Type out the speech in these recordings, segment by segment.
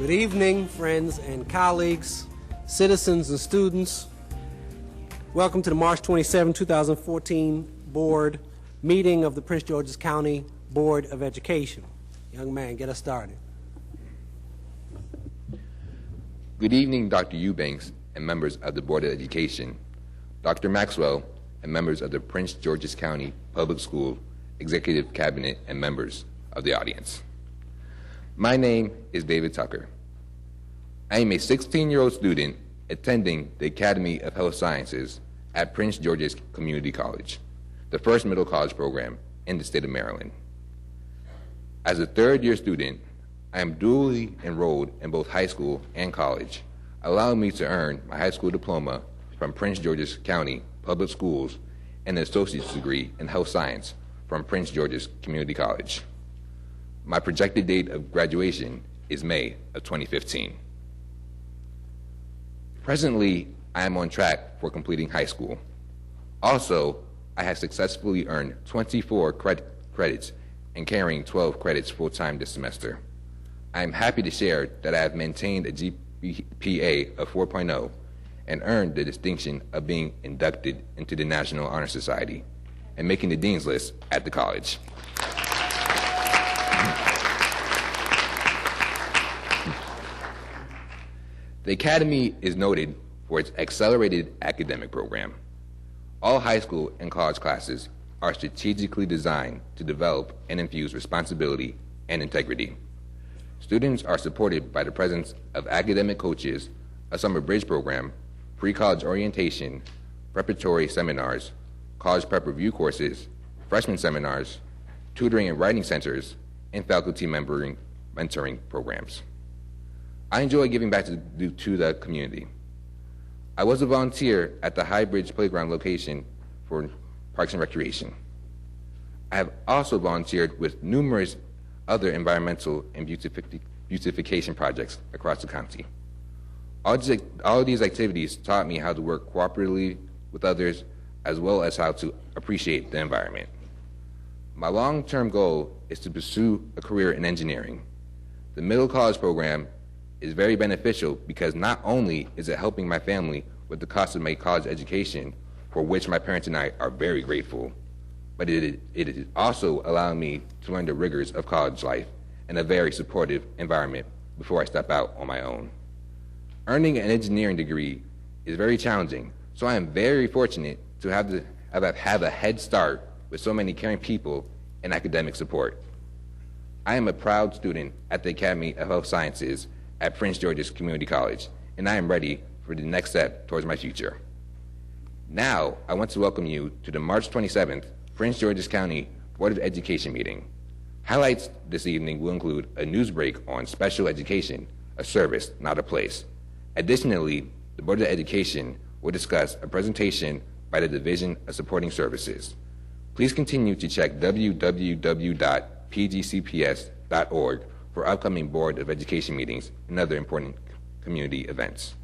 Good evening, friends and colleagues, citizens and students. Welcome to the March 27, 2014 board meeting of the Prince George's County Board of Education. Young man, get us started. Good evening, Dr. Eubanks and members of the Board of Education, Dr. Maxwell and members of the Prince George's County Public School Executive Cabinet and members of the audience. My name is David Tucker. I am a 16-year-old student attending the Academy of Health Sciences at Prince George's Community College, the first middle college program in the state of Maryland. As a third-year student, I am dually enrolled in both high school and college, allowing me to earn my high school diploma from Prince George's County Public Schools and an associate's degree in health science from Prince George's Community College. My projected date of graduation is May of 2015. Presently, I am on track for completing high school. Also, I have successfully earned 24 credits and carrying 12 credits full-time this semester. I am happy to share that I have maintained a GPA of 4.0 and earned the distinction of being inducted into the National Honor Society and making the Dean's List at the college. The Academy is noted for its accelerated academic program. All high school and college classes are strategically designed to develop and infuse responsibility and integrity. Students are supported by the presence of academic coaches, a summer bridge program, pre-college orientation, preparatory seminars, college prep review courses, freshman seminars, tutoring and writing centers, and faculty mentoring programs. I enjoy giving back to the community. I was a volunteer at the High Bridge Playground location for Parks and Recreation. I have also volunteered with numerous other environmental and beautification projects across the county. All of these activities taught me how to work cooperatively with others, as well as how to appreciate the environment. My long-term goal is to pursue a career in engineering. The middle college program is very beneficial because not only is it helping my family with the cost of my college education, for which my parents and I are very grateful, but it is also allowing me to learn the rigors of college life in a very supportive environment before I step out on my own. Earning an engineering degree is very challenging, so I am very fortunate to have a head start with so many caring people and academic support. I am a proud student at the Academy of Health Sciences at Prince George's Community College, and I am ready for the next step towards my future. Now, I want to welcome you to the March 27th Prince George's County Board of Education meeting. Highlights this evening will include a news break on special education, a service, not a place. Additionally, the Board of Education will discuss a presentation by the Division of Supporting Services. Please continue to check www.pgcps.org for upcoming Board of Education meetings and other important community events.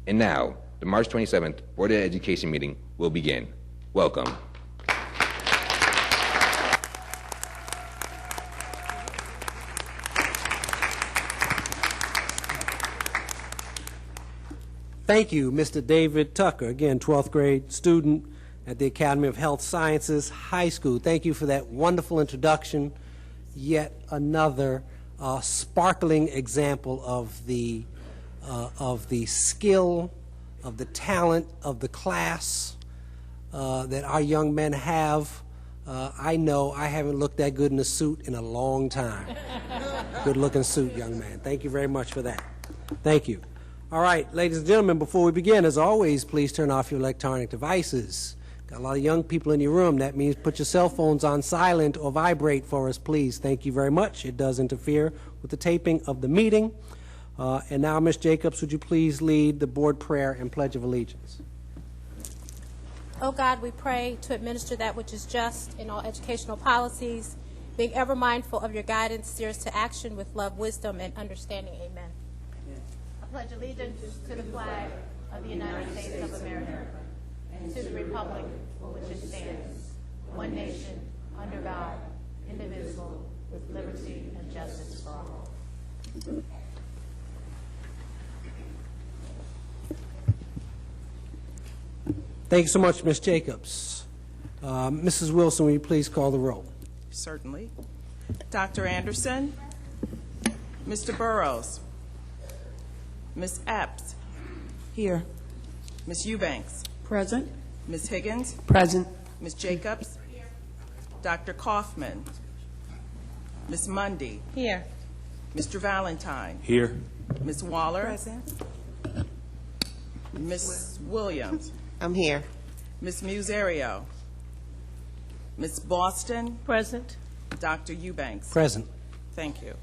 And now, the March 27th Board of Education meeting will begin. Welcome. Thank you, Mr. David Tucker, again, 12th grade student at the Academy of Health Sciences High School. Thank you for that wonderful introduction. Yet another sparkling example of the skill, of the talent, of the class that our young men have. I know I haven't looked that good in a suit in a long time. Good-looking suit, young man. Thank you very much for that. Thank you. All right, ladies and gentlemen, before we begin, as always, please turn off your electronic devices. Got a lot of young people in your room. That means put your cell phones on silent or vibrate for us, please. Thank you very much. It does interfere with the taping of the meeting. And now, Ms. Jacobs, would you please lead the board prayer and pledge of allegiance? Oh God, we pray to administer that which is just in all educational policies, being ever mindful of your guidance, steer us to action with love, wisdom, and understanding. Amen. I pledge allegiance to the flag of the United States of America and to the republic for which it stands, one nation, under God, indivisible, with liberty and justice for all. Thank you so much, Ms. Jacobs. Mrs. Wilson, will you please call the roll? Certainly. Dr. Anderson, Mr. Burrows, Ms. Epps, Here. Ms. Eubanks, Present. Ms. Higgins, Present. Ms. Jacobs, Dr. Kaufman, Ms. Mundy, Here. Mr. Valentine, Here. Ms. Waller, Present. Ms. Williams, I'm here. Ms. Muserio, Ms. Boston, Present. Dr. Eubanks. Present. Thank you.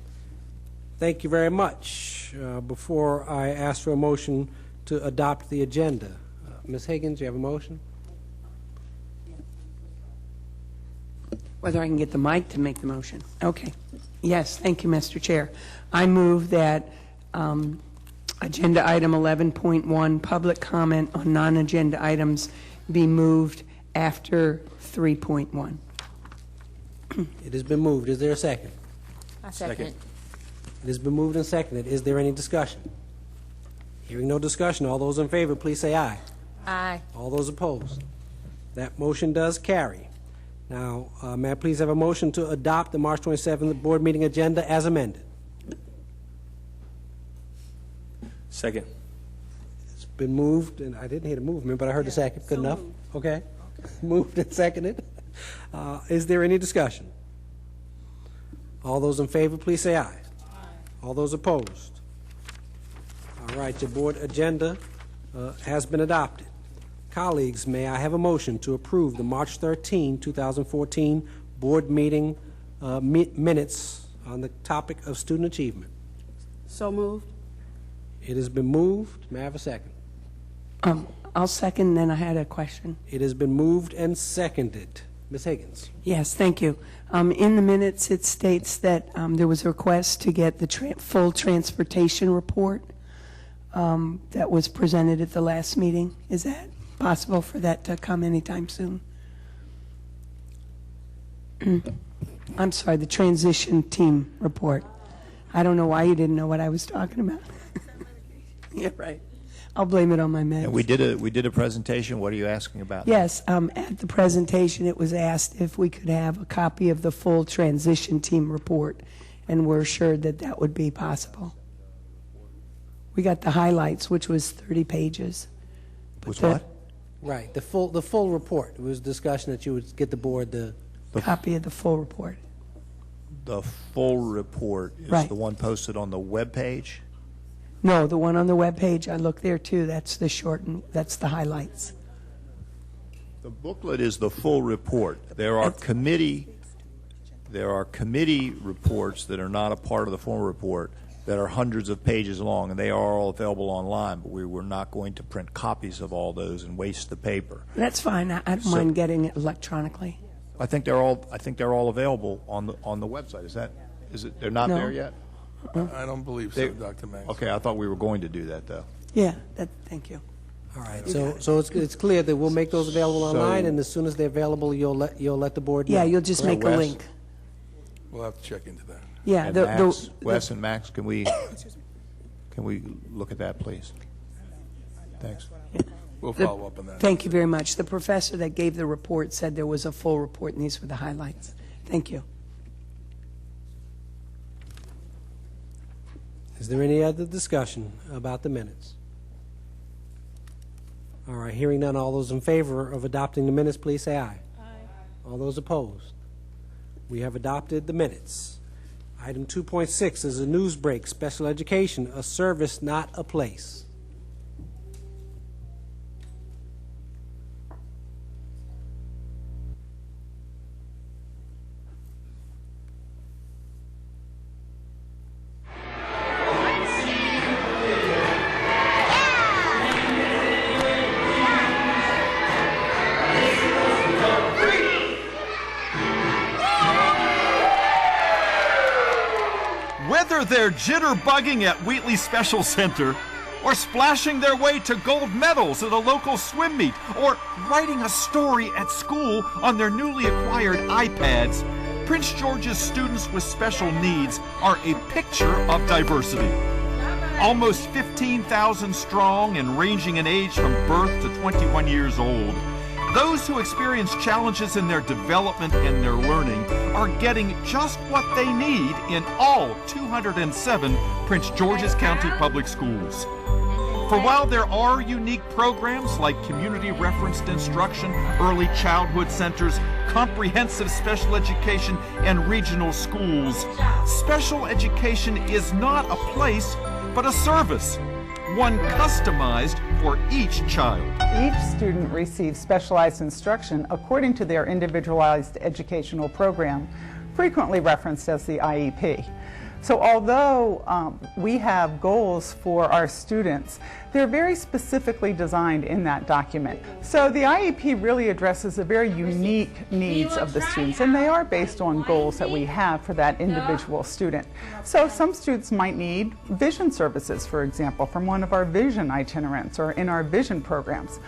Thank you very much. Before I ask for a motion to adopt the agenda, Ms. Higgins, you have a motion? Whether I can get the mic to make the motion. Okay. Yes, thank you, Mr. Chair. I move that agenda item 11.1, public comment on non-agenda items, be moved after 3.1. It has been moved. Is there a second? I second. It has been moved and seconded. Is there any discussion? Hearing no discussion, all those in favor, please say aye. Aye. All those opposed? That motion does carry. Now, may I please have a motion to adopt the March 27th board meeting agenda as amended? Second. It's been moved, and I didn't hear the movement, but I heard the second. Good enough? Okay. Moved and seconded. Is there any discussion? All those in favor, please say aye. All those opposed? All right, your board agenda has been adopted. Colleagues, may I have a motion to approve the March 13, 2014 board meeting minutes on the topic of student achievement? So moved. It has been moved. May I have a second? I'll second, then I had a question. It has been moved and seconded. Ms. Higgins. Yes, thank you. In the minutes, it states that there was a request to get the full transportation report that was presented at the last meeting. Is that possible for that to come anytime soon? I'm sorry, the transition team report. I don't know why you didn't know what I was talking about. Yeah, right. I'll blame it on my meds. And we did a presentation. What are you asking about? Yes, at the presentation, it was asked if we could have a copy of the full transition team report, and we're assured that that would be possible. We got the highlights, which was 30 pages. Was what? Right, the full report. It was discussion that you would get the board the Copy of the full report. The full report is Right. the one posted on the web page. No, the one on the webpage, I looked there too. That's the that's the highlights. The booklet is the full report. There are committee reports that are not a part of the full report that are hundreds of pages long, and they are all available online, but we were not going to print copies of all those and waste the paper. That's fine. I don't mind getting it electronically. I think they're all available on the website. Is it they're not No. there yet? I don't believe so, Dr. Max. Okay, I thought we were going to do that though. Yeah, thank you. All right, so it's clear that we'll make those available online, and as soon as they're available, you'll let the board know. Yeah, you'll just make a Wes? link. We'll have to check into that. Yeah, And Max, Wes and Max, can we look at that, please? Thanks. We'll follow up on that. Thank you very much. The professor that gave the report said there was a full report, and these were the highlights. Thank you. Is there any other discussion about the minutes? All right, hearing none, all those in favor of adopting the minutes, please say aye. Aye. All those opposed? We have adopted the minutes. Item 2.6 is a news break, special education, a service, not a place. Whether they're jitterbugging at Wheatley Special Center, or splashing their way to gold medals at a local swim meet, or writing a story at school on their newly acquired iPads, Prince George's students with special needs are a picture of diversity. almost 15,000 strong and ranging in age from birth to 21 years old. Those who experience challenges in their development and their learning are getting just what they need in all 207 Prince George's County Public Schools. For while there are unique programs like community referenced instruction, early childhood centers, comprehensive special education, and regional schools, special education is not a place, but a service, one customized for each child. Each student receives specialized instruction according to their individualized educational program, frequently referenced as the IEP. So although we have goals for our students, they're very specifically designed in that document. So the IEP really addresses the very unique needs of the students, and they are based on goals that we have for that individual student. So some students might need vision services, for example, from one of our vision itinerants or in our vision programs.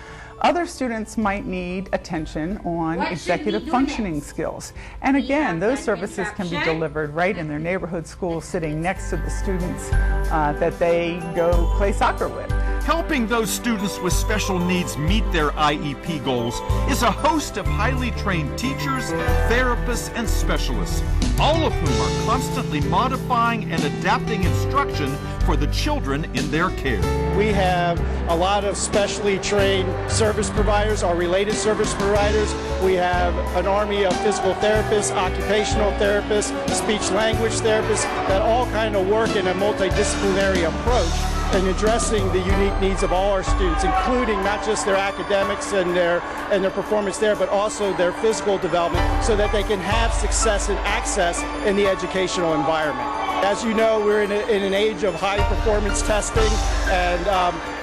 Other students might need attention on executive functioning skills. And again, those services can be delivered right in their neighborhood schools, sitting next to the students that they go play soccer with. Helping those students with special needs meet their IEP goals is a host of highly trained teachers, therapists, and specialists, all of whom are constantly modifying and adapting instruction for the children in their care. We have a lot of specially trained service providers, or related service providers. We have an army of physical therapists, occupational therapists, speech language therapists that all kind of work in a multidisciplinary approach in addressing the unique needs of all our students, including not just their academics and their performance there, but also their physical development, so that they can have success and access in the educational environment. As you know, we're in an age of high performance testing, and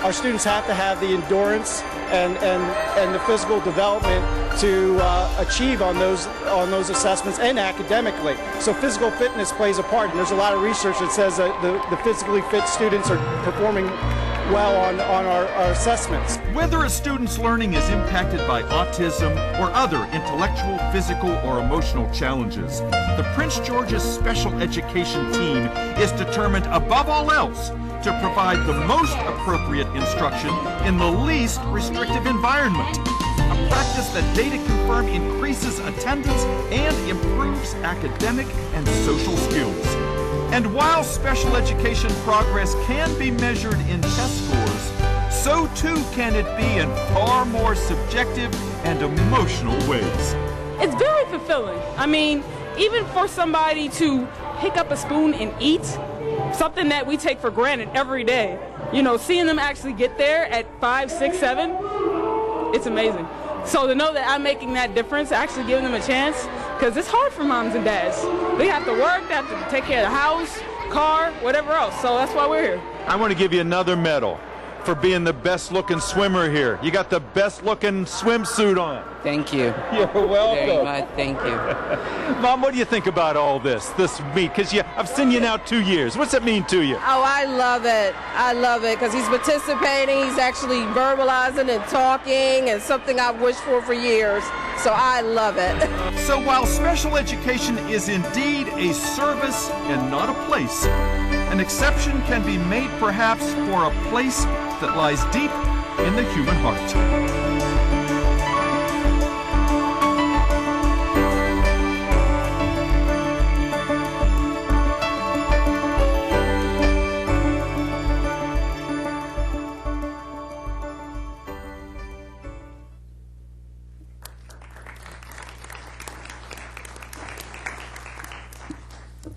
our students have to have the endurance and the physical development to achieve on those assessments and academically. So physical fitness plays a part, and there's a lot of research that says that the physically fit students are performing well on our assessments. Whether a student's learning is impacted by autism or other intellectual, physical, or emotional challenges, the Prince George's Special Education Team is determined above all else to provide the most appropriate instruction in the least restrictive environment. A practice that data confirm increases attendance and improves academic and social skills. And while special education progress can be measured in test scores, so too can it be in far more subjective and emotional ways. It's very fulfilling. I mean, even for somebody to pick up a spoon and eat, something that we take for granted every day, you know, seeing them actually get there at 5, 6, 7, it's amazing. So to know that I'm making that difference, actually giving them a chance, because it's hard for moms and dads. They have to work, they have to take care of the house, car, whatever else. So that's why we're here. I want to give you another medal for being the best looking swimmer here. You got the best looking swimsuit on. Thank you. You're welcome. Very much. Thank you. Mom, what do you think about all this meet? Because I've seen you now 2 years. What's that mean to you? Oh, I love it. I love it because he's participating. He's actually verbalizing and talking, and something I've wished for years. So I love it. So while special education is indeed a service and not a place, an exception can be made perhaps for a place that lies deep in the human heart.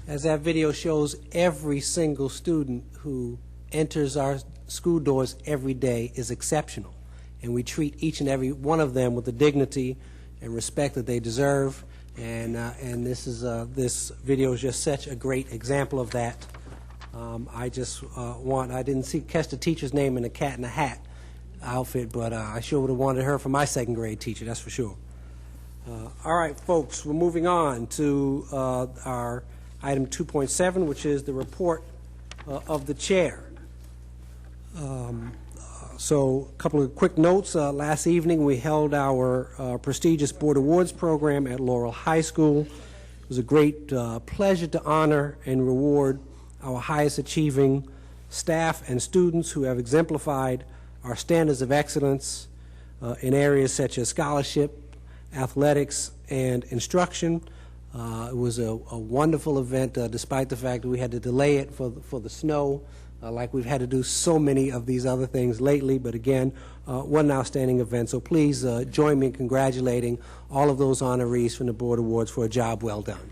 As that video shows, every single student who enters our school doors every day is exceptional, and we treat each and every one of them with the dignity and respect that they deserve. And this video is just such a great example of that. I didn't catch the teacher's name in the Cat in the Hat outfit, but I sure would have wanted her for my second grade teacher, that's for sure. All right, folks, we're moving on to our item 2.7, which is the report of the chair. So a couple of quick notes. Last evening we held our prestigious Board Awards program at Laurel High School. It was a great pleasure to honor and reward our highest achieving staff and students who have exemplified our standards of excellence in areas such as scholarship, athletics, and instruction. It was a wonderful event, despite the fact that we had to delay it for the snow, like we've had to do so many of these other things lately. But again, what an outstanding event. So please join me in congratulating all of those honorees from the Board Awards for a job well done.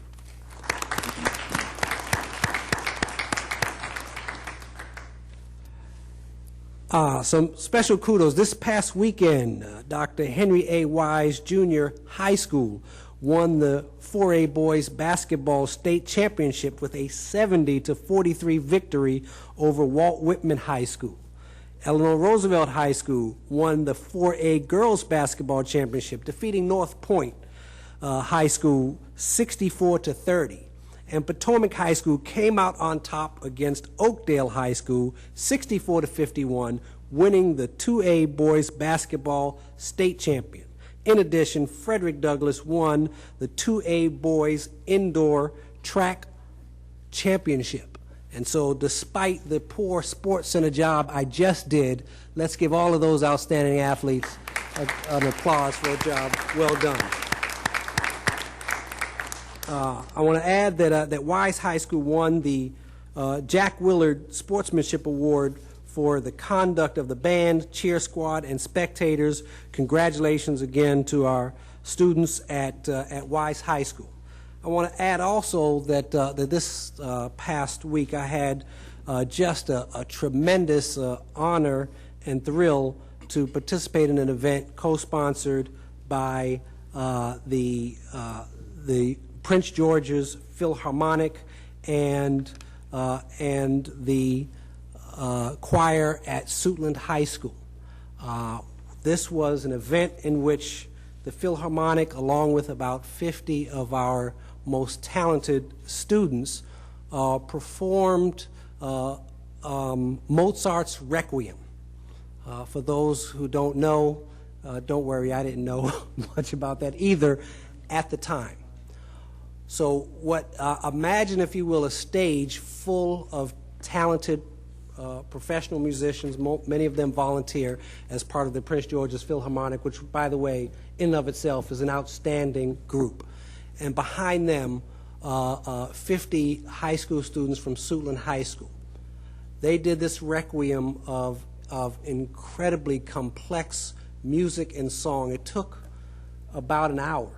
Some special kudos. This past weekend, Dr. Henry A. Wise Jr. High School won the 4A boys basketball state championship with a 70-43 victory over Walt Whitman High School. Eleanor Roosevelt High School won the 4A girls basketball championship, defeating North Point High School 64-30. And Potomac High School came out on top against Oakdale High School 64-51, winning the 2A boys basketball state champion. In addition, Frederick Douglass won the 2A boys indoor track championship. And so despite the poor sports center job I just did, let's give all of those outstanding athletes an applause for a job well done. I want to add that Wise High School won the Jack Willard Sportsmanship Award for the conduct of the band, cheer squad, and spectators. Congratulations again to our students at Wise High School. I want to add also that this past week I had just a tremendous honor and thrill to participate in an event co-sponsored by the Prince George's Philharmonic and the choir at Suitland High School. This was an event in which the Philharmonic, along with about 50 of our most talented students, performed Mozart's Requiem. For those who don't know, don't worry, I didn't know much about that either at the time. So imagine, if you will, a stage full of talented professional musicians. Many of them volunteer as part of the Prince George's Philharmonic, which, by the way, in and of itself is an outstanding group. And behind them, 50 high school students from Suitland High School. They did this requiem of incredibly complex music and song. It took about an hour.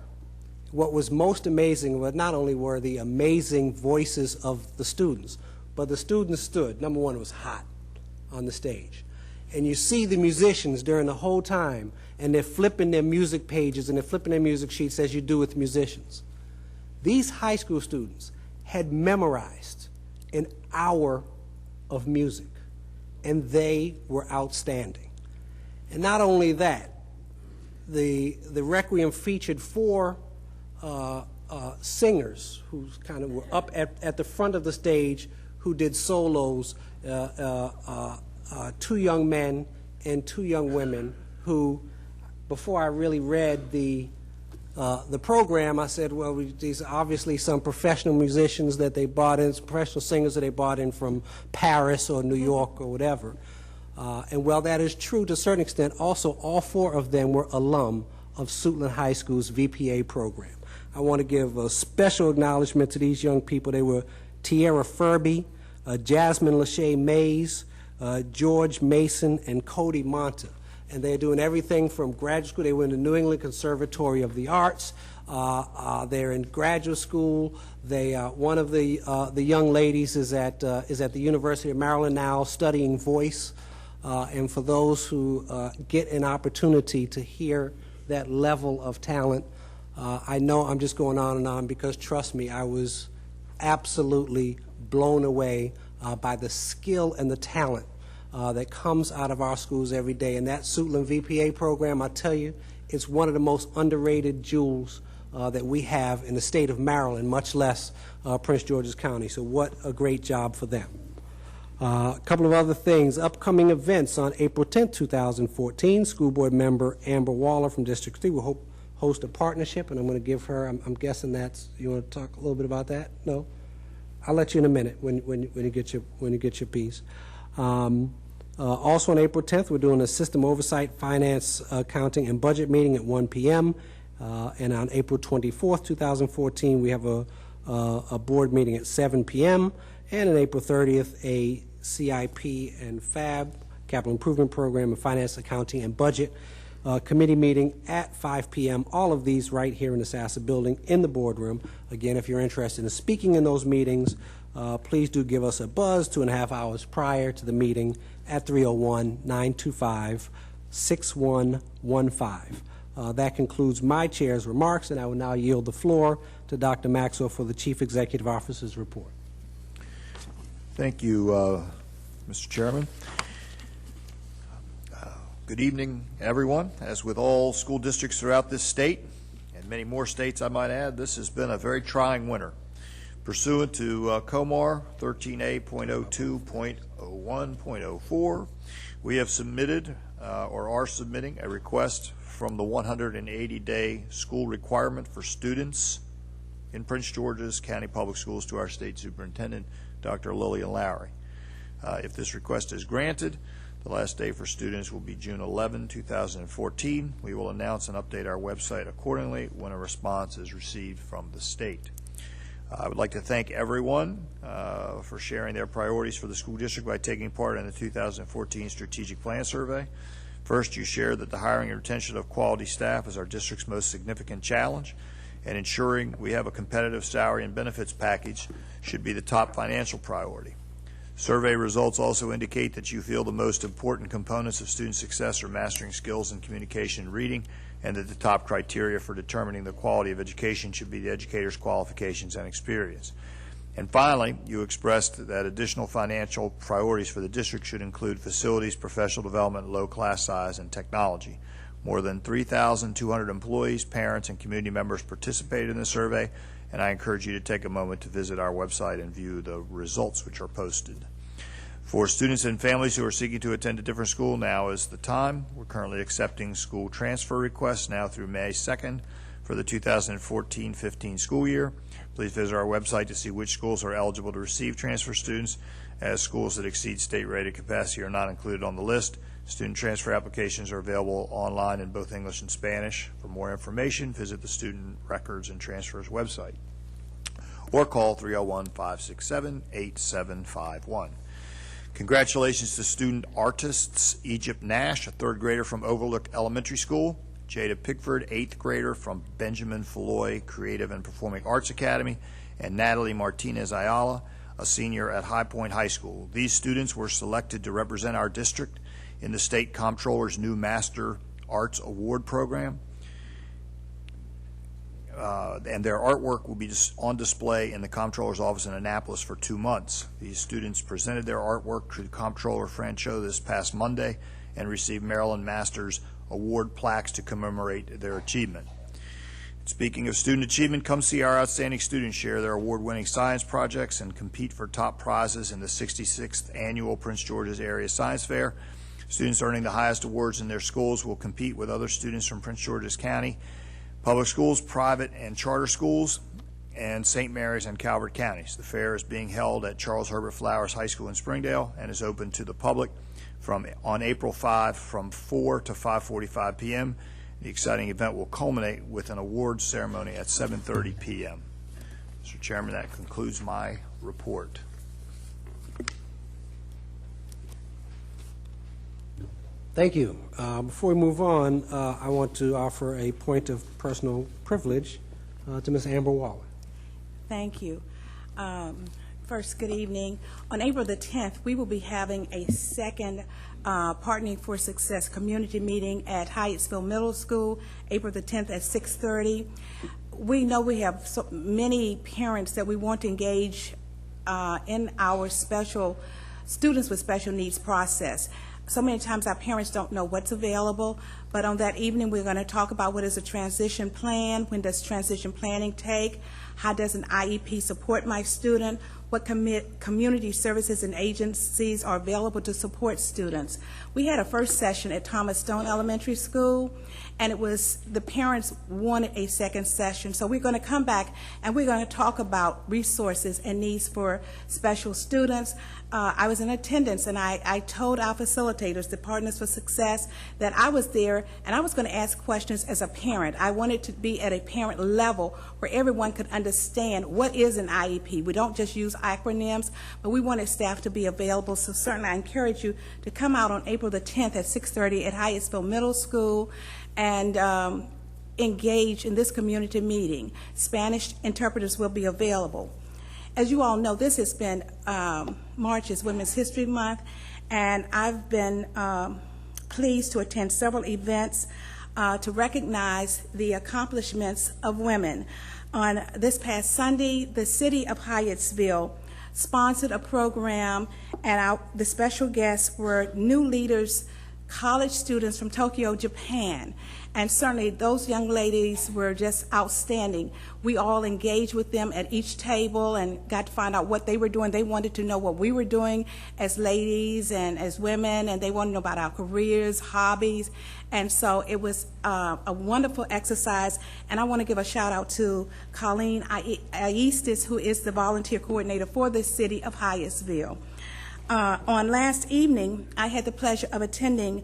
What was most amazing was not only were the amazing voices of the students, but the students stood. Number one, it was hot on the stage. And you see the musicians during the whole time, and they're flipping their music pages and they're flipping their music sheets as you do with musicians. These high school students had memorized an hour of music, and they were outstanding. And not only that, the Requiem featured four singers who kind of were up at the front of the stage who did solos, 2 young men and 2 young women who, before I really read the program, I said, well, these are obviously some professional musicians that they brought in, professional singers that they brought in from Paris or New York or whatever. And while that is true to a certain extent, also all 4 of them were alum of Suitland High School's VPA program. I want to give a special acknowledgement to these young people. They were Tierra Furby, Jasmine Lachey Mays, George Mason, and Cody Monta. And they're doing everything from graduate school. They were in the New England Conservatory of the Arts. They're in graduate school. One of the young ladies is at the University of Maryland now studying voice. And for those who get an opportunity to hear that level of talent, I know I'm just going on and on because, trust me, I was absolutely blown away by the skill and the talent that comes out of our schools every day. And that Suitland VPA program, I tell you, it's one of the most underrated jewels that we have in the state of Maryland, much less Prince George's County. So what a great job for them. A couple of other things. Upcoming events on April 10th, 2014. School board member Amber Waller from District 3 will host a partnership, and I'm going to give her, I'm guessing that's, you want to talk a little bit about that? No? I'll let you in a minute when you get your piece. Also on April 10th, we're doing a system oversight, finance, accounting, and budget meeting at 1 p.m. And on April 24th, 2014, we have a board meeting at 7 p.m. And on April 30th, a CIP and FAB, Capital Improvement Program, and Finance, Accounting, and Budget committee meeting at 5 p.m. All of these right here in the SASA building in the boardroom. Again, if you're interested in speaking in those meetings, please do give us a buzz 2.5 hours prior to the meeting at 301-925-6115. That concludes my chair's remarks, and I will now yield the floor to Dr. Maxwell for the Chief Executive Officer's report. Thank you, Mr. Chairman. Good evening, everyone. As with all school districts throughout this state, and many more states I might add, this has been a very trying winter. Pursuant to COMAR 13A.02.01.04, we have submitted or are submitting a request from the 180-day school requirement for students in Prince George's County Public Schools to our state superintendent, Dr. Lillian Lowry. If this request is granted, the last day for students will be June 11, 2014. We will announce and update our website accordingly when a response is received from the state. I would like to thank everyone for sharing their priorities for the school district by taking part in the 2014 Strategic Plan Survey. First, you shared that the hiring and retention of quality staff is our district's most significant challenge, and ensuring we have a competitive salary and benefits package should be the top financial priority. Survey results also indicate that you feel the most important components of student success are mastering skills in communication and reading, and that the top criteria for determining the quality of education should be the educator's qualifications and experience. And finally, you expressed that additional financial priorities for the district should include facilities, professional development, low class size, and technology. More than 3,200 employees, parents, and community members participated in the survey, and I encourage you to take a moment to visit our website and view the results which are posted. For students and families who are seeking to attend a different school, now is the time. We're currently accepting school transfer requests now through May 2nd for the 2014-15 school year. Please visit our website to see which schools are eligible to receive transfer students, as schools that exceed state-rated capacity are not included on the list. Student transfer applications are available online in both English and Spanish. For more information, visit the Student Records and Transfers website or call 301-567-8751. Congratulations to student artists Egypt Nash, a third grader from Overlook Elementary School, Jada Pickford, 8th grader from Benjamin Falloy Creative and Performing Arts Academy, and Natalie Martinez Ayala, a senior at High Point High School. These students were selected to represent our district in the State Comptroller's new Master Arts Award program. And their artwork will be on display in the Comptroller's office in Annapolis for 2 months. These students presented their artwork to Comptroller Francho this past Monday and received Maryland Masters Award plaques to commemorate their achievement. Speaking of student achievement, come see our outstanding students share their award-winning science projects and compete for top prizes in the 66th Annual Prince George's Area Science Fair. Students earning the highest awards in their schools will compete with other students from Prince George's County Public Schools, private and charter schools, and St. Mary's and Calvert counties. The fair is being held at Charles Herbert Flowers High School in Springdale and is open to the public on April 5 from 4 to 5:45 p.m. The exciting event will culminate with an awards ceremony at 7:30 p.m. Mr. Chairman, that concludes my report. Thank you. Before we move on, I want to offer a point of personal privilege to Ms. Amber Waller. Thank you. First, good evening. On April the 10th, we will be having a second Partnering for Success community meeting at Hyattsville Middle School, April the 10th at 6:30. We know we have so many parents that we want to engage in our special students with special needs process. So many times our parents don't know what's available, but on that evening we're going to talk about what is a transition plan, when does transition planning take, how does an IEP support my student, what community services and agencies are available to support students. We had a first session at Thomas Stone Elementary School, and it was the parents wanted a second session. So we're going to come back and we're going to talk about resources and needs for special students. I was in attendance, and I told our facilitators, the Partners for Success, that I was there and I was going to ask questions as a parent. I wanted to be at a parent level where everyone could understand what is an IEP. We don't just use acronyms, but we wanted staff to be available. So certainly I encourage you to come out on April the 10th at 6:30 at Hyattsville Middle School and engage in this community meeting. Spanish interpreters will be available. As you all know, this has been March is Women's History Month, and I've been pleased to attend several events to recognize the accomplishments of women. On this past Sunday, the city of Hyattsville sponsored a program, and the special guests were new leaders, college students from Tokyo, Japan. And certainly those young ladies were just outstanding. We all engaged with them at each table and got to find out what they were doing. They wanted to know what we were doing as ladies and as women, and they wanted to know about our careers, hobbies. And so it was a wonderful exercise. And I want to give a shout out to Colleen Aistis, who is the volunteer coordinator for the city of Hyattsville. On last evening, I had the pleasure of attending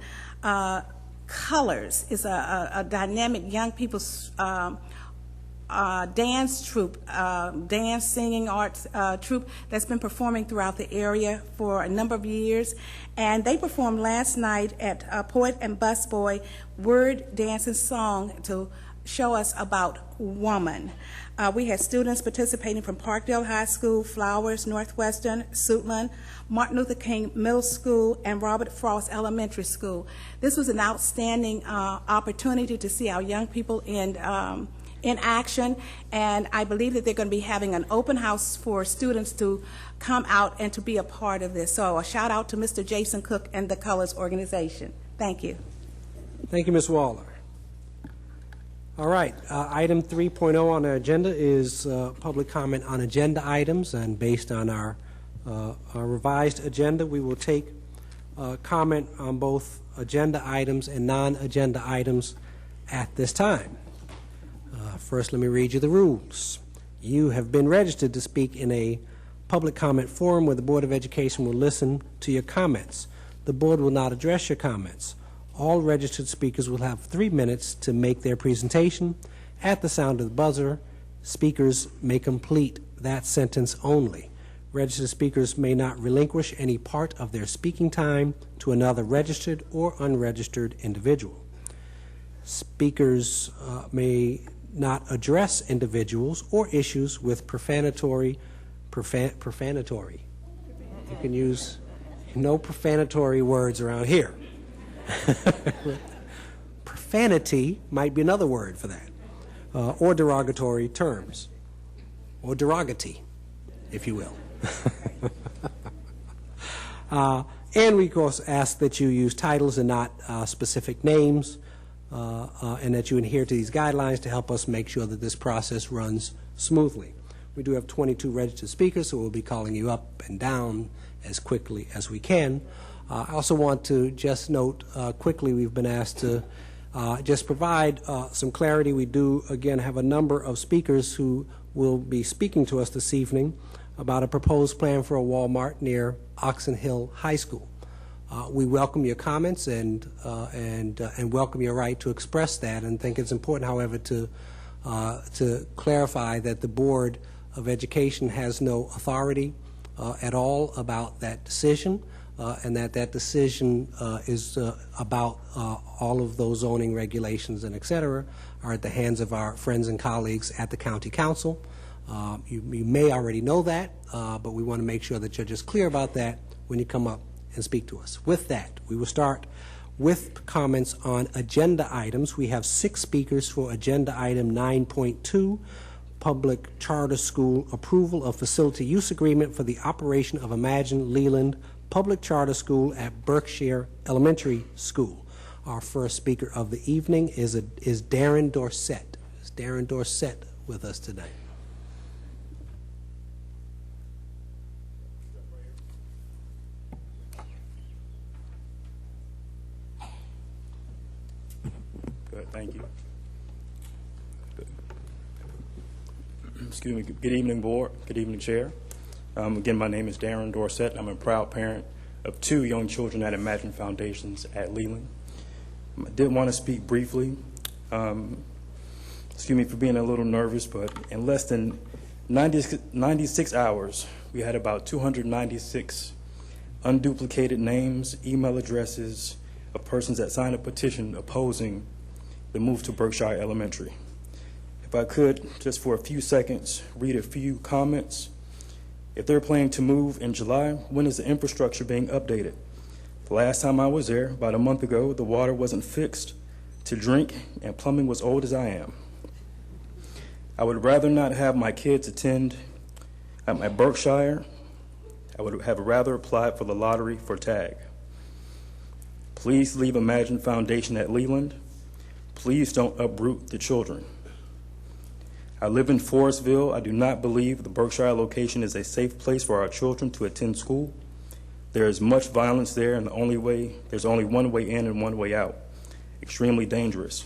Colors. It's a dynamic young people's dance troupe, dance singing arts troupe that's been performing throughout the area for a number of years. And they performed last night at Poet and Busboy Word, Dance, and Song to show us about woman. We had students participating from Parkdale High School, Flowers, Northwestern, Suitland, Martin Luther King Middle School, and Robert Frost Elementary School. This was an outstanding opportunity to see our young people in action, and I believe that they're going to be having an open house for students to come out and to be a part of this. So a shout out to Mr. Jason Cook and the Colors organization. Thank you. Thank you, Ms. Waller. All right, item 3.0 on our agenda is public comment on agenda items, and based on our revised agenda, we will take comment on both agenda items and non-agenda items at this time. First, let me read you the rules. You have been registered to speak in a public comment forum where the Board of Education will listen to your comments. The board will not address your comments. All registered speakers will have 3 minutes to make their presentation. At the sound of the buzzer, speakers may complete that sentence only. Registered speakers may not relinquish any part of their speaking time to another registered or unregistered individual. Speakers may not address individuals or issues with profanatory. You can use no profanatory words around here. Profanity might be another word for that, or derogatory terms, or derogatory, if you will. And we, of course, ask that you use titles and not specific names, and that you adhere to these guidelines to help us make sure that this process runs smoothly. We do have 22 registered speakers, so we'll be calling you up and down as quickly as we can. I also want to just note quickly, we've been asked to just provide some clarity. We do, again, have a number of speakers who will be speaking to us this evening about a proposed plan for a Walmart near Oxon Hill High School. We welcome your comments and welcome your right to express that, and think it's important, however, to clarify that the Board of Education has no authority at all about that decision. And that decision is about all of those zoning regulations and et cetera are at the hands of our friends and colleagues at the County Council. You may already know that, but we want to make sure that you're just clear about that when you come up and speak to us. With that, we will start with comments on agenda items. We have 6 speakers for agenda item 9.2, Public Charter School Approval of Facility Use Agreement for the operation of Imagine Leland Public Charter School at Berkshire Elementary School. Our first speaker of the evening is Darren Dorsett. Is Darren Dorsett with us today? Good, thank you. Excuse me. Good evening, Board. Good evening, Chair. Again, my name is Darren Dorsett. I'm a proud parent of 2 young children at Imagine Foundations at Leland. I did want to speak briefly. Excuse me for being a little nervous, but in less than 96 hours, we had about 296 unduplicated names, email addresses of persons that signed a petition opposing the move to Berkshire Elementary. If I could, just for a few seconds, read a few comments. If they're planning to move in July, when is the infrastructure being updated? The last time I was there, about a month ago, the water wasn't fixed to drink and plumbing was old as I am. I would rather not have my kids attend at my Berkshire. I would have rather applied for the lottery for TAG. Please leave Imagine Foundation at Leland. Please don't uproot the children. I live in Forestville. I do not believe the Berkshire location is a safe place for our children to attend school. There is much violence there, and there's only one way in and one way out. Extremely dangerous.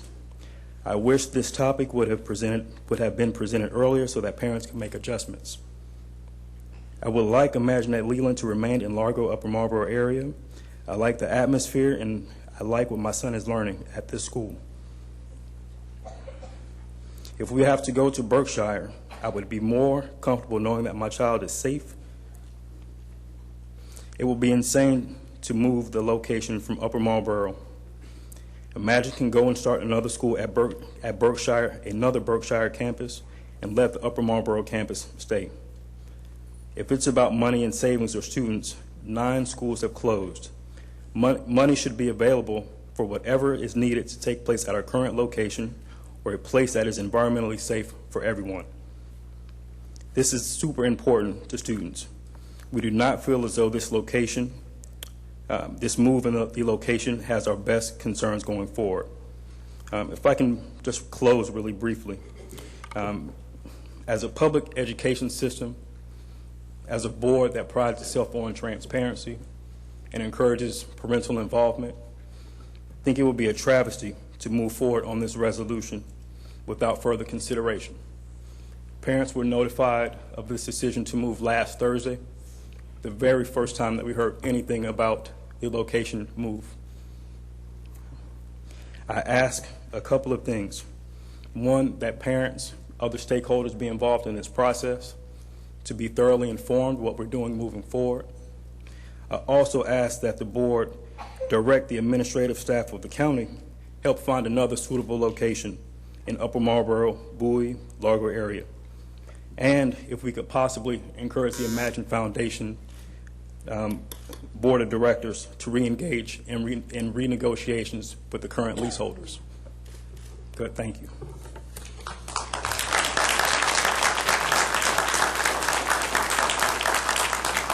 I wish this topic would have been presented earlier so that parents can make adjustments. I would like Imagine at Leland to remain in Largo, Upper Marlboro area. I like the atmosphere, and I like what my son is learning at this school. If we have to go to Berkshire, I would be more comfortable knowing that my child is safe. It will be insane to move the location from Upper Marlboro. Imagine can go and start another school at Berkshire, another Berkshire campus, and let the Upper Marlboro campus stay. If it's about money and savings or students, 9 schools have closed. Money should be available for whatever is needed to take place at our current location or a place that is environmentally safe for everyone. This is super important to students. We do not feel as though this location, this move in the location has our best concerns going forward. If I can just close really briefly. As a public education system, as a board that prides itself on transparency and encourages parental involvement, I think it would be a travesty to move forward on this resolution without further consideration. Parents were notified of this decision to move last Thursday, the very first time that we heard anything about the location move. I ask a couple of things. One, that parents, other stakeholders be involved in this process, to be thoroughly informed what we're doing moving forward. I also ask that the board direct the administrative staff of the county help find another suitable location in Upper Marlboro, Bowie, Largo area. And if we could possibly encourage the Imagine Foundation board of directors to re-engage in renegotiations with the current leaseholders. Good, thank you.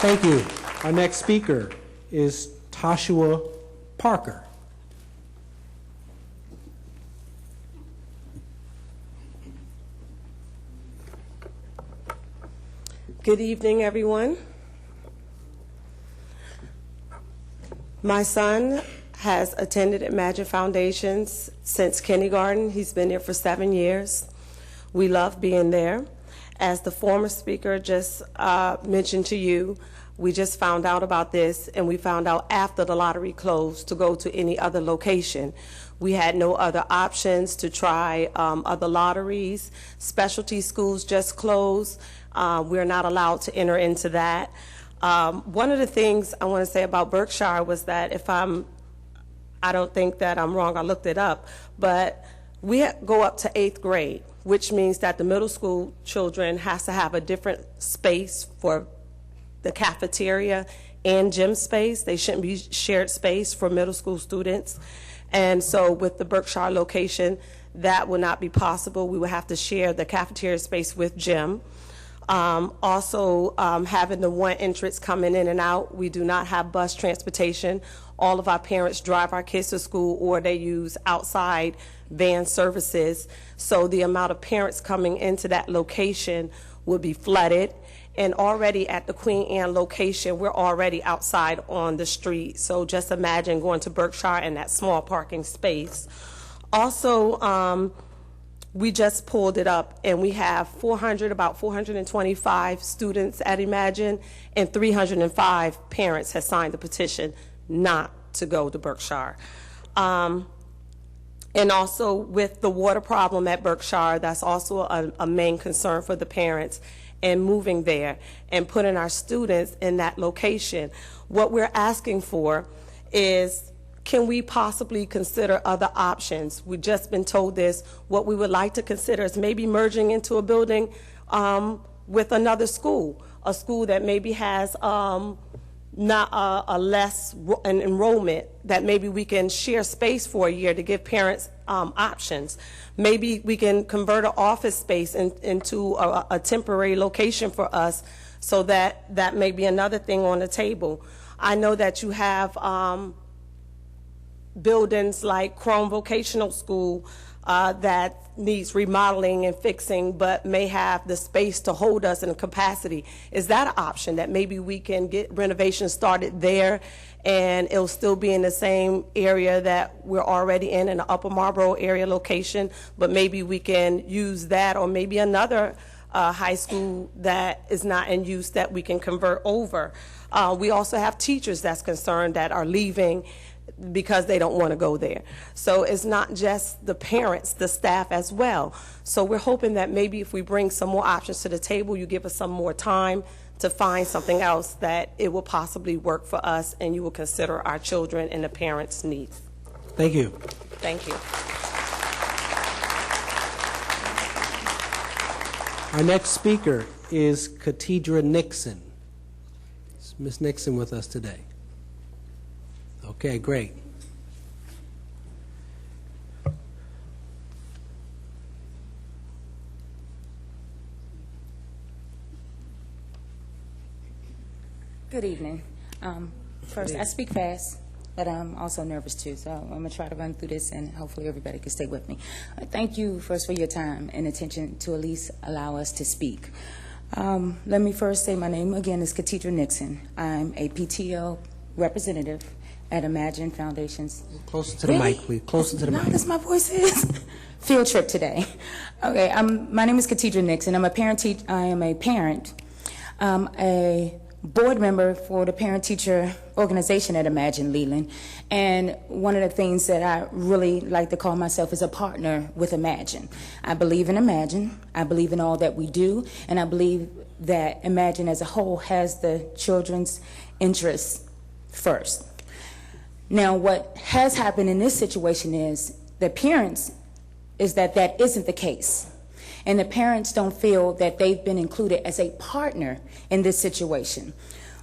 Thank you. Our next speaker is Toshua Parker. Good evening, everyone. My son has attended Imagine Foundations since kindergarten. He's been there for 7 years. We love being there. As the former speaker just mentioned to you, we just found out about this, and we found out after the lottery closed to go to any other location. We had no other options to try other lotteries. Specialty schools just closed. We're not allowed to enter into that. One of the things I want to say about Berkshire was that I don't think that I'm wrong, I looked it up, but we go up to 8th grade, which means that the middle school children has to have a different space for the cafeteria and gym space. They shouldn't be shared space for middle school students. And so with the Berkshire location, that would not be possible. We would have to share the cafeteria space with gym. Also, having the one entrance coming in and out, we do not have bus transportation. All of our parents drive our kids to school, or they use outside van services. So the amount of parents coming into that location would be flooded. And already at the Queen Anne location, we're already outside on the street. So just imagine going to Berkshire in that small parking space. Also, we just pulled it up, and we have about 425 students at Imagine, and 305 parents have signed the petition not to go to Berkshire. And also with the water problem at Berkshire, that's also a main concern for the parents, and moving there and putting our students in that location. What we're asking for is, can we possibly consider other options? We've just been told this. What we would like to consider is maybe merging into a building with another school, a school that maybe has not a less enrollment, that maybe we can share space for a year to give parents options. Maybe we can convert an office space into a temporary location for us, so that may be another thing on the table. I know that you have buildings like Chrome Vocational School that needs remodeling and fixing, but may have the space to hold us in a capacity. Is that an option, that maybe we can get renovations started there and it'll still be in the same area that we're already in the Upper Marlboro area location, but maybe we can use that, or maybe another high school that is not in use that we can convert over. We also have teachers that's concerned that are leaving because they don't want to go there. So it's not just the parents, the staff as well. So we're hoping that maybe if we bring some more options to the table, you give us some more time to find something else, that it will possibly work for us, and you will consider our children and the parents' needs. Thank you. Thank you. Our next speaker is Katidra Nixon. Is Ms. Nixon with us today? Okay, great. Good evening. First, I speak fast, but I'm also nervous too, so I'm going to try to run through this, and hopefully everybody can stay with me. Thank you first for your time and attention to at least allow us to speak. Let me first say my name again is Katidra Nixon. I'm a PTO representative at Imagine Foundations. Closer to the mic, please. Closer to the mic. As my voice is. Field trip today. Okay, my name is Katidra Nixon. I'm a parent. I am a parent. A board member for the parent-teacher organization at Imagine Leland. And one of the things that I really like to call myself is a partner with Imagine. I believe in Imagine. I believe in all that we do. And I believe that Imagine as a whole has the children's interests first. Now, what has happened in this situation is the parents is that isn't the case. And the parents don't feel that they've been included as a partner in this situation.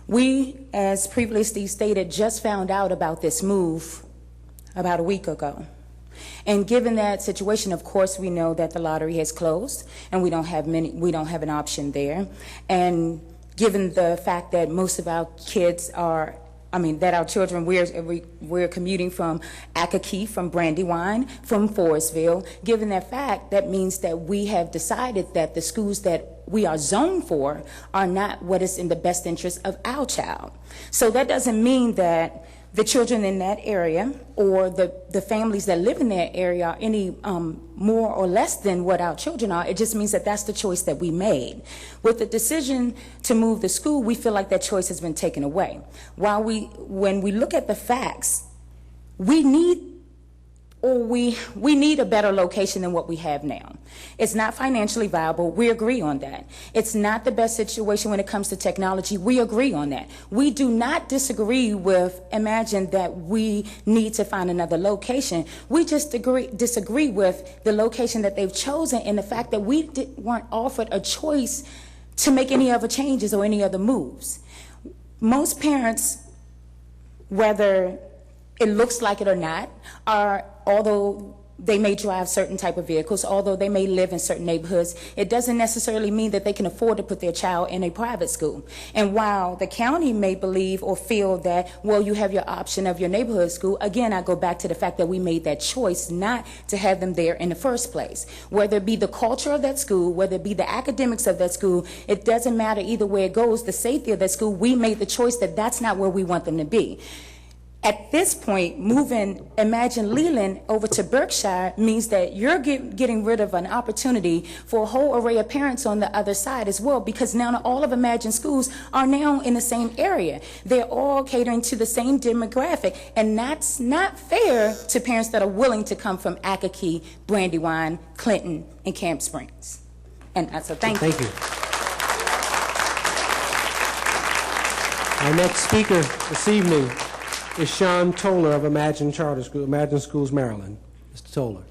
We, as previously stated, just found out about this move about a week ago. And given that situation, of course, we know that the lottery has closed and we don't have an option there. And given the fact that most of our kids that our children, we're commuting from Akakeef, from Brandywine, from Forestville. Given that fact, that means that we have decided that the schools that we are zoned for are not what is in the best interest of our child. So that doesn't mean that the children in that area or the families that live in that area are any more or less than what our children are. It just means that that's the choice that we made. With the decision to move the school, we feel like that choice has been taken away. When we look at the facts, we need a better location than what we have now. It's not financially viable. We agree on that. It's not the best situation when it comes to technology. We agree on that. We do not disagree with Imagine that we need to find another location. We just disagree with the location that they've chosen and the fact that we weren't offered a choice to make any other changes or any other moves. Most parents, whether it looks like it or not, although they may drive certain type of vehicles, although they may live in certain neighborhoods, it doesn't necessarily mean that they can afford to put their child in a private school. And while the county may believe or feel that, well, you have your option of your neighborhood school, again, I go back to the fact that we made that choice not to have them there in the first place. Whether it be the culture of that school, whether it be the academics of that school, it doesn't matter either way it goes, the safety of that school, we made the choice that that's not where we want them to be. At this point, moving Imagine Leland over to Berkshire means that you're getting rid of an opportunity for a whole array of parents on the other side as well, because now all of Imagine schools are now in the same area. They're all catering to the same demographic, and that's not fair to parents that are willing to come from Akakie, Brandywine, Clinton, and Camp Springs. And so thank you. Thank you. Our next speaker this evening is Sean Toller of Imagine Schools, Maryland. Mr. Toller.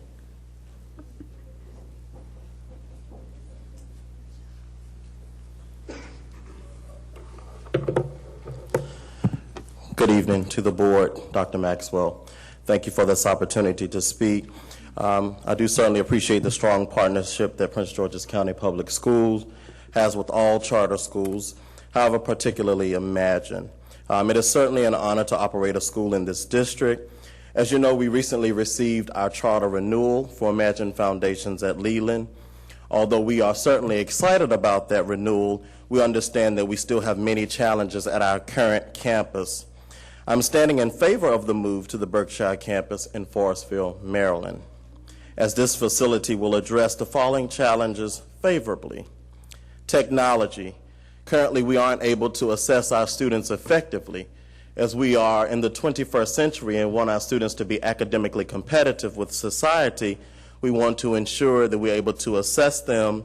Good evening to the board, Dr. Maxwell. Thank you for this opportunity to speak. I do certainly appreciate the strong partnership that Prince George's County Public Schools has with all charter schools, however, particularly Imagine. It is certainly an honor to operate a school in this district. As you know, we recently received our charter renewal for Imagine Foundations at Leland. Although we are certainly excited about that renewal, we understand that we still have many challenges at our current campus. I'm standing in favor of the move to the Berkshire campus in Forestville, Maryland, as this facility will address the following challenges favorably. Technology. Currently, we aren't able to assess our students effectively, as we are in the 21st century and want our students to be academically competitive with society. We want to ensure that we're able to assess them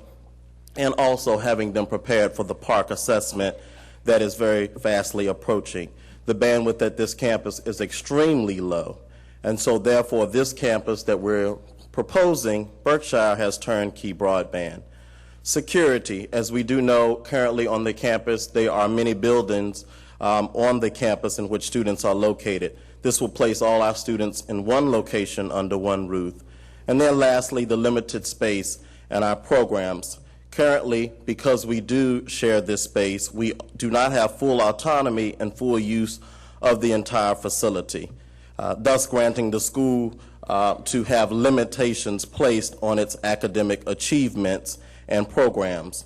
and also having them prepared for the PARCC assessment that is very fastly approaching. The bandwidth at this campus is extremely low, and so therefore this campus that we're proposing, Berkshire, has turnkey broadband. Security, as we do know, currently on the campus, there are many buildings on the campus in which students are located. This will place all our students in one location under one roof. And then lastly, the limited space and our programs. Currently, because we do share this space, we do not have full autonomy and full use of the entire facility, thus granting the school to have limitations placed on its academic achievements and programs.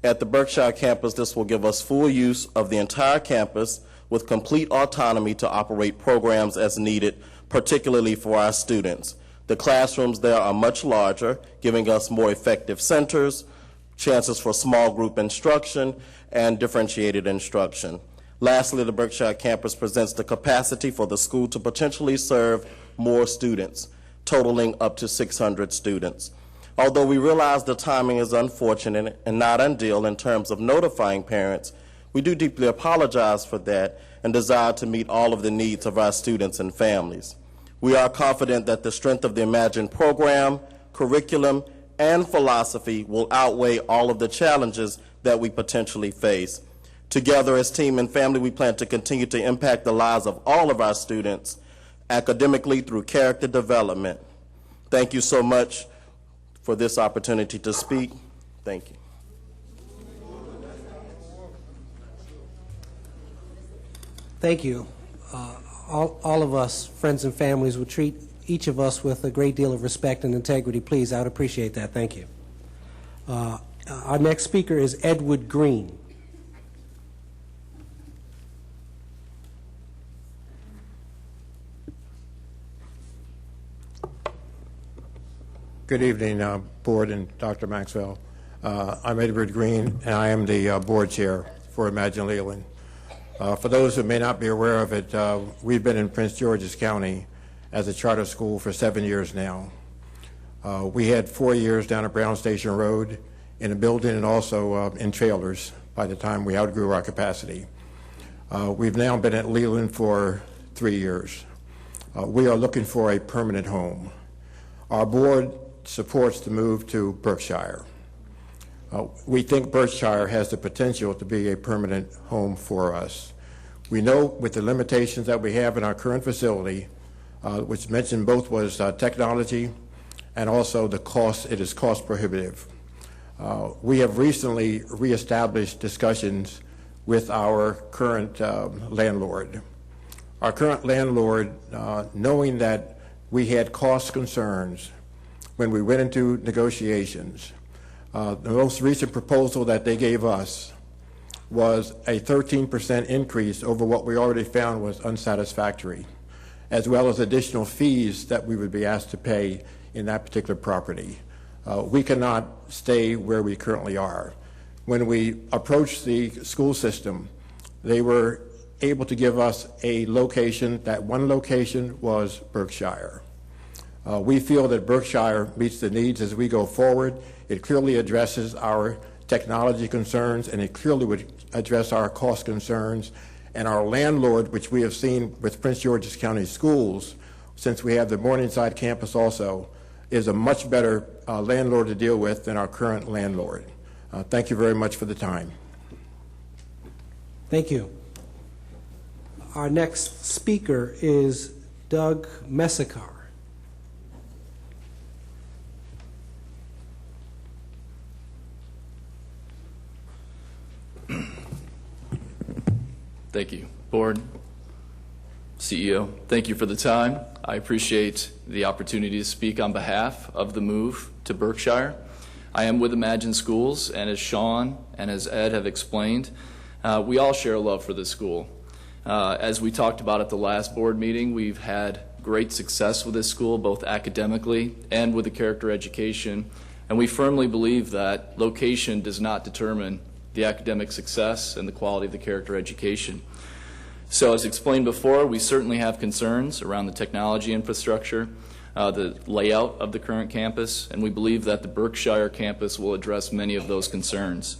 At the Berkshire campus, this will give us full use of the entire campus with complete autonomy to operate programs as needed, particularly for our students. The classrooms there are much larger, giving us more effective centers, chances for small group instruction, and differentiated instruction. Lastly, the Berkshire campus presents the capacity for the school to potentially serve more students, totaling up to 600 students. Although we realize the timing is unfortunate and not ideal in terms of notifying parents, we do deeply apologize for that and desire to meet all of the needs of our students and families. We are confident that the strength of the Imagine program, curriculum, and philosophy will outweigh all of the challenges that we potentially face. Together as team and family, we plan to continue to impact the lives of all of our students academically through character development. Thank you so much for this opportunity to speak. Thank you. Thank you. All of us, friends and families, will treat each of us with a great deal of respect and integrity. Please, I would appreciate that. Thank you. Our next speaker is Edward Green. Good evening, Board and Dr. Maxwell. I'm Edward Green, and I am the Board Chair for Imagine Leland. For those who may not be aware of it, we've been in Prince George's County as a charter school for 7 years now. We had 4 years down at Brown Station Road in a building and also in trailers by the time we outgrew our capacity. We've now been at Leland for 3 years. We are looking for a permanent home. Our board supports the move to Berkshire. We think Berkshire has the potential to be a permanent home for us. We know with the limitations that we have in our current facility, which mentioned both was technology and also the cost, it is cost prohibitive. We have recently reestablished discussions with our current landlord. Our current landlord, knowing that we had cost concerns when we went into negotiations, the most recent proposal that they gave us was a 13% increase over what we already found was unsatisfactory, as well as additional fees that we would be asked to pay in that particular property. We cannot stay where we currently are. When we approached the school system, they were able to give us a location. That one location was Berkshire. We feel that Berkshire meets the needs as we go forward. It clearly addresses our technology concerns, and it clearly would address our cost concerns. And our landlord, which we have seen with Prince George's County Schools, since we have the Morningside campus also, is a much better landlord to deal with than our current landlord. Thank you very much for the time. Thank you. Our next speaker is Doug Messakar. Thank you. Board, CEO, thank you for the time. I appreciate the opportunity to speak on behalf of the move to Berkshire. I am with Imagine Schools, and as Sean and as Ed have explained, we all share a love for this school. As we talked about at the last board meeting, we've had great success with this school, both academically and with the character education, and we firmly believe that location does not determine the academic success and the quality of the character education. So as explained before, we certainly have concerns around the technology infrastructure, the layout of the current campus, and we believe that the Berkshire campus will address many of those concerns.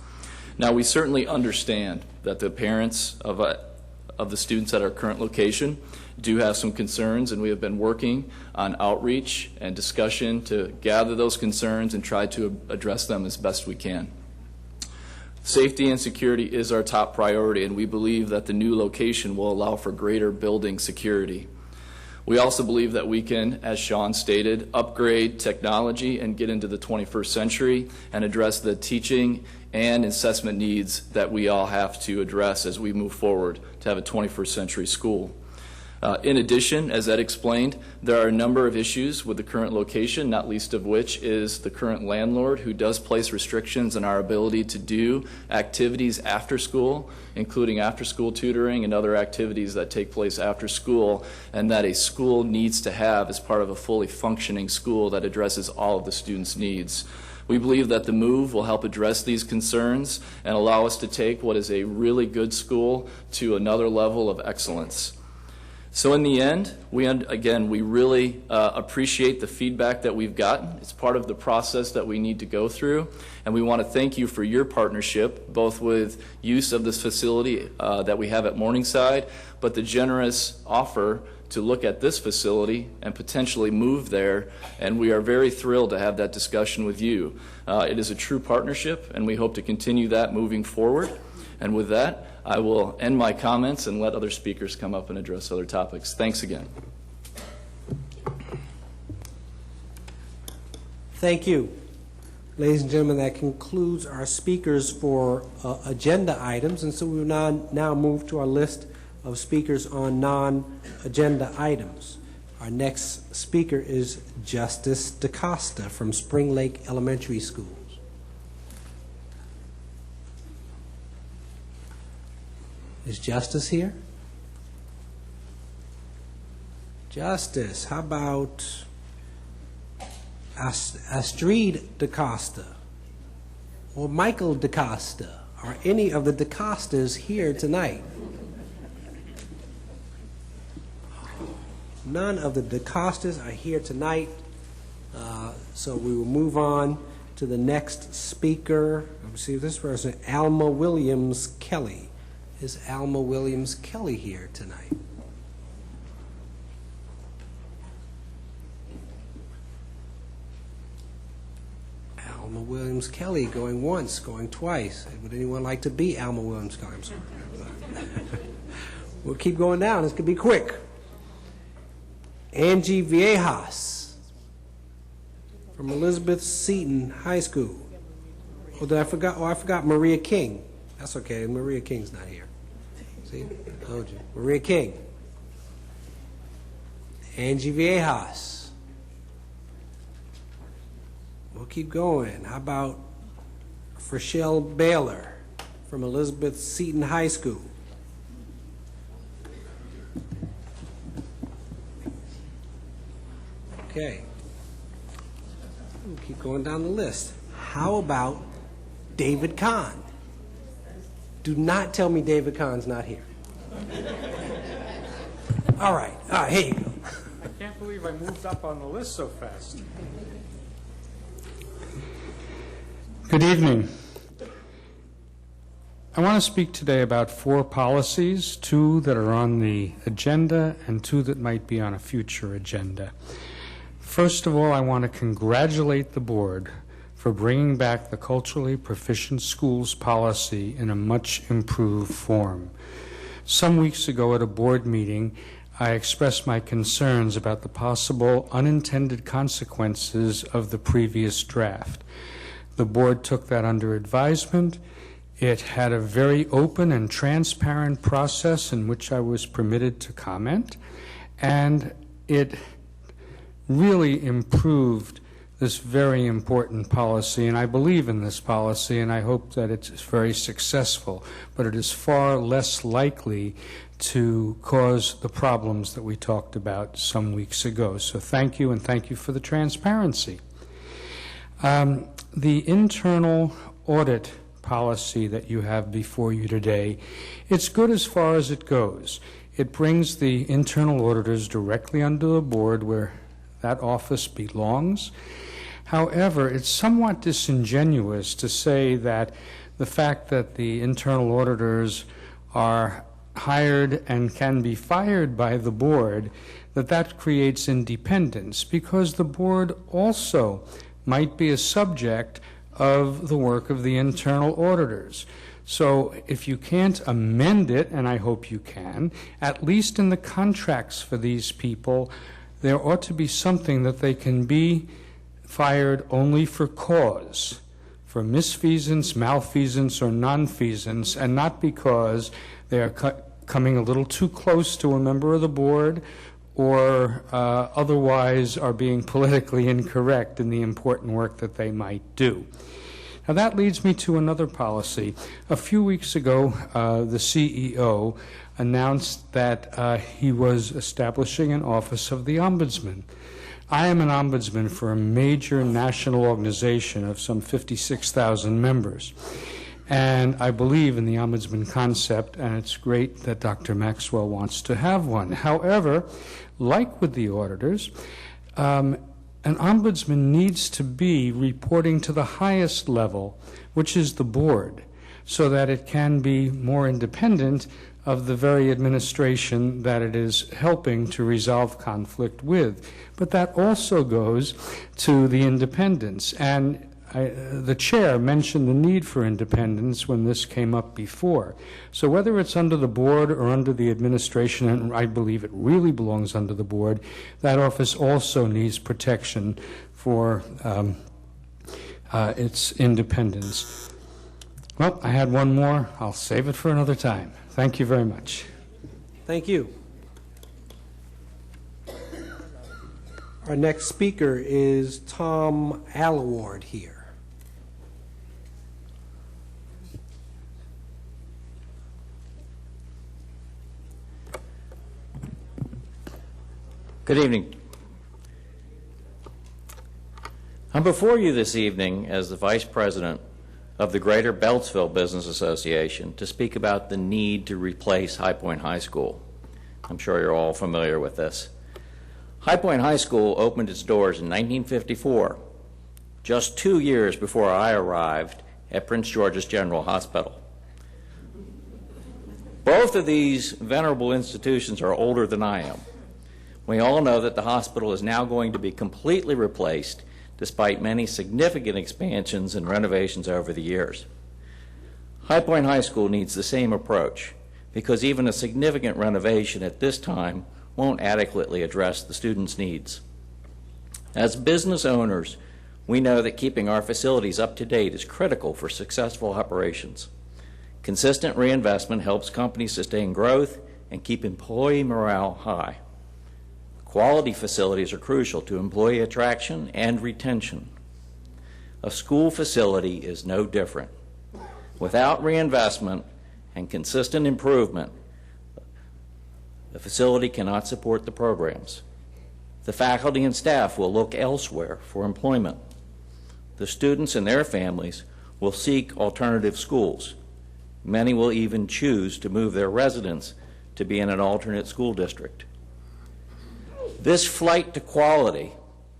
Now, we certainly understand that the parents of the students at our current location do have some concerns, and we have been working on outreach and discussion to gather those concerns and try to address them as best we can. Safety and security is our top priority, and we believe that the new location will allow for greater building security. We also believe that we can, as Sean stated, upgrade technology and get into the 21st century and address the teaching and assessment needs that we all have to address as we move forward to have a 21st century school. In addition, as Ed explained, there are a number of issues with the current location, not least of which is the current landlord, who does place restrictions on our ability to do activities after school, including after-school tutoring and other activities that take place after school, and that a school needs to have as part of a fully functioning school that addresses all of the students' needs. We believe that the move will help address these concerns and allow us to take what is a really good school to another level of excellence. So in the end, we really appreciate the feedback that we've gotten. It's part of the process that we need to go through, and we want to thank you for your partnership, both with use of this facility that we have at Morningside, but the generous offer to look at this facility and potentially move there, and we are very thrilled to have that discussion with you. It is a true partnership, and we hope to continue that moving forward. And with that, I will end my comments and let other speakers come up and address other topics. Thanks again. Thank you. Ladies and gentlemen, that concludes our speakers for agenda items, and so we will now move to our list of speakers on non-agenda items. Our next speaker is Justice DaCosta from Spring Lake Elementary School. Is Justice here? Justice, how about Astrid DaCosta or Michael DaCosta? Are any of the DaCostas here tonight? None of the DaCostas are here tonight, so we will move on to the next speaker. Let me see if this person, Alma Williams Kelly. Is Alma Williams Kelly here tonight? Alma Williams Kelly going once, going twice. Would anyone like to be Alma Williams Kelly? I'm sorry. We'll keep going down. This could be quick. Angie Viejas from Elizabeth Seton High School. Oh, I forgot Maria King. That's okay. Maria King's not here. See? I told you. Maria King. Angie Viejas. We'll keep going. How about Frashelle Baylor from Elizabeth Seton High School. Okay. We'll keep going down the list. How about David Kahn? Do not tell me David Kahn's not here. All right, here you go. I can't believe I moved up on the list so fast. Good evening. I want to speak today about 4 policies, 2 that are on the agenda and 2 that might be on a future agenda. First of all, I want to congratulate the board for bringing back the culturally proficient schools policy in a much improved form. Some weeks ago at a board meeting, I expressed my concerns about the possible unintended consequences of the previous draft. The board took that under advisement. It had a very open and transparent process in which I was permitted to comment, and it really improved this very important policy, and I believe in this policy, and I hope that it's very successful, but it is far less likely to cause the problems that we talked about some weeks ago. So thank you, and thank you for the transparency. The internal audit policy that you have before you today, it's good as far as it goes. It brings the internal auditors directly under the board where that office belongs. However, it's somewhat disingenuous to say that the fact that the internal auditors are hired and can be fired by the board, that creates independence, because the board also might be a subject of the work of the internal auditors. So if you can't amend it, and I hope you can, at least in the contracts for these people, there ought to be something that they can be fired only for cause, for misfeasance, malfeasance, or nonfeasance, and not because they are coming a little too close to a member of the board or otherwise are being politically incorrect in the important work that they might do. Now that leads me to another policy. A few weeks ago, the CEO announced that he was establishing an office of the Ombudsman. I am an ombudsman for a major national organization of some 56,000 members. And I believe in the ombudsman concept, and it's great that Dr. Maxwell wants to have one. However, like with the auditors, an ombudsman needs to be reporting to the highest level, which is the board, so that it can be more independent of the very administration that it is helping to resolve conflict with. But that also goes to the independence. And the chair mentioned the need for independence when this came up before. So whether it's under the board or under the administration, and I believe it really belongs under the board, that office also needs protection for its independence. Well, I had one more. I'll save it for another time. Thank you very much. Thank you. Our next speaker is Tom Allaward here. Good evening. I'm before you this evening as the Vice President of the Greater Beltsville Business Association to speak about the need to replace High Point High School. I'm sure you're all familiar with this. High Point High School opened its doors in 1954, just 2 years before I arrived at Prince George's General Hospital. Both of these venerable institutions are older than I am. We all know that the hospital is now going to be completely replaced despite many significant expansions and renovations over the years. High Point High School needs the same approach because even a significant renovation at this time won't adequately address the students' needs. As business owners, we know that keeping our facilities up to date is critical for successful operations. Consistent reinvestment helps companies sustain growth and keep employee morale high. Quality facilities are crucial to employee attraction and retention. A school facility is no different. Without reinvestment and consistent improvement, the facility cannot support the programs. The faculty and staff will look elsewhere for employment. The students and their families will seek alternative schools. Many will even choose to move their residence to be in an alternate school district. This flight to quality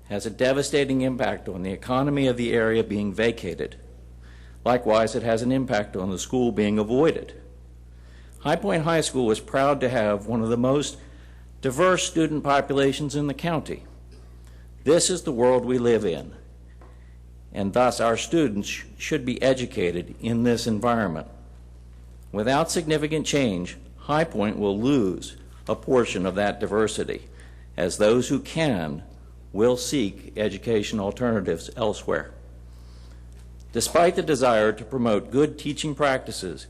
has a devastating impact on the economy of the area being vacated. Likewise, it has an impact on the school being avoided. High Point High School is proud to have one of the most diverse student populations in the county. This is the world we live in, and thus our students should be educated in this environment. Without significant change, High Point will lose a portion of that diversity, as those who can will seek education alternatives elsewhere. Despite the desire to promote good teaching practices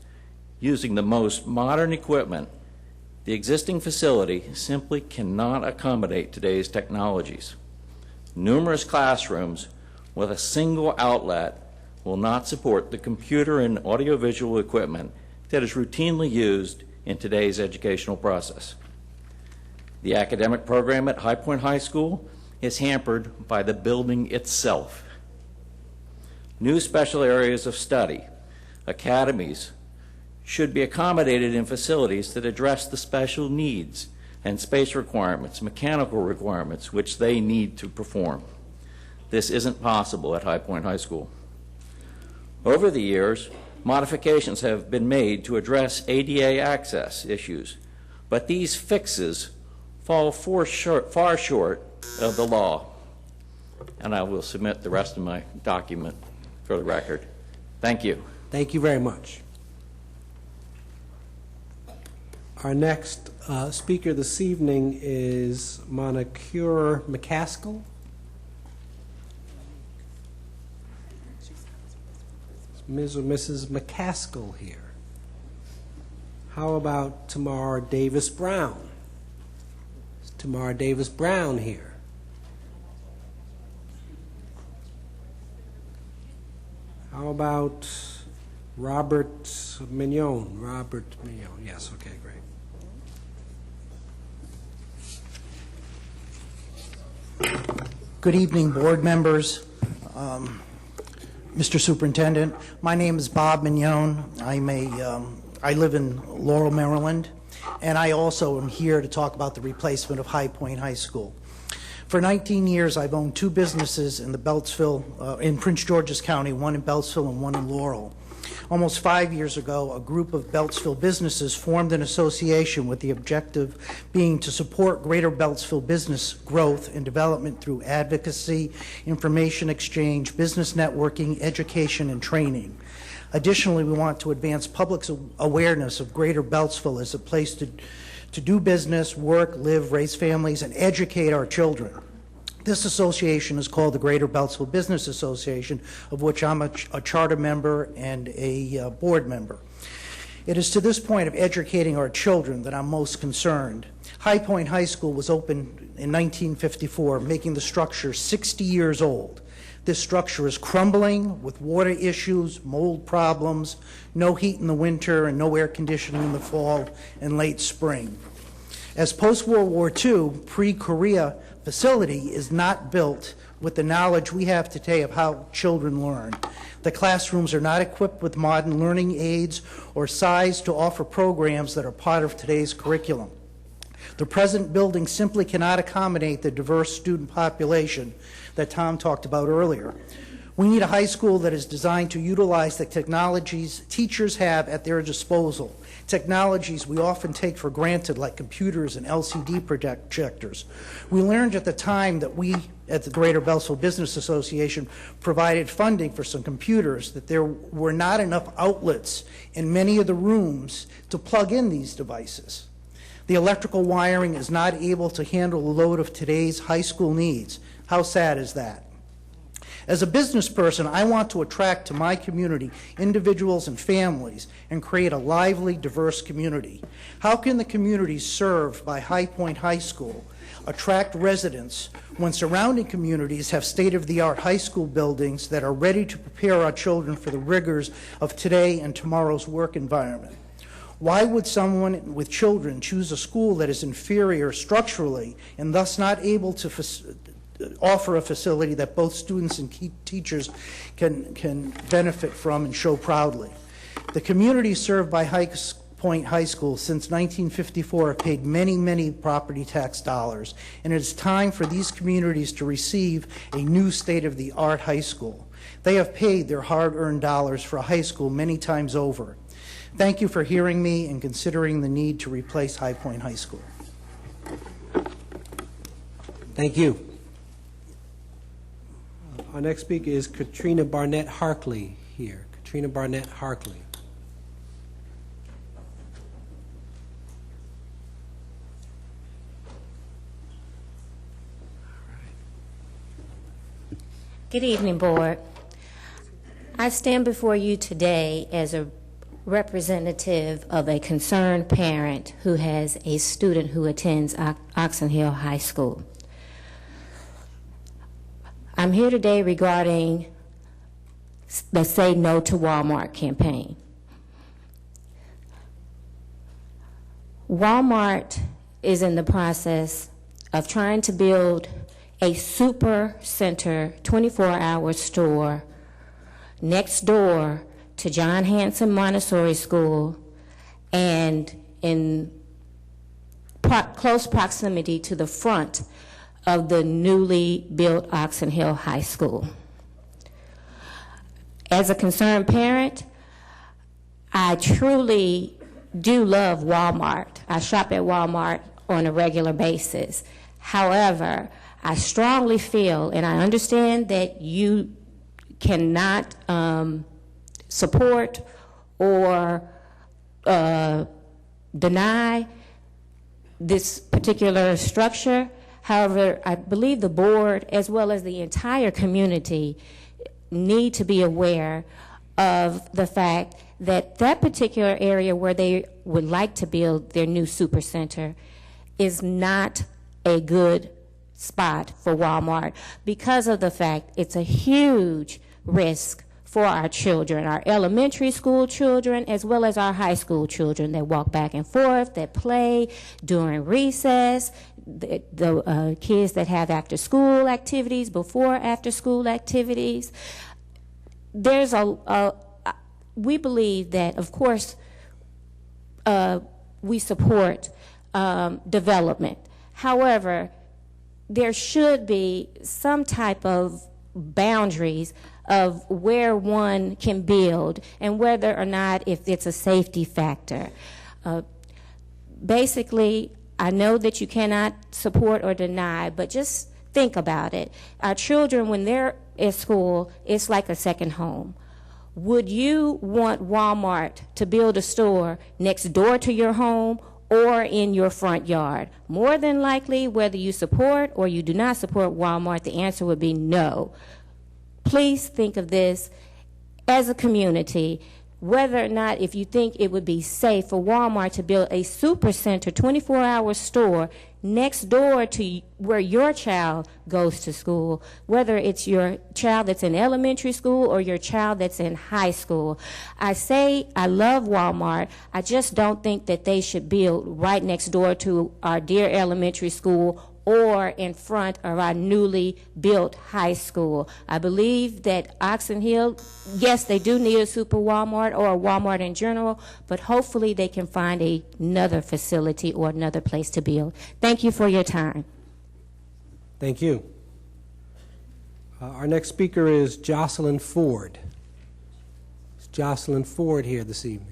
using the most modern equipment, the existing facility simply cannot accommodate today's technologies. Numerous classrooms with a single outlet will not support the computer and audiovisual equipment that is routinely used in today's educational process. The academic program at High Point High School is hampered by the building itself. New special areas of study, academies, should be accommodated in facilities that address the special needs and space requirements, mechanical requirements, which they need to perform. This isn't possible at High Point High School. Over the years, modifications have been made to address ADA access issues, but these fixes fall far short of the law. And I will submit the rest of my document for the record. Thank you. Thank you very much. Our next speaker this evening is Monicure McCaskill. Is Ms. or Mrs. McCaskill here? How about Tamar Davis Brown? Is Tamar Davis Brown here? How about Robert Mignon? Robert Mignon, yes, okay, great. Good evening, board members, Mr. Superintendent. My name is Bob Mignon. I live in Laurel, Maryland, and I also am here to talk about the replacement of High Point High School. For 19 years, I've owned two businesses in the Beltsville, in Prince George's County, one in Beltsville and one in Laurel. Almost 5 years ago, a group of Beltsville businesses formed an association with the objective being to support greater Beltsville business growth and development through advocacy, information exchange, business networking, education, and training. Additionally, we want to advance public's awareness of greater Beltsville as a place to do business, work, live, raise families, and educate our children. This association is called the Greater Beltsville Business Association, of which I'm a charter member and a board member. It is to this point of educating our children that I'm most concerned. High Point High School was opened in 1954, making the structure 60 years old. This structure is crumbling with water issues, mold problems, no heat in the winter, and no air conditioning in the fall and late spring. As post-World War II, pre-Korea facility is not built with the knowledge we have today of how children learn. The classrooms are not equipped with modern learning aids or sized to offer programs that are part of today's curriculum. The present building simply cannot accommodate the diverse student population that Tom talked about earlier. We need a high school that is designed to utilize the technologies teachers have at their disposal, technologies we often take for granted, like computers and LCD projectors. We learned at the time that we, at the Greater Beltsville Business Association, provided funding for some computers, that there were not enough outlets in many of the rooms to plug in these devices. The electrical wiring is not able to handle the load of today's high school needs. How sad is that? As a business person, I want to attract to my community individuals and families and create a lively, diverse community. How can the communities served by High Point High School attract residents when surrounding communities have state-of-the-art high school buildings that are ready to prepare our children for the rigors of today and tomorrow's work environment? Why would someone with children choose a school that is inferior structurally and thus not able to offer a facility that both students and teachers can benefit from and show proudly? The communities served by High Point High School since 1954 have paid many, many property tax dollars, and it is time for these communities to receive a new state-of-the-art high school. They have paid their hard-earned dollars for a high school many times over. Thank you for hearing me and considering the need to replace High Point High School. Thank you. Our next speaker is Katrina Barnett Harkley here. Katrina Barnett Harkley. Good evening, Board. I stand before you today as a representative of a concerned parent who has a student who attends Oxon Hill High School. I'm here today regarding the Say No to Walmart campaign. Walmart is in the process of trying to build a super center 24-hour store next door to John Hanson Montessori School and in close proximity to the front of the newly built Oxon Hill High School. As a concerned parent, I truly do love Walmart. I shop at Walmart on a regular basis. However, I strongly feel, and I understand that you cannot support or deny this particular structure. However, I believe the board, as well as the entire community, need to be aware of the fact that that particular area where they would like to build their new supercenter is not a good spot for Walmart because of the fact it's a huge risk for our children, our elementary school children, as well as our high school children that walk back and forth, that play during recess, the kids that have after-school activities, before after-school activities. There's we believe that, of course, we support development. However, there should be some type of boundaries of where one can build and whether or not if it's a safety factor. Basically, I know that you cannot support or deny, but just think about it. Our children, when they're at school, it's like a second home. Would you want Walmart to build a store next door to your home or in your front yard? More than likely, whether you support or you do not support Walmart, the answer would be no. Please think of this as a community, whether or not if you think it would be safe for Walmart to build a supercenter 24-hour store next door to where your child goes to school, whether it's your child that's in elementary school or your child that's in high school. I say I love Walmart. I just don't think that they should build right next door to our dear elementary school or in front of our newly built high school. I believe that Oxon Hill, yes, they do need a super Walmart or a Walmart in general, but hopefully they can find another facility or another place to build. Thank you for your time. Thank you. Our next speaker is Jocelyn Ford. Is Jocelyn Ford here this evening?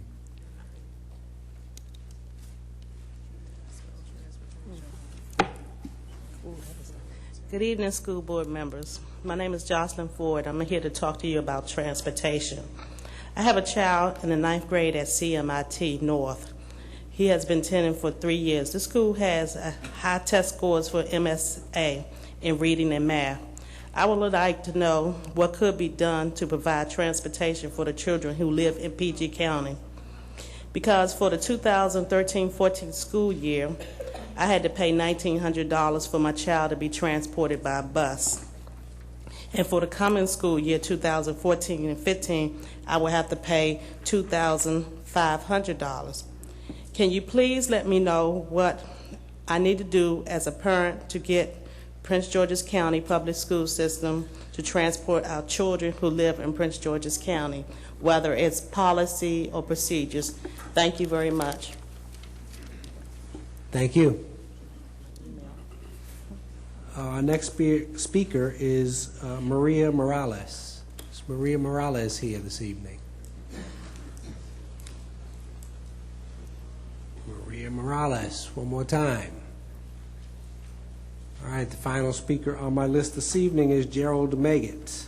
Good evening, school board members. My name is Jocelyn Ford. I'm here to talk to you about transportation. I have a child in the 9th grade at CMIT North. He has been attending for 3 years. The school has high test scores for MSA in reading and math. I would like to know what could be done to provide transportation for the children who live in PG County. Because for the 2013-14 school year, I had to pay $1,900 for my child to be transported by bus. And for the coming school year, 2014 and 15, I will have to pay $2,500. Can you please let me know what I need to do as a parent to get Prince George's County Public School System to transport our children who live in Prince George's County, whether it's policy or procedures? Thank you very much. Thank you. Our next speaker is Maria Morales. Is Maria Morales here this evening? Maria Morales, one more time. All right, the final speaker on my list this evening is Gerald Meggett.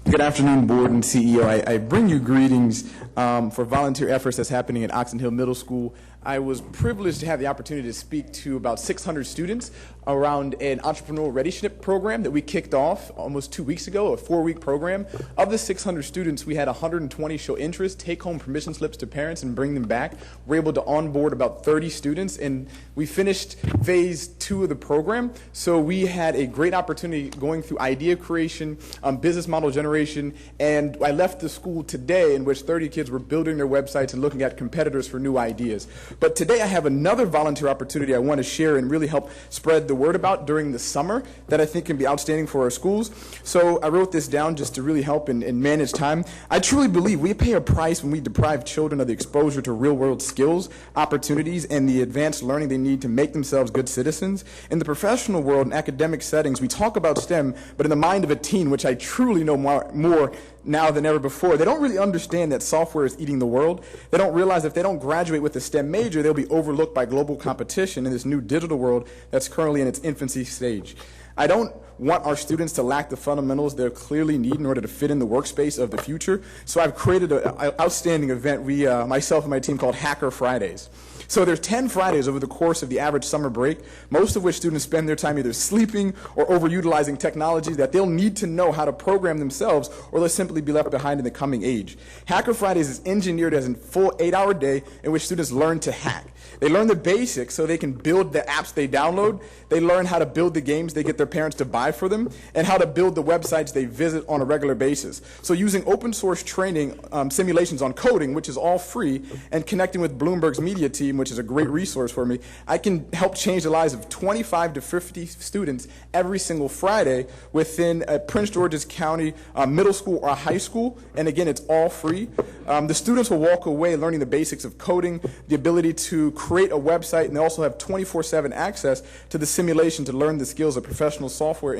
Good afternoon, Board and CEO. I bring you greetings for volunteer efforts that's happening at Oxon Hill Middle School. I was privileged to have the opportunity to speak to about 600 students around an entrepreneurial readyship program that we kicked off almost 2 weeks ago, a 4-week program. Of the 600 students, we had 120 show interest, take home permission slips to parents and bring them back. We're able to onboard about 30 students, and we finished phase 2 of the program. So we had a great opportunity going through idea creation, business model generation, and I left the school today in which 30 kids were building their websites and looking at competitors for new ideas. But today I have another volunteer opportunity I want to share and really help spread the word about during the summer that I think can be outstanding for our schools. So I wrote this down just to really help and manage time. I truly believe we pay a price when we deprive children of the exposure to real-world skills, opportunities, and the advanced learning they need to make themselves good citizens. In the professional world and academic settings, we talk about STEM, but in the mind of a teen, which I truly know more now than ever before, they don't really understand that software is eating the world. They don't realize if they don't graduate with a STEM major, they'll be overlooked by global competition in this new digital world that's currently in its infancy stage. I don't want our students to lack the fundamentals they clearly need in order to fit in the workspace of the future. So I've created an outstanding event, myself and my team, called Hacker Fridays. So there's 10 Fridays over the course of the average summer break, most of which students spend their time either sleeping or overutilizing technology that they'll need to know how to program themselves, or they'll simply be left behind in the coming age. Hacker Fridays is engineered as a full 8-hour day in which students learn to hack. They learn the basics so they can build the apps they download. They learn how to build the games they get their parents to buy for them, and how to build the websites they visit on a regular basis. So using open source training, simulations on coding, which is all free, and connecting with Bloomberg's media team, which is a great resource for me, I can help change the lives of 25 to 50 students every single Friday within a Prince George's County middle school or high school. And again, it's all free. The students will walk away learning the basics of coding, the ability to create a website, and they also have 24/7 access to the simulation to learn the skills that professional software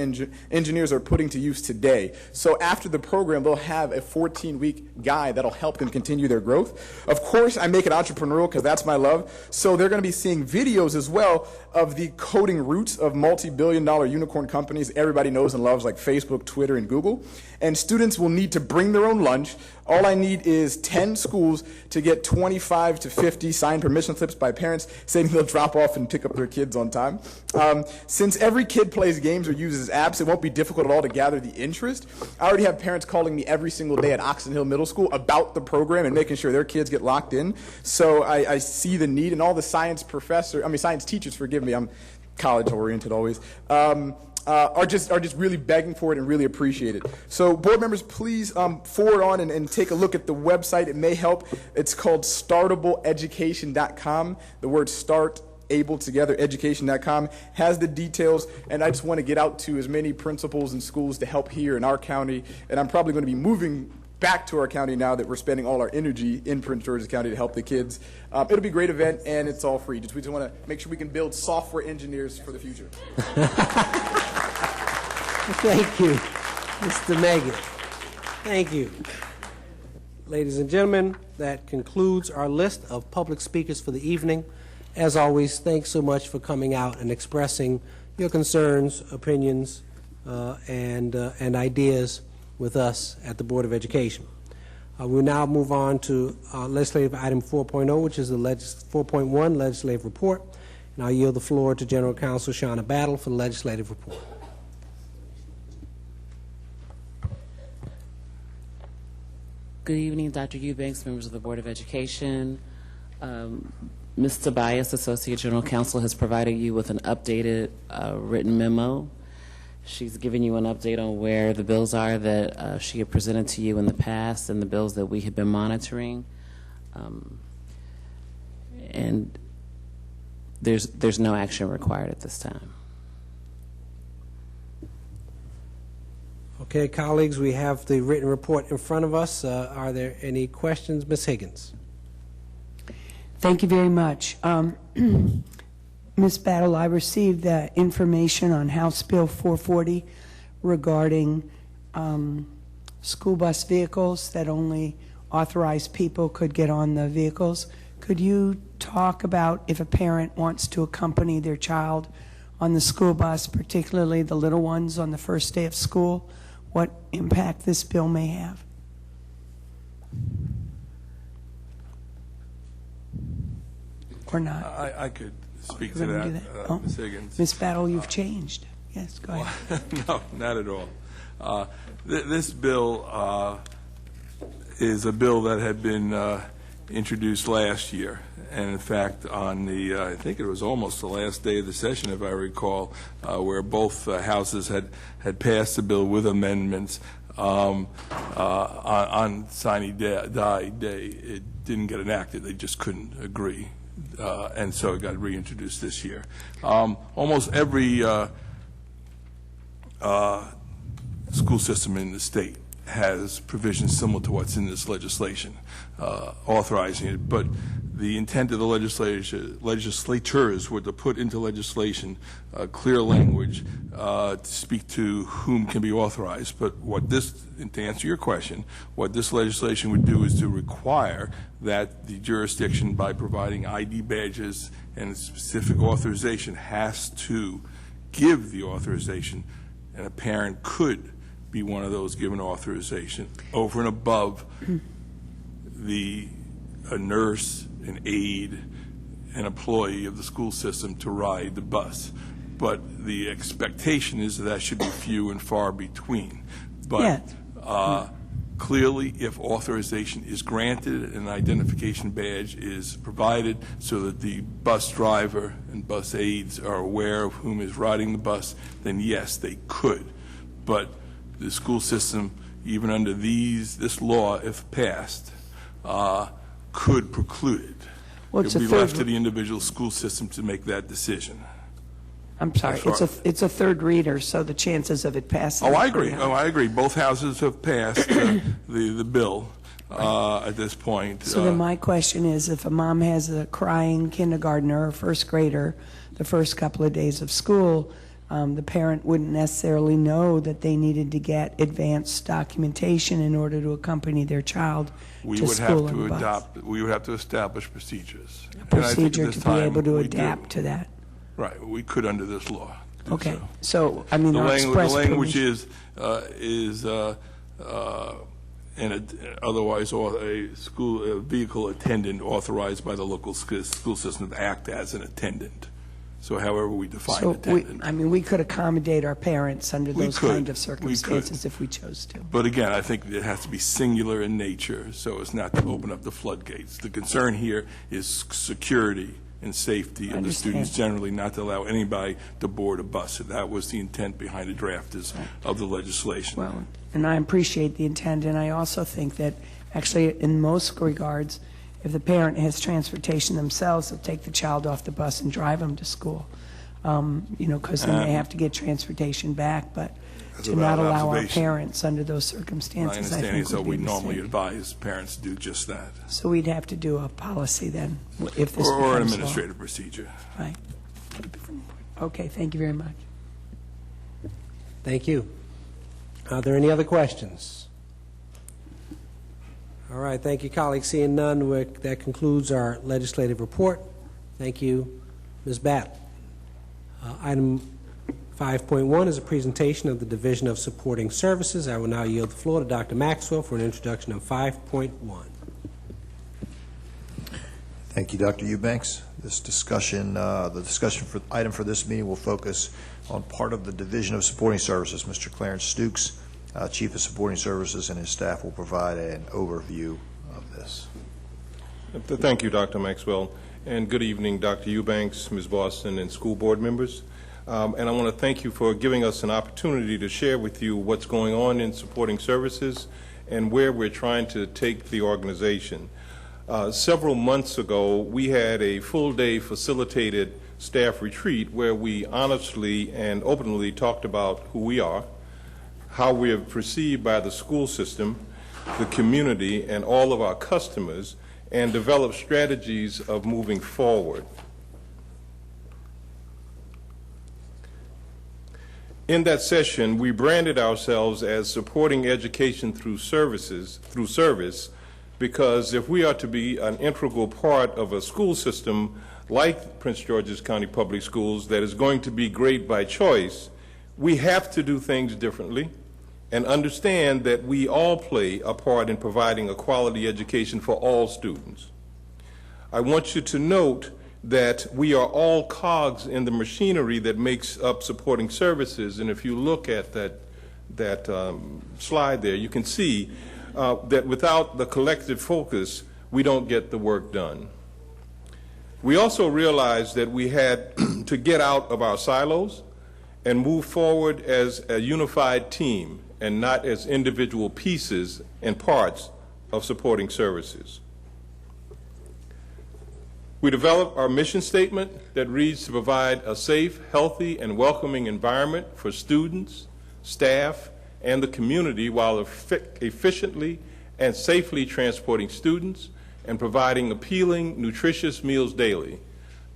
engineers are putting to use today. So after the program, they'll have a 14-week guide that'll help them continue their growth. Of course, I make it entrepreneurial because that's my love. So they're going to be seeing videos as well of the coding roots of multi-billion-dollar unicorn companies everybody knows and loves, like Facebook, Twitter, and Google. And students will need to bring their own lunch. All I need is 10 schools to get 25 to 50 signed permission slips by parents saying they'll drop off and pick up their kids on time. Since every kid plays games or uses apps, it won't be difficult at all to gather the interest. I already have parents calling me every single day at Oxon Hill Middle School about the program and making sure their kids get locked in. So I see the need, and all the science teachers, forgive me, I'm college-oriented always, are just really begging for it and really appreciate it. So board members, please forward on and take a look at the website. It may help. It's called startableeducation.com. The word start, able together, education.com has the details, and I just want to get out to as many principals and schools to help here in our county, and I'm probably going to be moving back to our county now that we're spending all our energy in Prince George's County to help the kids. It'll be a great event, and it's all free. We just want to make sure we can build software engineers for the future. Thank you, Mr. Meggett. Thank you. Ladies and gentlemen, that concludes our list of public speakers for the evening. As always, thanks so much for coming out and expressing your concerns, opinions, and ideas with us at the Board of Education. We'll now move on to legislative item 4.0, which is the 4.1 legislative report. And I'll yield the floor to General Counsel Shauna Battle for the legislative report. Good evening, Dr. Eubanks, members of the Board of Education. Ms. Tobias, Associate General Counsel, has provided you with an updated written memo. She's given you an update on where the bills are that she had presented to you in the past and the bills that we had been monitoring. And there's no action required at this time. Okay, colleagues, we have the written report in front of us. Are there any questions? Ms. Higgins. Thank you very much. Ms. Battle, I received information on House Bill 440 regarding school bus vehicles, that only authorized people could get on the vehicles. Could you talk about if a parent wants to accompany their child on the school bus, particularly the little ones on the first day of school, what impact this bill may have? Or not? I could speak to that, Ms. Higgins. Ms. Battle, you've changed. Yes, go ahead. No, not at all. This bill is a bill that had been introduced last year, and in fact on the I think it was almost the last day of the session, if I recall, where both houses had passed the bill with amendments on Sine Die Day. It didn't get enacted. They just couldn't agree. And so it got reintroduced this year. Almost every school system in the state has provisions similar to what's in this legislation authorizing it, but the intent of the legislatures were to put into legislation clear language to speak to whom can be authorized. But what this, to answer your question, what this legislation would do is to require that the jurisdiction, by providing ID badges and specific authorization, has to give the authorization, and a parent could be one of those given authorization over and above a nurse, an aide, an employee of the school system to ride the bus. But the expectation is that should be few and far between. But clearly, if authorization is granted and an identification badge is provided so that the bus driver and bus aides are aware of whom is riding the bus, then yes, they could. But the school system, even under this law, if passed, could preclude it. Well, it would be left to the individual school system to make that decision. I'm sorry, it's a third reader, so the chances of it passing. Oh, I agree. I agree. Both houses have passed the bill at this point. So then my question is, if a mom has a crying kindergartner or first grader the first couple of days of school, the parent wouldn't necessarily know that they needed to get advanced documentation in order to accompany their child to school on the bus. We would have to establish procedures. A procedure to be able to adapt to that. Right, we could under this law. Okay, so I mean, the language is otherwise a vehicle attendant authorized by the local school system to act as an attendant. So however we define attendant. We could accommodate our parents under those kind of circumstances if we chose to. But again, I think it has to be singular in nature so as not to open up the floodgates. The concern here is security and safety of the students generally, not to allow anybody to board a bus. So that was the intent behind the draft of the legislation. Well, and I appreciate the intent, and I also think that actually in most regards, if the parent has transportation themselves, they'll take the child off the bus and drive them to school, because then they have to get transportation back. But to not allow our parents under those circumstances, my understanding I think is that would we be a normally mistake. advise parents to do just that. So we'd have to do a policy then, if this or an becomes administrative law. procedure. Right. Okay, thank you very much. Thank you. Are there any other questions? All right, thank you, colleagues. Seeing none, that concludes our legislative report. Thank you, Ms. Battle. Item 5.1 is a presentation of the Division of Supporting Services. I will now yield the floor to Dr. Maxwell for an introduction of 5.1. Thank you, Dr. Eubanks. This discussion, item for this meeting will focus on part of the Division of Supporting Services. Mr. Clarence Stukes Chief of Supporting Services and his staff will provide an overview of this. Thank you, Dr. Maxwell, and good evening, Dr. Eubanks, Ms. Boston, and school board members. And I want to thank you for giving us an opportunity to share with you what's going on in supporting services and where we're trying to take the organization. Several months ago, we had a full-day facilitated staff retreat where we honestly and openly talked about who we are, how we are perceived by the school system, the community, and all of our customers, and develop strategies of moving forward. In that session, we branded ourselves as supporting education through service, because if we are to be an integral part of a school system like Prince George's County Public Schools that is going to be great by choice, we have to do things differently and understand that we all play a part in providing a quality education for all students. I want you to note that we are all cogs in the machinery that makes up supporting services, and if you look at that slide there, you can see that without the collective focus, we don't get the work done. We also realized that we had to get out of our silos and move forward as a unified team and not as individual pieces and parts of supporting services. We developed our mission statement that reads to provide a safe, healthy, and welcoming environment for students, staff, and the community while efficiently and safely transporting students and providing appealing, nutritious meals daily.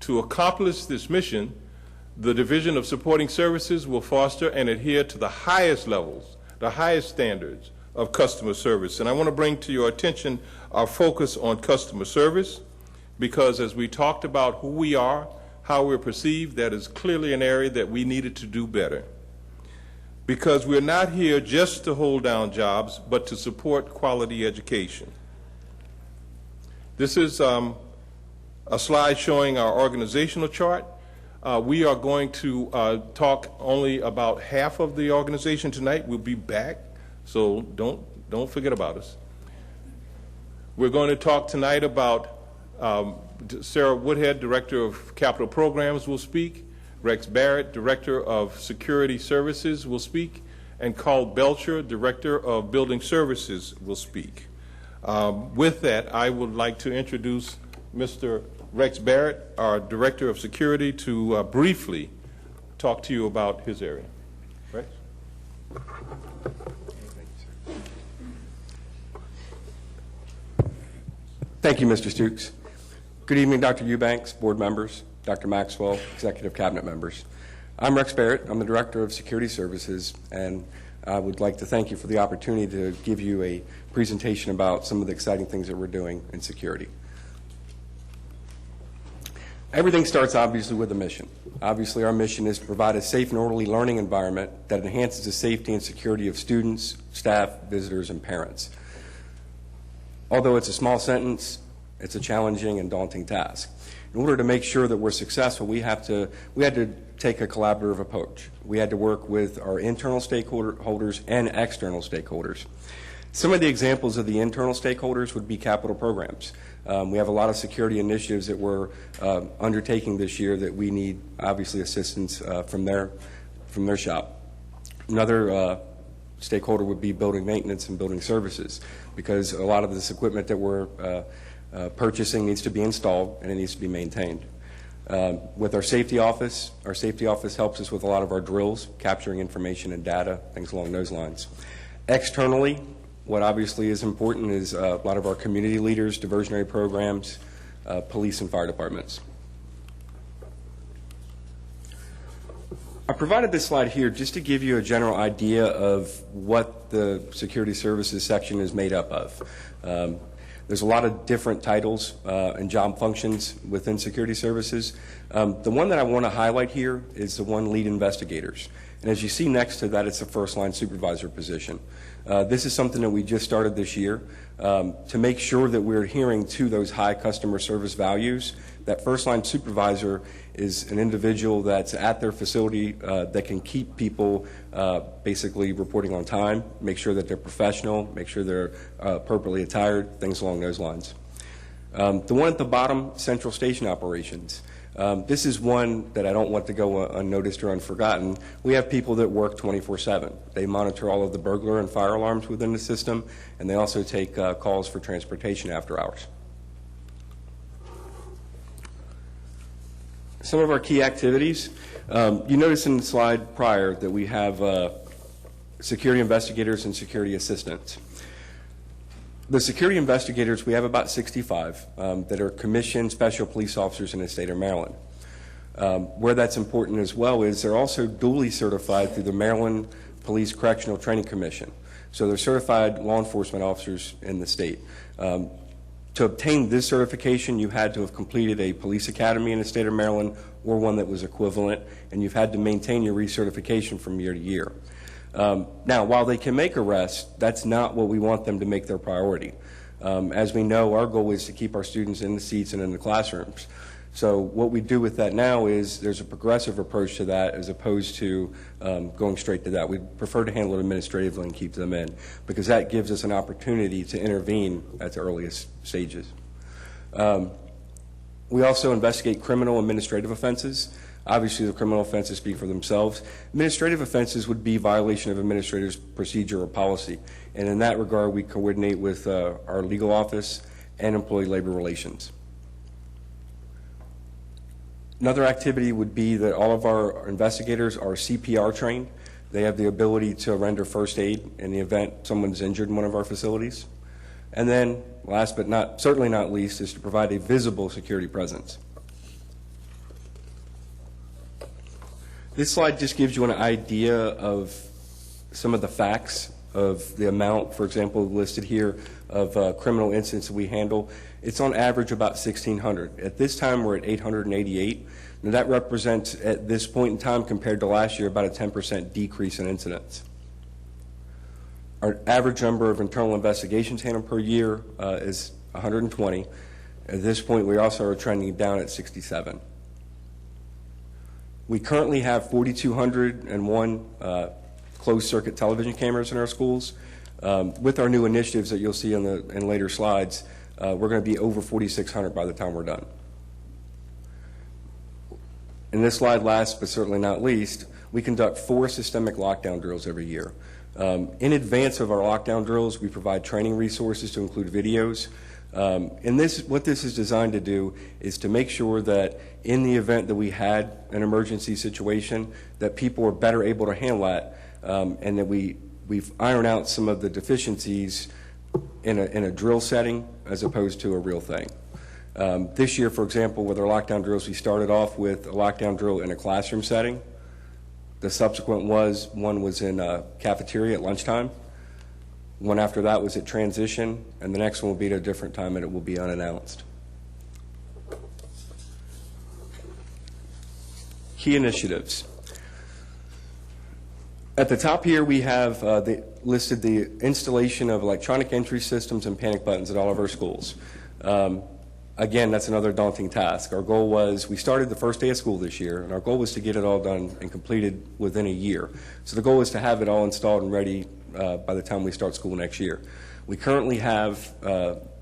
To accomplish this mission, the Division of Supporting Services will foster and adhere to the highest levels, the highest standards of customer service. And I want to bring to your attention our focus on customer service, because as we talked about who we are, how we're perceived, that is clearly an area that we needed to do better. Because we're not here just to hold down jobs, but to support quality education. This is a slide showing our organizational chart. We are going to talk only about half of the organization tonight. We'll be back, so don't forget about us. We're going to talk tonight about Sarah Woodhead, Director of Capital Programs, will speak. Rex Barrett, Director of Security Services, will speak. And Carl Belcher, Director of Building Services, will speak. With that, I would like to introduce Mr. Rex Barrett, our Director of Security, to briefly talk to you about his area. Rex? Thank you, Mr. Stukes. Good evening, Dr. Eubanks, board members, Dr. Maxwell, executive cabinet members. I'm Rex Barrett. I'm the Director of Security Services, and I would like to thank you for the opportunity to give you a presentation about some of the exciting things that we're doing in security. Everything starts obviously with a mission. Obviously, our mission is to provide a safe and orderly learning environment that enhances the safety and security of students, staff, visitors, and parents. Although it's a small sentence, it's a challenging and daunting task. In order to make sure that we're successful, we had to take a collaborative approach. We had to work with our internal stakeholders and external stakeholders. Some of the examples of the internal stakeholders would be capital programs. We have a lot of security initiatives that we're undertaking this year that we need, obviously, assistance from their shop. Another stakeholder would be building maintenance and building services, because a lot of this equipment that we're purchasing needs to be installed and it needs to be maintained. With our safety office helps us with a lot of our drills, capturing information and data, things along those lines. Externally, what obviously is important is a lot of our community leaders, diversionary programs, police and fire departments. I provided this slide here just to give you a general idea of what the security services section is made up of. There's a lot of different titles and job functions within security services. The one that I want to highlight here is the one lead investigators. And as you see next to that, it's the first line supervisor position. This is something that we just started this year to make sure that we're adhering to those high customer service values, That first-line supervisor is an individual that's at their facility that can keep people basically reporting on time, make sure that they're professional, make sure they're appropriately attired, things along those lines. The one at the bottom, Central Station Operations. This is one that I don't want to go unnoticed or unforgotten. We have people that work 24/7. They monitor all of the burglar and fire alarms within the system, and they also take calls for transportation after hours. Some of our key activities. You notice in the slide prior that we have security investigators and security assistants. The security investigators, we have about 65 that are commissioned special police officers in the state of Maryland. Where that's important as well is they're also duly certified through the Maryland Police Correctional Training Commission. So they're certified law enforcement officers in the state. To obtain this certification, you had to have completed a police academy in the state of Maryland or one that was equivalent, and you've had to maintain your recertification from year to year. Now, while they can make arrests, that's not what we want them to make their priority. As we know, our goal is to keep our students in the seats and in the classrooms. So what we do with that now is there's a progressive approach to that as opposed to going straight to that. We prefer to handle it administratively and keep them in because that gives us an opportunity to intervene at the earliest stages. We also investigate criminal administrative offenses. Obviously, the criminal offenses speak for themselves. Administrative offenses would be violation of administrator's procedure or policy. And in that regard, we coordinate with our legal office and employee labor relations. Another activity would be that all of our investigators are CPR trained. They have the ability to render first aid in the event someone's injured in one of our facilities. And then, last but certainly not least, is to provide a visible security presence. This slide just gives you an idea of some of the facts of the amount, for example, listed here of criminal incidents that we handle. It's on average about 1,600. At this time, we're at 888. Now, that represents, at this point in time, compared to last year, about a 10% decrease in incidents. Our average number of internal investigations handled per year is 120. At this point, we also are trending down at 67. We currently have 4,201 closed-circuit television cameras in our schools. With our new initiatives that you'll see in later slides, we're going to be over 4,600 by the time we're done. And this slide, last but certainly not least, we conduct 4 systemic lockdown drills every year. In advance of our lockdown drills, we provide training resources to include videos. And what this is designed to do is to make sure that in the event that we had an emergency situation, that people are better able to handle that, and that we've ironed out some of the deficiencies in a drill setting as opposed to a real thing. This year, for example, with our lockdown drills, we started off with a lockdown drill in a classroom setting. The subsequent one was in a cafeteria at lunchtime. One after that was at transition, and the next one will be at a different time, and it will be unannounced. Key initiatives. At the top here, we have listed the installation of electronic entry systems and panic buttons at all of our schools. Again, that's another daunting task. Our goal was, we started the first day of school this year, and our goal was to get it all done and completed within a year. So the goal is to have it all installed and ready by the time we start school next year. We currently have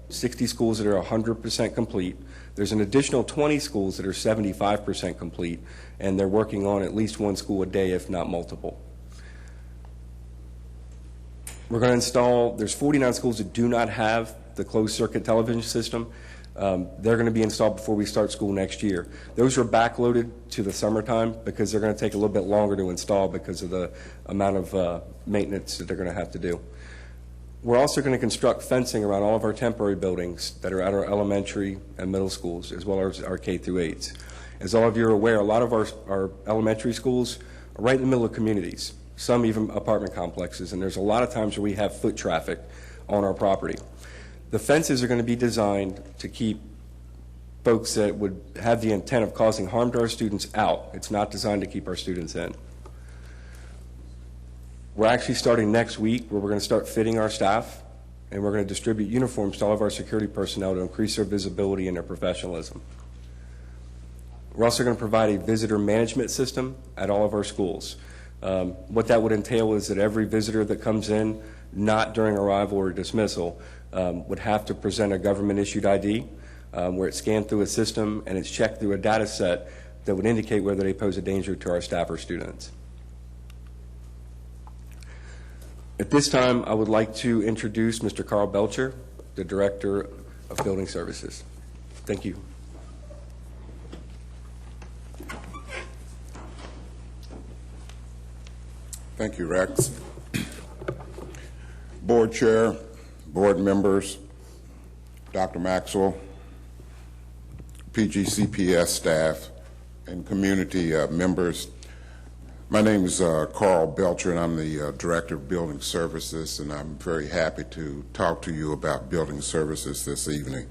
60 schools that are 100% complete. There's an additional 20 schools that are 75% complete, and they're working on at least one school a day, if not multiple. We're going to install, there's 49 schools that do not have the closed circuit television system. They're going to be installed before we start school next year. Those are backloaded to the summertime because they're going to take a little bit longer to install because of the amount of maintenance that they're going to have to do. We're also going to construct fencing around all of our temporary buildings that are at our elementary and middle schools, as well as our K through 8s. As all of you are aware, a lot of our elementary schools are right in the middle of communities, some even apartment complexes, and there's a lot of times where we have foot traffic on our property. The fences are going to be designed to keep folks that would have the intent of causing harm to our students out. It's not designed to keep our students in. We're actually starting next week where we're going to start fitting our staff, and we're going to distribute uniforms to all of our security personnel to increase their visibility and their professionalism. We're also going to provide a visitor management system at all of our schools. What that would entail is that every visitor that comes in, not during arrival or dismissal, would have to present a government-issued ID where it's scanned through a system and it's checked through a data set that would indicate whether they pose a danger to our staff or students. At this time, I would like to introduce Mr. Carl Belcher, the Director of Building Services. Thank you. Thank you, Rex. Board Chair, board members, Dr. Maxwell, PGCPS staff, and community members. My name is Carl Belcher, and I'm the Director of Building Services, and I'm very happy to talk to you about building services this evening.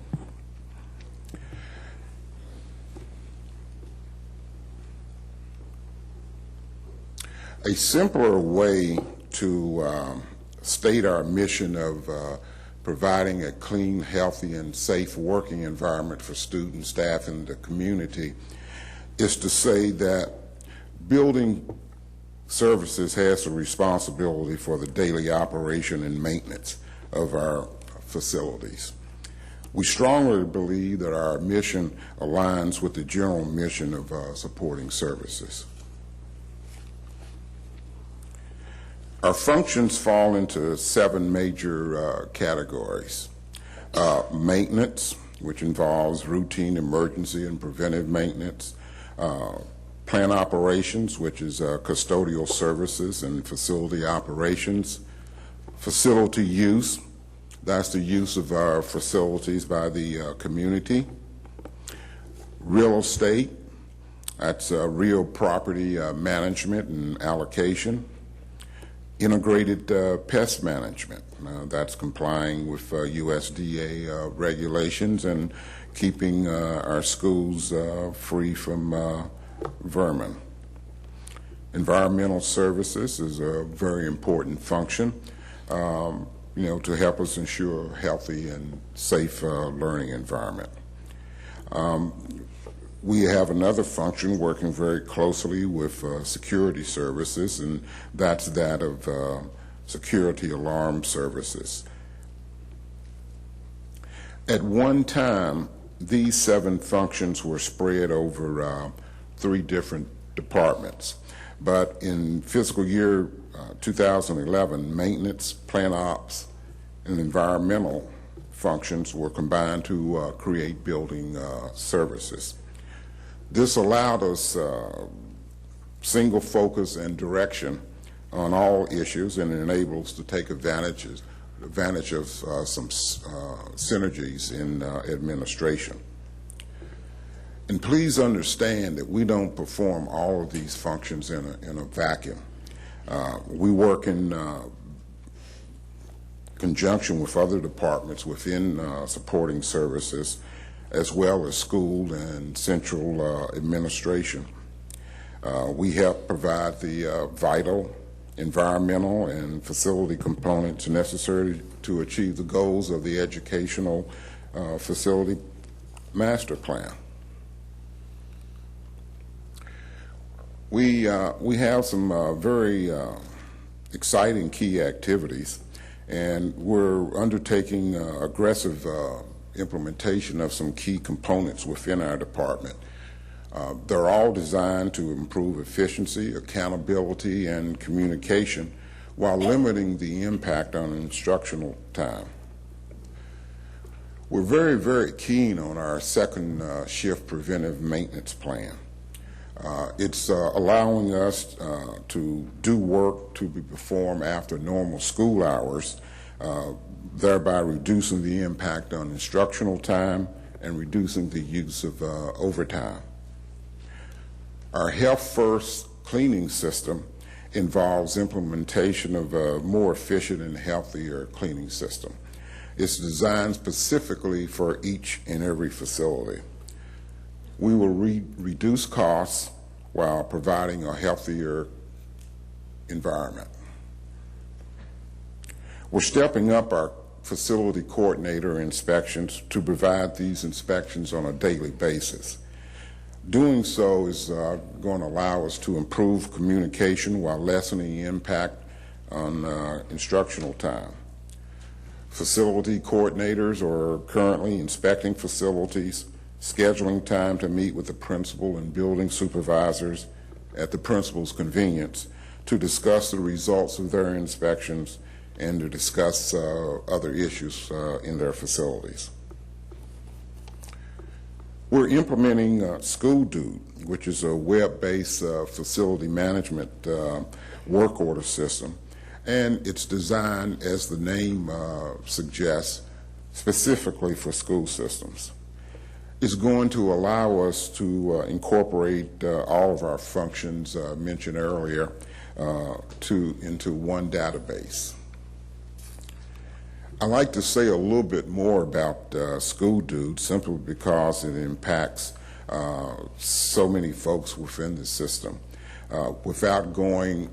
A simpler way to state our mission of providing a clean, healthy, and safe working environment for students, staff, and the community is to say that building services has a responsibility for the daily operation and maintenance of our facilities. We strongly believe that our mission aligns with the general mission of supporting services. Our functions fall into 7 major categories. Maintenance, which involves routine emergency and preventive maintenance. Plant operations, which is custodial services and facility operations. Facility use, that's the use of our facilities by the community. Real estate, that's real property management and allocation. Integrated pest management, that's complying with USDA regulations and keeping our schools free from vermin. Environmental services is a very important function, to help us ensure a healthy and safe learning environment. We have another function working very closely with security services, and that's that of security alarm services. At one time, these 7 functions were spread over 3 different departments, but in fiscal year 2011, maintenance, plant ops, and environmental functions were combined to create building services. This allowed us single focus and direction on all issues, and enables us to take advantage of some synergies in administration. And please understand that we don't perform all of these functions in a vacuum. We work in conjunction with other departments within supporting services, as well as school and central administration. We help provide the vital environmental and facility components necessary to achieve the goals of the educational facility master plan. We have some very exciting key activities, and we're undertaking aggressive implementation of some key components within our department. They're all designed to improve efficiency, accountability, and communication while limiting the impact on instructional time. We're very, very keen on our second shift preventive maintenance plan. It's allowing us to do work to be performed after normal school hours, thereby reducing the impact on instructional time and reducing the use of overtime. Our Health First cleaning system involves implementation of a more efficient and healthier cleaning system. It's designed specifically for each and every facility. We will reduce costs while providing a healthier environment. We're stepping up our facility coordinator inspections to provide these inspections on a daily basis. Doing so is going to allow us to improve communication while lessening the impact on instructional time. Facility coordinators are currently inspecting facilities, scheduling time to meet with the principal and building supervisors at the principal's convenience to discuss the results of their inspections and to discuss other issues in their facilities. We're implementing School Dude, which is a web-based facility management work order system, and it's designed, as the name suggests, specifically for school systems. It's going to allow us to incorporate all of our functions mentioned earlier into one database. I'd like to say a little bit more about School Dude simply because it impacts so many folks within the system. Without going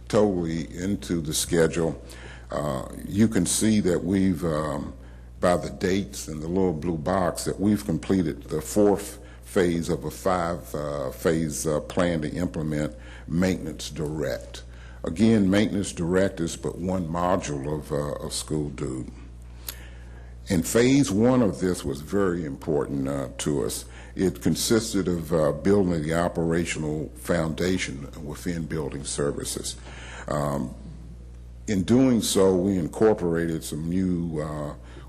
totally into the schedule, you can see that we've, by the dates in the little blue box, that we've completed the 4th phase of a 5-phase plan to implement Maintenance Direct. Again, Maintenance Direct is but one module of School Dude. And phase 1 of this was very important to us. It consisted of building the operational foundation within building services. In doing so, we incorporated some new,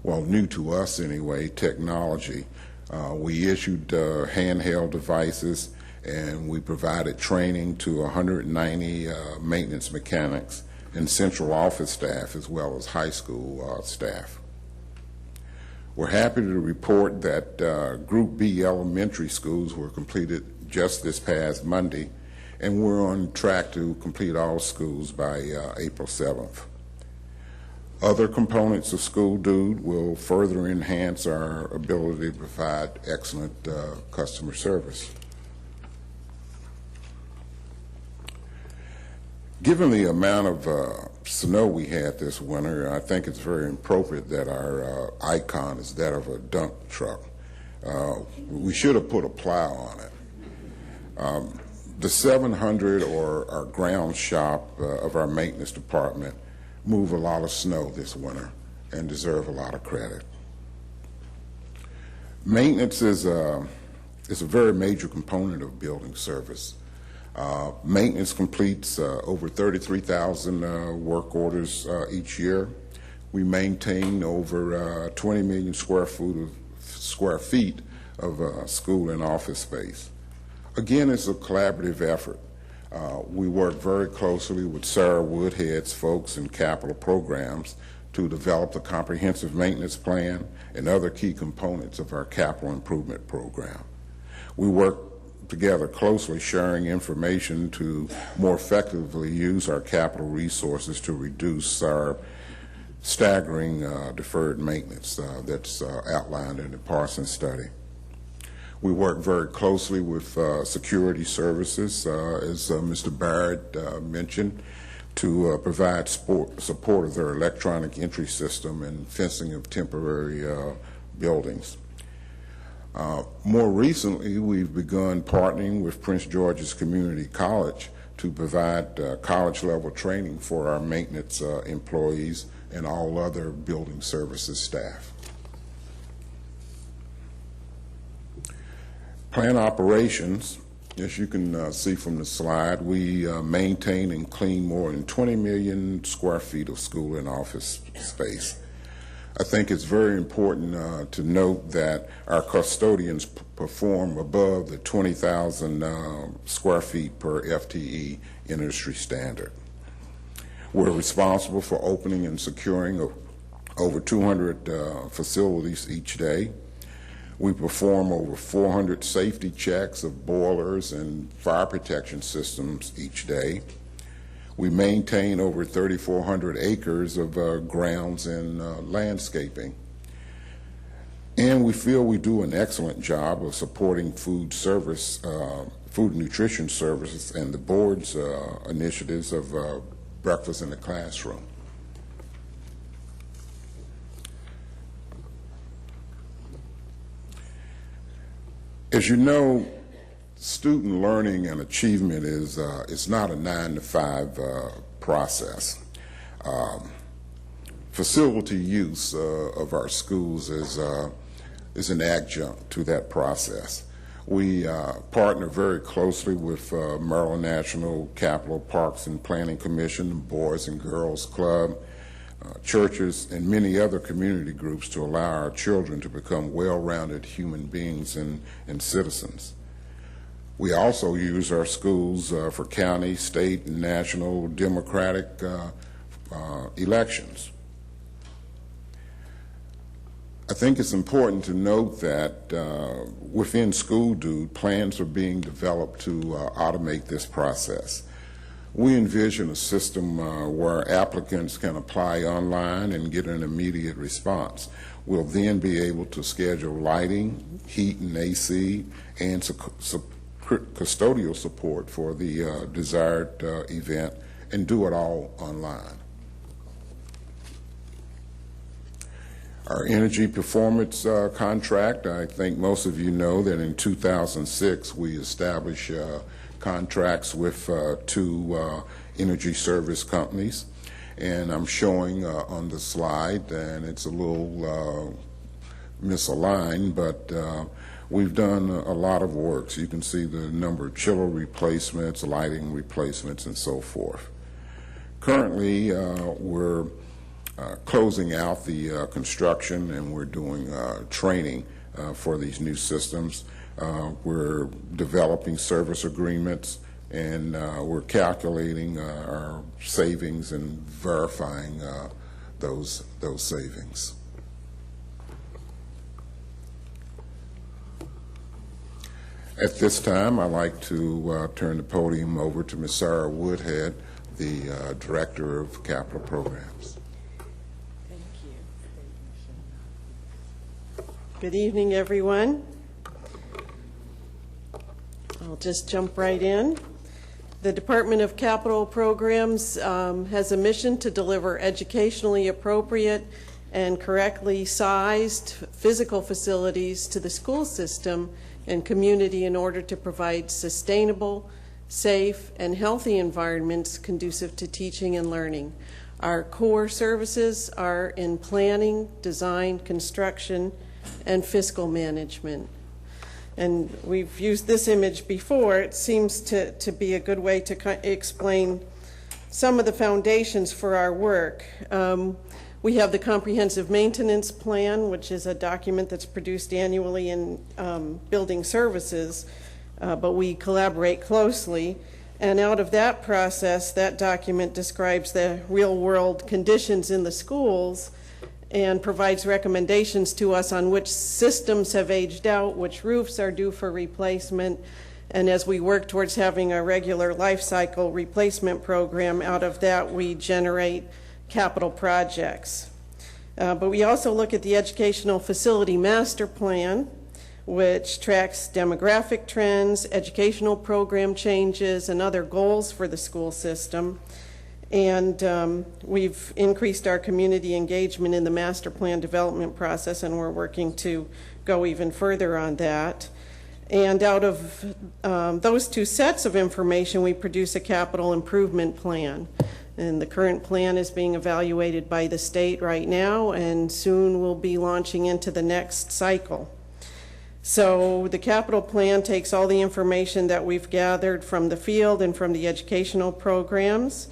well, new to us anyway, technology. We issued handheld devices, and we provided training to 190 maintenance mechanics and central office staff, as well as high school staff. We're happy to report that Group B elementary schools were completed just this past Monday, and we're on track to complete all schools by April 7th. Other components of School Dude will further enhance our ability to provide excellent customer service. Given the amount of snow we had this winter, I think it's very appropriate that our icon is that of a dump truck. We should have put a plow on it. The 700, or our ground shop of our maintenance department, move a lot of snow this winter and deserve a lot of credit. Maintenance is a very major component of building service. Maintenance completes over 33,000 work orders each year. We maintain over 20 million square feet of school and office space. Again, it's a collaborative effort. We work very closely with Sarah Woodhead's folks in capital programs to develop the comprehensive maintenance plan and other key components of our capital improvement program. We work together closely, sharing information to more effectively use our capital resources to reduce our staggering deferred maintenance that's outlined in the Parsons study. We work very closely with security services, as Mr. Barrett mentioned, to provide support of their electronic entry system and fencing of temporary buildings. More recently, we've begun partnering with Prince George's Community College to provide college-level training for our maintenance employees and all other building services staff. Plant operations, as you can see from the slide, we maintain and clean more than 20 million square feet of school and office space. I think it's very important to note that our custodians perform above the 20,000 square feet per FTE industry standard. We're responsible for opening and securing over 200 facilities each day. We perform over 400 safety checks of boilers and fire protection systems each day. We maintain over 3,400 acres of grounds and landscaping. And we feel we do an excellent job of supporting food nutrition services and the board's initiatives of breakfast in the classroom. As you know, student learning and achievement is it's not a 9-to-5 process. Facility use of our schools is an adjunct to that process. We partner very closely with Maryland National Capital Parks and Planning Commission, Boys and Girls Club, churches, and many other community groups to allow our children to become well-rounded human beings and citizens. We also use our schools for county, state, and national democratic elections. I think it's important to note that within School Dude, plans are being developed to automate this process. We envision a system where applicants can apply online and get an immediate response. We'll then be able to schedule lighting, heat and AC, and custodial support for the desired event, and do it all online. Our energy performance contract, I think most of you know that in 2006 we established contracts with 2 energy service companies, and I'm showing on the slide, and it's a little misaligned, but we've done a lot of work. So you can see the number of chiller replacements, lighting replacements, and so forth. Currently, we're closing out the construction, and we're doing training for these new systems. We're developing service agreements, and we're calculating our savings and verifying those savings. At this time, I'd like to turn the podium over to Ms. Sarah Woodhead, the Director of Capital Programs. Good evening, everyone. I'll just jump right in. The Department of Capital Programs has a mission to deliver educationally appropriate and correctly sized physical facilities to the school system and community in order to provide sustainable, safe, and healthy environments conducive to teaching and learning. Our core services are in planning, design, construction, and fiscal management. And we've used this image before. It seems to be a good way to explain some of the foundations for our work. We have the comprehensive maintenance plan, which is a document that's produced annually in building services, but we collaborate closely. And out of that process, that document describes the real-world conditions in the schools and provides recommendations to us on which systems have aged out, which roofs are due for replacement, and as we work towards having a regular life cycle replacement program, out of that we generate capital projects. But we also look at the Educational Facility Master Plan, which tracks demographic trends, educational program changes, and other goals for the school system. And we've increased our community engagement in the master plan development process, and we're working to go even further on that. And out of those 2 sets of information, we produce a capital improvement plan. And the current plan is being evaluated by the state right now, and soon we'll be launching into the next cycle. So the capital plan takes all the information that we've gathered from the field and from the educational programs,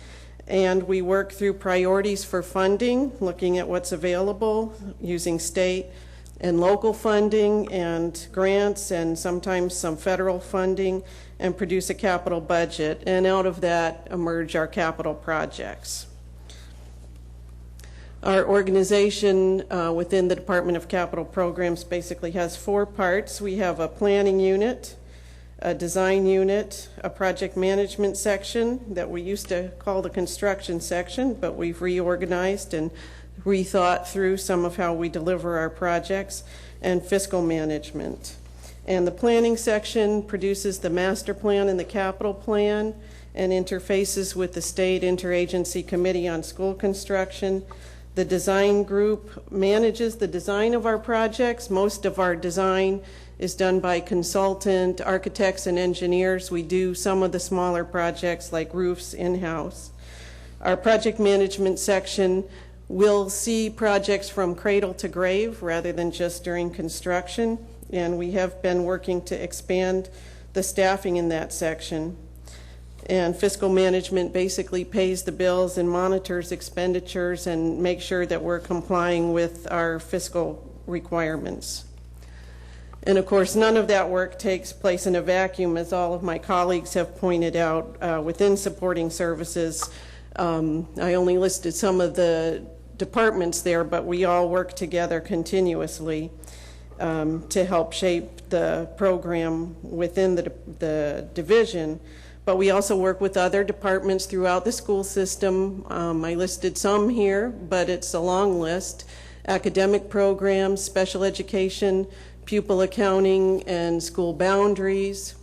and we work through priorities for funding, looking at what's available using state and local funding and grants and sometimes some federal funding, and produce a capital budget. And out of that emerge our capital projects. Our organization within the Department of Capital Programs basically has 4 parts. We have a planning unit, a design unit, a project management section that we used to call the construction section, but we've reorganized and rethought through some of how we deliver our projects, and fiscal management. And the planning section produces the master plan and the capital plan and interfaces with the state interagency committee on school construction. The design group manages the design of our projects. Most of our design is done by consultant architects and engineers. We do some of the smaller projects like roofs in-house. Our project management section will see projects from cradle to grave rather than just during construction, and we have been working to expand the staffing in that section. And fiscal management basically pays the bills and monitors expenditures and makes sure that we're complying with our fiscal requirements. And of course, none of that work takes place in a vacuum, as all of my colleagues have pointed out within supporting services. I only listed some of the departments there, but we all work together continuously to help shape the program within the division. But we also work with other departments throughout the school system. I listed some here, but it's a long list. Academic programs, special education, pupil accounting, and school boundaries.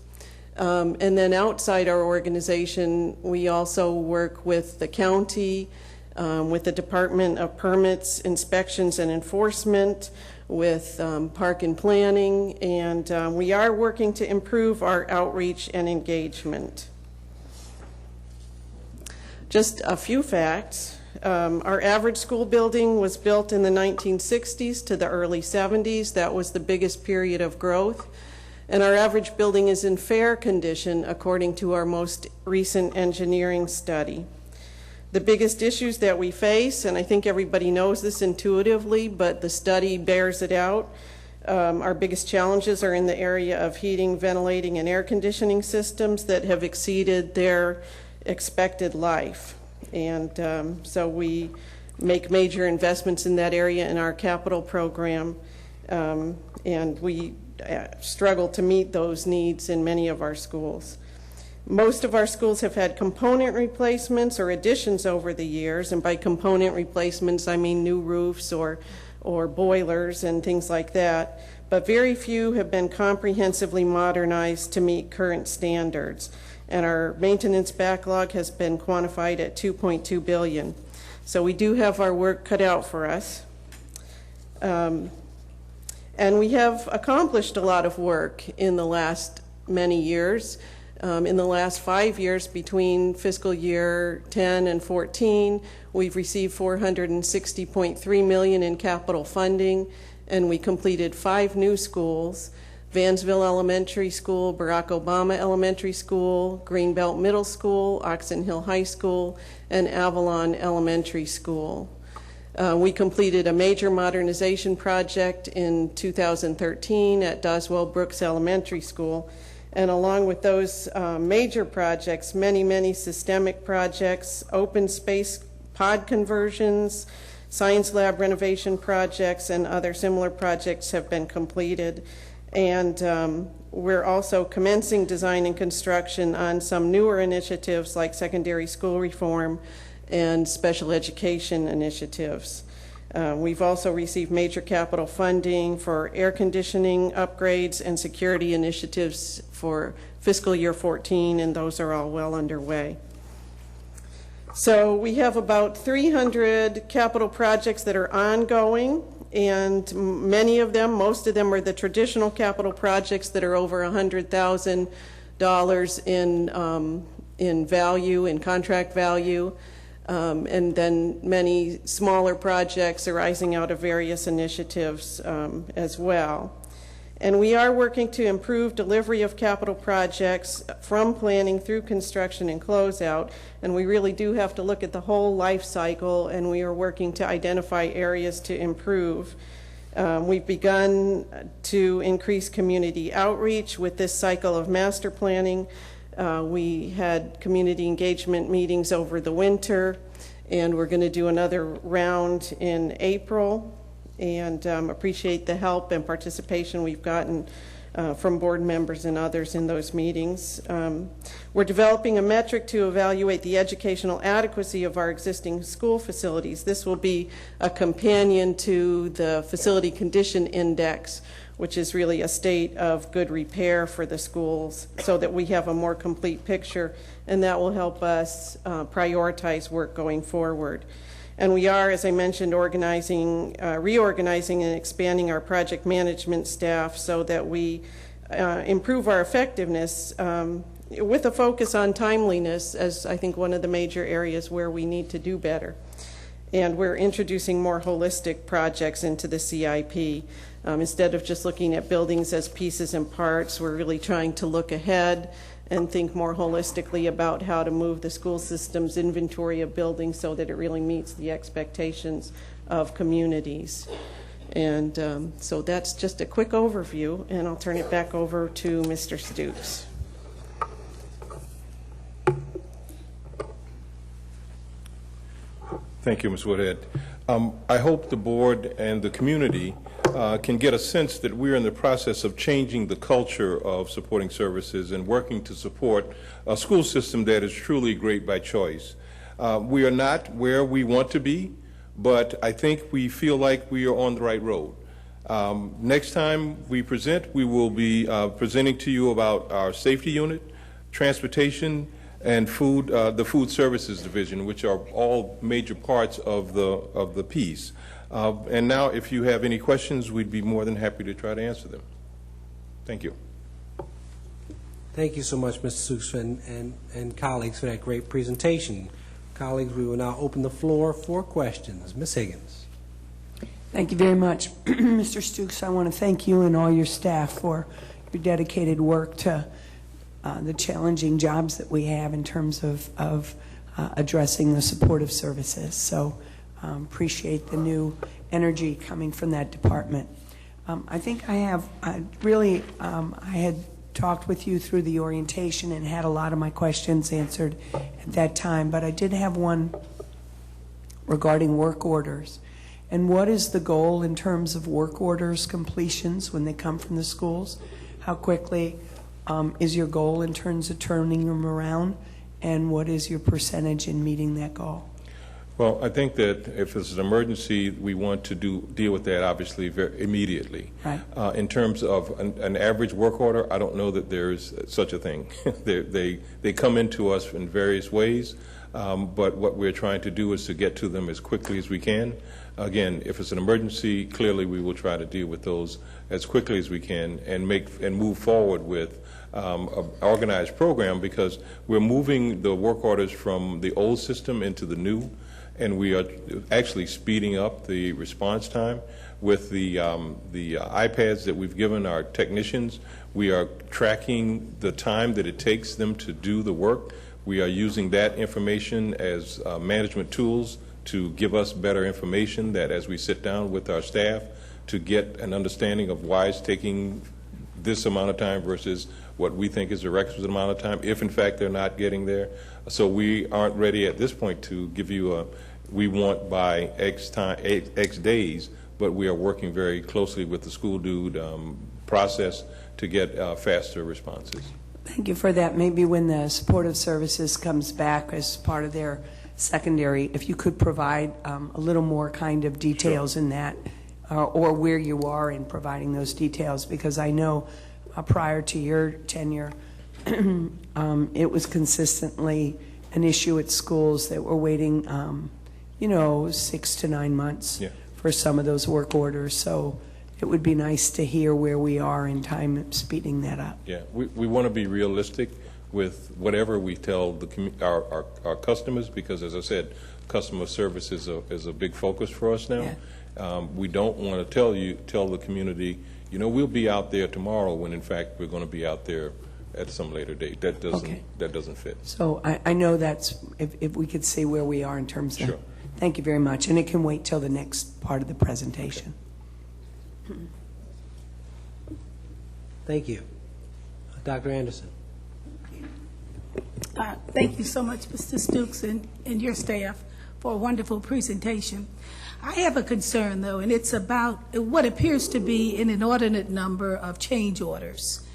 And then outside our organization, we also work with the county, with the Department of Permits, Inspections, and Enforcement, with park and planning, and we are working to improve our outreach and engagement. Just a few facts. Our average school building was built in the 1960s to the early 70s. That was the biggest period of growth. And our average building is in fair condition according to our most recent engineering study. The biggest issues that we face, and I think everybody knows this intuitively, but the study bears it out, our biggest challenges are in the area of heating, ventilating, and air conditioning systems that have exceeded their expected life. And so we make major investments in that area in our capital program, and we struggle to meet those needs in many of our schools. Most of our schools have had component replacements or additions over the years, and by component replacements I mean new roofs or boilers and things like that, but very few have been comprehensively modernized to meet current standards. And our maintenance backlog has been quantified at $2.2 billion. So we do have our work cut out for us. And we have accomplished a lot of work in the last many years. In the last 5 years, between fiscal year 10 and 14, we've received $460.3 million in capital funding, and we completed 5 new schools: Vansville Elementary School, Barack Obama Elementary School, Greenbelt Middle School, Oxon Hill High School, and Avalon Elementary School. We completed a major modernization project in 2013 at Doswell Brooks Elementary School. And along with those major projects, many systemic projects, open space pod conversions, science lab renovation projects, and other similar projects have been completed. And we're also commencing design and construction on some newer initiatives like secondary school reform and special education initiatives. We've also received major capital funding for air conditioning upgrades and security initiatives for fiscal year 14, and those are all well underway. So we have about 300 capital projects that are ongoing, and many of them, most of them are the traditional capital projects that are over $100,000 in value, in contract value. And then many smaller projects arising out of various initiatives as well. And we are working to improve delivery of capital projects from planning through construction and closeout. And we really do have to look at the whole life cycle, and we are working to identify areas to improve. We've begun to increase community outreach with this cycle of master planning. We had community engagement meetings over the winter, and we're going to do another round in April, and appreciate the help and participation we've gotten from board members and others in those meetings. We're developing a metric to evaluate the educational adequacy of our existing school facilities. This will be a companion to the Facility Condition Index, which is really a state of good repair for the schools, so that we have a more complete picture, and that will help us prioritize work going forward. And we are, as I mentioned, reorganizing and expanding our project management staff so that we improve our effectiveness with a focus on timeliness as I think one of the major areas where we need to do better. And we're introducing more holistic projects into the CIP. Instead of just looking at buildings as pieces and parts, we're really trying to look ahead and think more holistically about how to move the school system's inventory of buildings so that it really meets the expectations of communities. And so that's just a quick overview, and I'll turn it back over to Mr. Stoops. Thank you, Ms. Woodhead. I hope the board and the community can get a sense that we're in the process of changing the culture of supporting services and working to support a school system that is truly great by choice. We are not where we want to be, but I think we feel like we are on the right road. Next time we present, we will be presenting to you about our safety unit, transportation, and food, the food services division, which are all major parts of the piece. And now, if you have any questions, we'd be more than happy to try to answer them. Thank you. Thank you so much, Mr. Stoops and colleagues, for that great presentation. Colleagues, we will now open the floor for questions. Ms. Higgins. Thank you very much. Mr. Stoops, I want to thank you and all your staff for your dedicated work to the challenging jobs that we have in terms of addressing the supportive services. So appreciate the new energy coming from that department. I think I had talked with you through the orientation and had a lot of my questions answered at that time, but I did have one regarding work orders. And what is the goal in terms of work orders completions when they come from the schools? How quickly is your goal in terms of turning them around, and what is your percentage in meeting that goal? Well, I think that if it's an emergency, we want to deal with that obviously immediately. Right. In terms of an average work order, I don't know that there's such a thing. They come into us in various ways, but what we're trying to do is to get to them as quickly as we can. Again, if it's an emergency, clearly we will try to deal with those as quickly as we can and move forward with an organized program, because we're moving the work orders from the old system into the new, and we are actually speeding up the response time with the iPads that we've given our technicians. We are tracking the time that it takes them to do the work. We are using that information as management tools to give us better information, that as we sit down with our staff to get an understanding of why it's taking this amount of time versus what we think is the requisite amount of time, if in fact they're not getting there. So we aren't ready at this point to give you we want by X time, X days, but we are working very closely with the school dude process to get faster responses. Thank you for that. Maybe when the supportive services comes back as part of their secondary, if you could provide a little more kind of details in that, or where you are in providing those details, because I know prior to your tenure, it was consistently an issue at schools that were waiting, 6 to 9 months for some of those work orders. So it would be nice to hear where we are in time speeding that up. Yeah, we want to be realistic with whatever we tell our customers, because as I said, customer service is a big focus for us now. Yeah. We don't want to tell the community, we'll be out there tomorrow, when in fact we're going to be out there at some later date. That doesn't fit. So I know that's, if we could see where we are in terms of. Sure. Thank you very much, and it can wait till the next part of the presentation. Okay. Thank you. Dr. Anderson. Thank you so much, Mr. Stoops, and your staff for a wonderful presentation. I have a concern, though, and it's about what appears to be an inordinate number of change orders.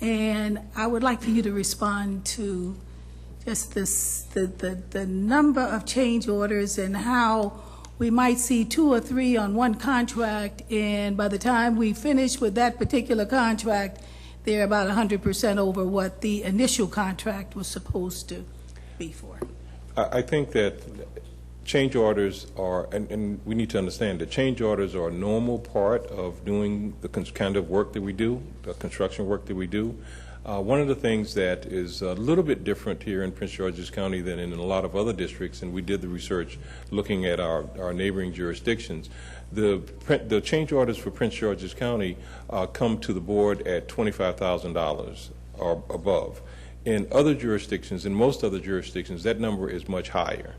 And I would like for you to respond to just the number of change orders and how we might see 2 or 3 on one contract, and by the time we finish with that particular contract, they're about 100% over what the initial contract was supposed to be for. I think that change orders are, and we need to understand that change orders are a normal part of doing the kind of work that we do, the construction work that we do. One of the things that is a little bit different here in Prince George's County than in a lot of other districts, and we did the research looking at our neighboring jurisdictions, the change orders for Prince George's County come to the board at $25,000 or above. In other jurisdictions, in most other jurisdictions, that number is much higher.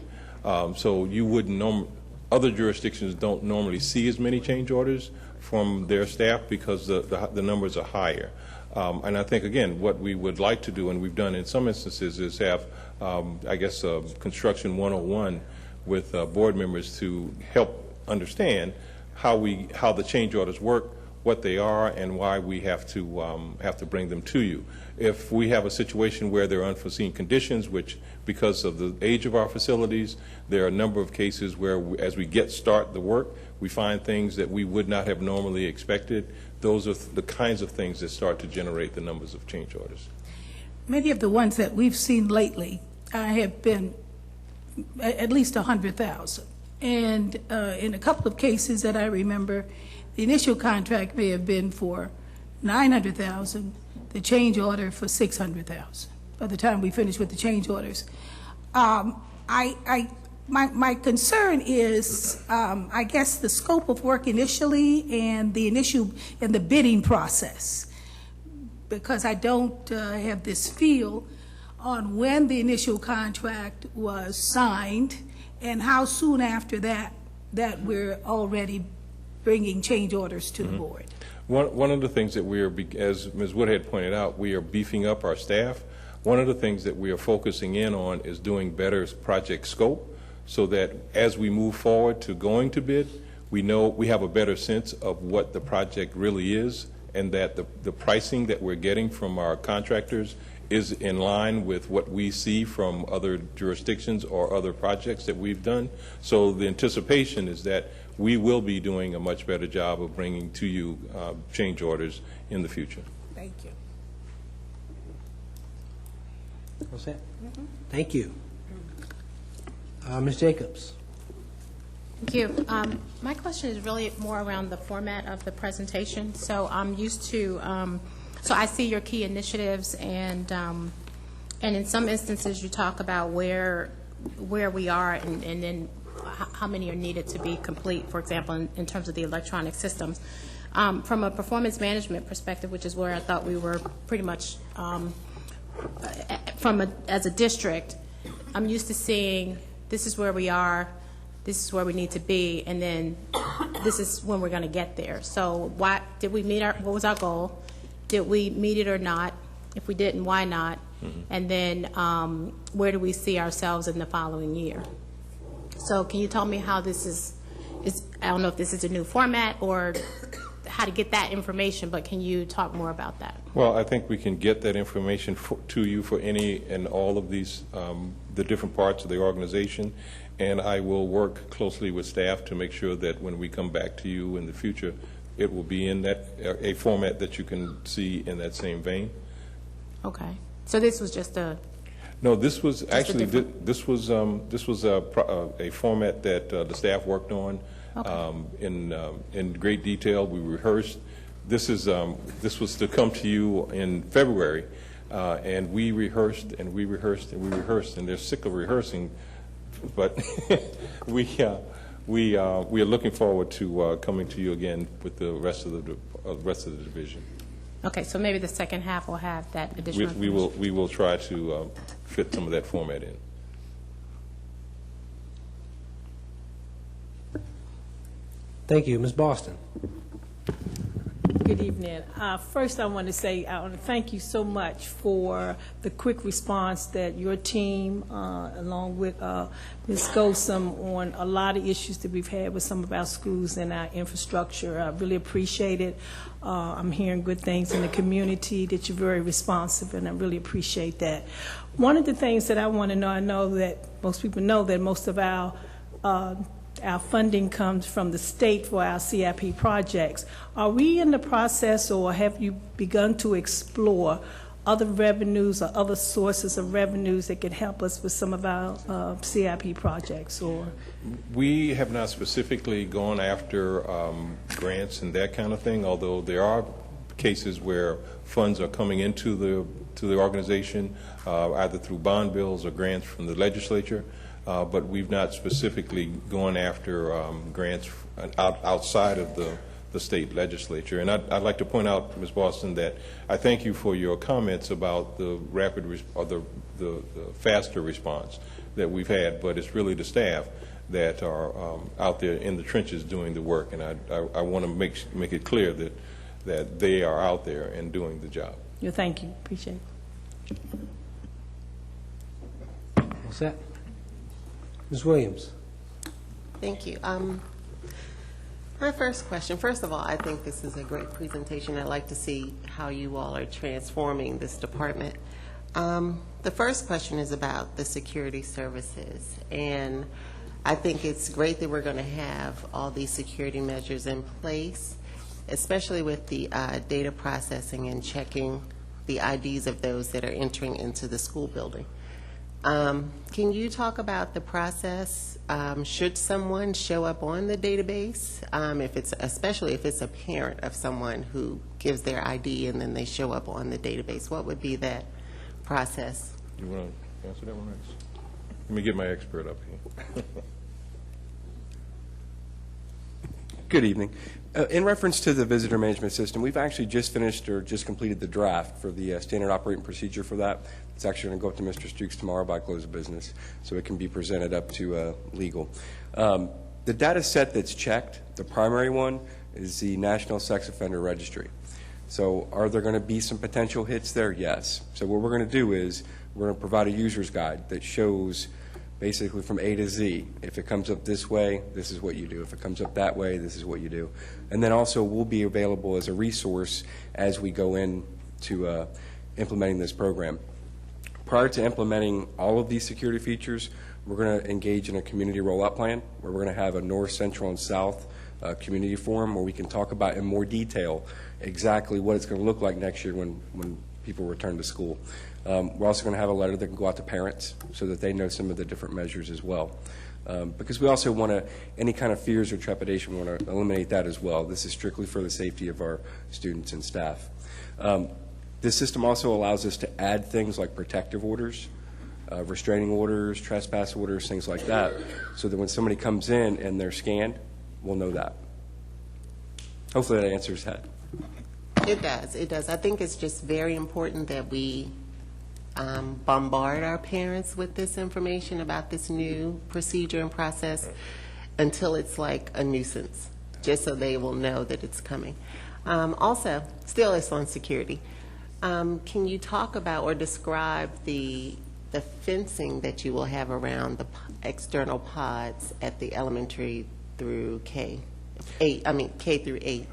So you wouldn't other jurisdictions don't normally see as many change orders from their staff because the numbers are higher. And I think, again, what we would like to do, and we've done in some instances, is have, I guess, Construction 101 with board members to help understand how the change orders work, what they are, and why we have to bring them to you. If we have a situation where there are unforeseen conditions, which because of the age of our facilities, there are a number of cases where as we start the work, we find things that we would not have normally expected. Those are the kinds of things that start to generate the numbers of change orders. Many of the ones that we've seen lately have been at least 100,000. And in a couple of cases that I remember, the initial contract may have been for 900,000, the change order for 600,000 by the time we finish with the change orders. My concern is, I guess, the scope of work initially and the bidding process, because I don't have this feel on when the initial contract was signed and how soon after that we're already bringing change orders to the board. One of the things that we are, as Ms. Woodhead pointed out, we are beefing up our staff. One of the things that we are focusing in on is doing better project scope, so that as we move forward to going to bid, we know we have a better sense of what the project really is, and that the pricing that we're getting from our contractors is in line with what we see from other jurisdictions or other projects that we've done. So the anticipation is that we will be doing a much better job of bringing to you change orders in the future. Thank you. What's that? Thank you. Ms. Jacobs. Thank you. My question is really more around the format of the presentation. So I'm used to, so I see your key initiatives, and in some instances you talk about where we are, and then how many are needed to be complete, for example, in terms of the electronic systems. From a performance management perspective, which is where I thought we were pretty much as a district, I'm used to seeing this is where we are, this is where we need to be, and then this is when we're going to get there. So why did we meet what was our goal? Did we meet it or not? If we didn't, why not? And then where do we see ourselves in the following year? So can you tell me how this is I don't know if this is a new format or how to get that information, but can you talk more about that? Well, I think we can get that information to you for any and all of these, the different parts of the organization, and I will work closely with staff to make sure that when we come back to you in the future, it will be in that a format that you can see in that same vein. Okay. So this was just a... No, this was actually this was a format that the staff worked on in great detail. We rehearsed. This was to come to you in February, and we rehearsed and we rehearsed and we rehearsed, and they're sick of rehearsing, but we are looking forward to coming to you again with the rest of the division. Okay, so maybe the second half will have that additional we will try to fit some of that format in. Thank you. Ms. Boston. Good evening. First, I want to say I want to thank you so much for the quick response that your team, along with Ms. Gosum, on a lot of issues that we've had with some of our schools and our infrastructure. I really appreciate it. I'm hearing good things in the community, that you're very responsive, and I really appreciate that. One of the things that I want to know, I know that most people know that most of our funding comes from the state for our CIP projects. Are we in the process, or have you begun to explore other revenues or other sources of revenues that could help us with some of our CIP projects? Or we have not specifically gone after grants and that kind of thing, although there are cases where funds are coming into the organization, either through bond bills or grants from the legislature, but we've not specifically gone after grants outside of the state legislature. And I'd like to point out, Ms. Boston, that I thank you for your comments about the rapid or the faster response that we've had, but it's really the staff that are out there in the trenches doing the work, and I want to make it clear that they are out there and doing the job. Yeah, thank you. Appreciate it. What's that? Ms. Williams. Thank you. My first question, first of all, I think this is a great presentation. I'd like to see how you all are transforming this department. The first question is about the security services, and I think it's great that we're going to have all these security measures in place, especially with the data processing and checking the IDs of those that are entering into the school building. Can you talk about the process? Should someone show up on the database, especially if it's a parent of someone who gives their ID and then they show up on the database? What would be that process? You want to answer that one next? Let me get my expert up here. Good evening. In reference to the visitor management system, we've actually just finished or just completed the draft for the standard operating procedure for that. It's actually going to go up to Mr. Stukes tomorrow by close of business, so it can be presented up to legal. The data set that's checked, the primary one, is the National Sex Offender Registry. So are there going to be some potential hits there? Yes. So what we're going to do is we're going to provide a user's guide that shows basically from A to Z. If it comes up this way, this is what you do. If it comes up that way, this is what you do. And then also we'll be available as a resource as we go in to implementing this program. Prior to implementing all of these security features, we're going to engage in a community rollout plan where we're going to have a north, central, and south community forum where we can talk about in more detail exactly what it's going to look like next year when people return to school. We're also going to have a letter that can go out to parents so that they know some of the different measures as well. Because we also want to, any kind of fears or trepidation, we want to eliminate that as well. This is strictly for the safety of our students and staff. This system also allows us to add things like protective orders, restraining orders, trespass orders, things like that, so that when somebody comes in and they're scanned, we'll know that. Hopefully that answers that. It does. It does. I think it's just very important that we bombard our parents with this information about this new procedure and process until it's like a nuisance, just so they will know that it's coming. Also, still it's on security. Can you talk about or describe the fencing that you will have around the external pods at the elementary through K through 8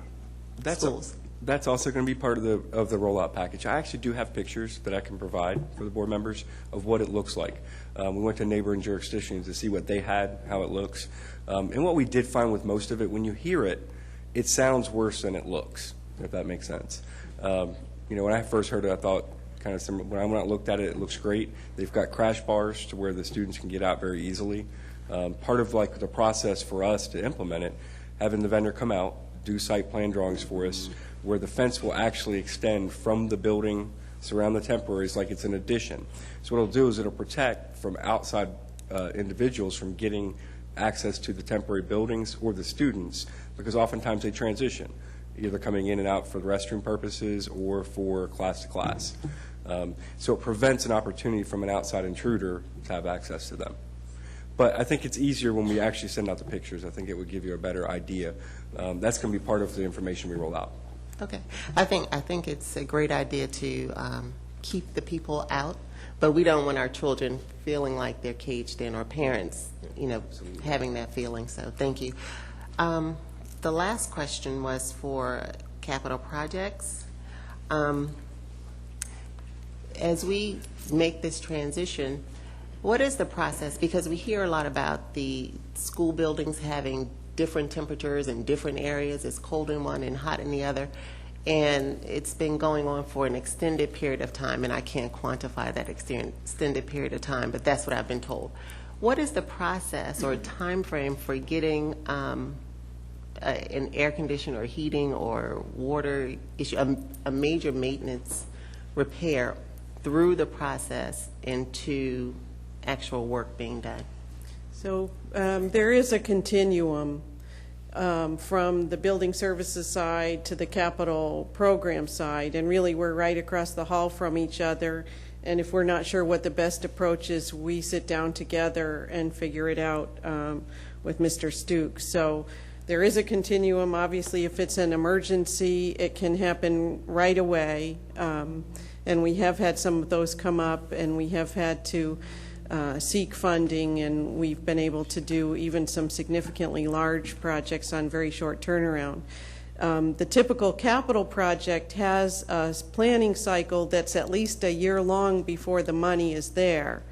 schools? That's also going to be part of the rollout package. I actually do have pictures that I can provide for the board members of what it looks like. We went to neighboring jurisdictions to see what they had, how it looks. And what we did find with most of it, when you hear it, it sounds worse than it looks, if that makes sense. When I first heard it, I thought kind of similar. When I went out and looked at it, it looks great. They've got crash bars to where the students can get out very easily. Part of like the process for us to implement it, having the vendor come out, do site plan drawings for us, where the fence will actually extend from the building, surround the temporaries like it's an addition. So what it'll do is it'll protect from outside individuals from getting access to the temporary buildings or the students, because oftentimes they transition, either coming in and out for the restroom purposes or for class to class. So it prevents an opportunity from an outside intruder to have access to them. But I think it's easier when we actually send out the pictures. I think it would give you a better idea. That's going to be part of the information we roll out. Okay. I think it's a great idea to keep the people out, but we don't want our children feeling like they're caged in, or parents, having that feeling. So thank you. The last question was for capital projects. As we make this transition, what is the process? Because we hear a lot about the school buildings having different temperatures in different areas. It's cold in one and hot in the other. and it's been going on for an extended period of time, and I can't quantify that extended period of time, but that's what I've been told. What is the process or time frame for getting an air conditioner or heating or water issue, a major maintenance repair, through the process into actual work being done? So there is a continuum from the building services side to the capital program side, and really we're right across the hall from each other, and if we're not sure what the best approach is, we sit down together and figure it out with Mr. Stukes. So there is a continuum. Obviously, if it's an emergency, it can happen right away, and we have had some of those come up, and we have had to seek funding, and we've been able to do even some significantly large projects on very short turnaround. The typical capital project has a planning cycle that's at least a year long before the money is there.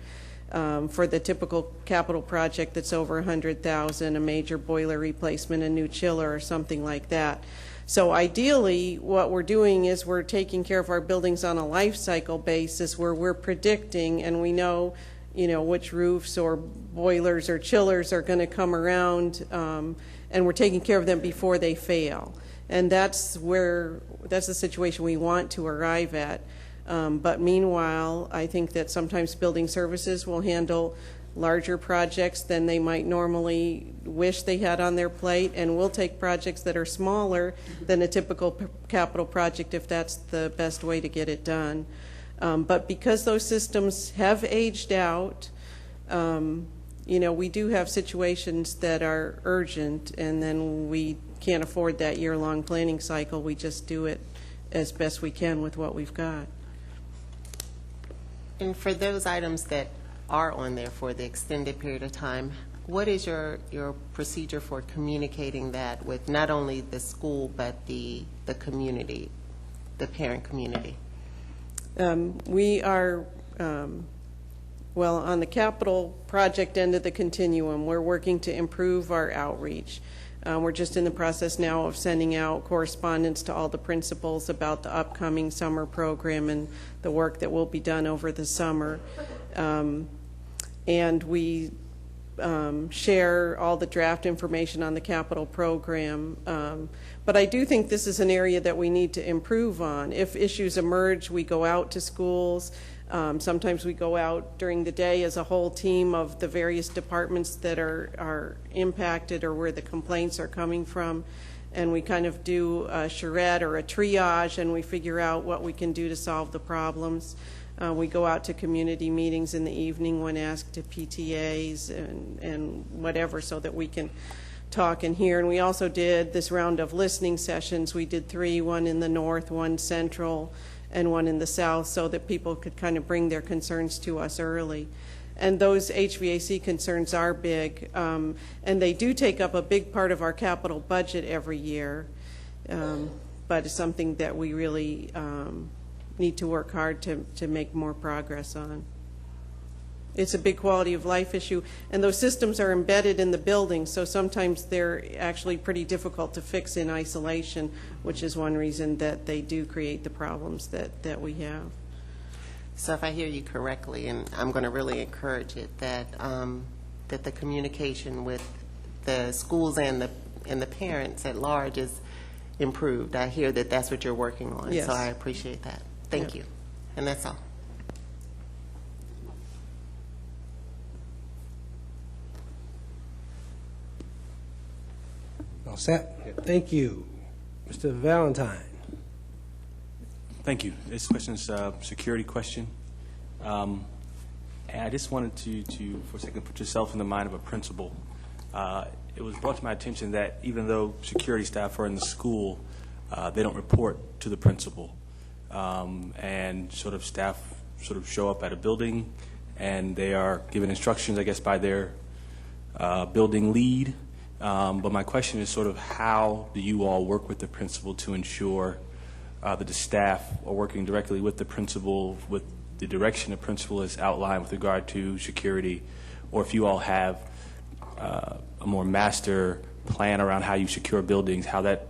For the typical capital project that's over $100,000, a major boiler replacement, a new chiller, or something like that. So ideally, what we're doing is we're taking care of our buildings on a life cycle basis, where we're predicting, and we know, which roofs or boilers or chillers are going to come around, and we're taking care of them before they fail. And that's the situation we want to arrive at. But meanwhile, I think that sometimes building services will handle larger projects than they might normally wish they had on their plate, and we'll take projects that are smaller than a typical capital project if that's the best way to get it done. But because those systems have aged out, we do have situations that are urgent, and then we can't afford that year-long planning cycle. We just do it as best we can with what we've got. And for those items that are on there for the extended period of time, what is your procedure for communicating that with not only the school but the community, the parent community? We are, well, on the capital project end of the continuum, we're working to improve our outreach. We're just in the process now of sending out correspondence to all the principals about the upcoming summer program and the work that will be done over the summer. And we share all the draft information on the capital program. But I do think this is an area that we need to improve on. If issues emerge, we go out to schools. Sometimes we go out during the day as a whole team of the various departments that are impacted or where the complaints are coming from, and we kind of do a charrette or a triage, and we figure out what we can do to solve the problems. We go out to community meetings in the evening when asked, to PTAs and whatever, so that we can talk and hear. And we also did this round of listening sessions. We did 3, one in the north, one central, and one in the south, so that people could kind of bring their concerns to us early. And those HVAC concerns are big, and they do take up a big part of our capital budget every year, but it's something that we really need to work hard to make more progress on. It's a big quality of life issue, and those systems are embedded in the building, so sometimes they're actually pretty difficult to fix in isolation, which is one reason that they do create the problems that we have. So if I hear you correctly, and I'm going to really encourage it, that that the communication with the schools and the parents at large is improved. I hear that that's what you're working on, yes. So I appreciate that. Thank you. And that's all. All set? Thank you. Mr. Valentine. Thank you. This question is a security question. And I just wanted to, for a second, put yourself in the mind of a principal. It was brought to my attention that even though security staff are in the school, they don't report to the principal. And staff show up at a building, and they are given instructions, I guess, by their building lead. But my question is how do you all work with the principal to ensure that the staff are working directly with the principal, with the direction the principal is outlined with regard to security, or if you all have a more master plan around how you secure buildings, how that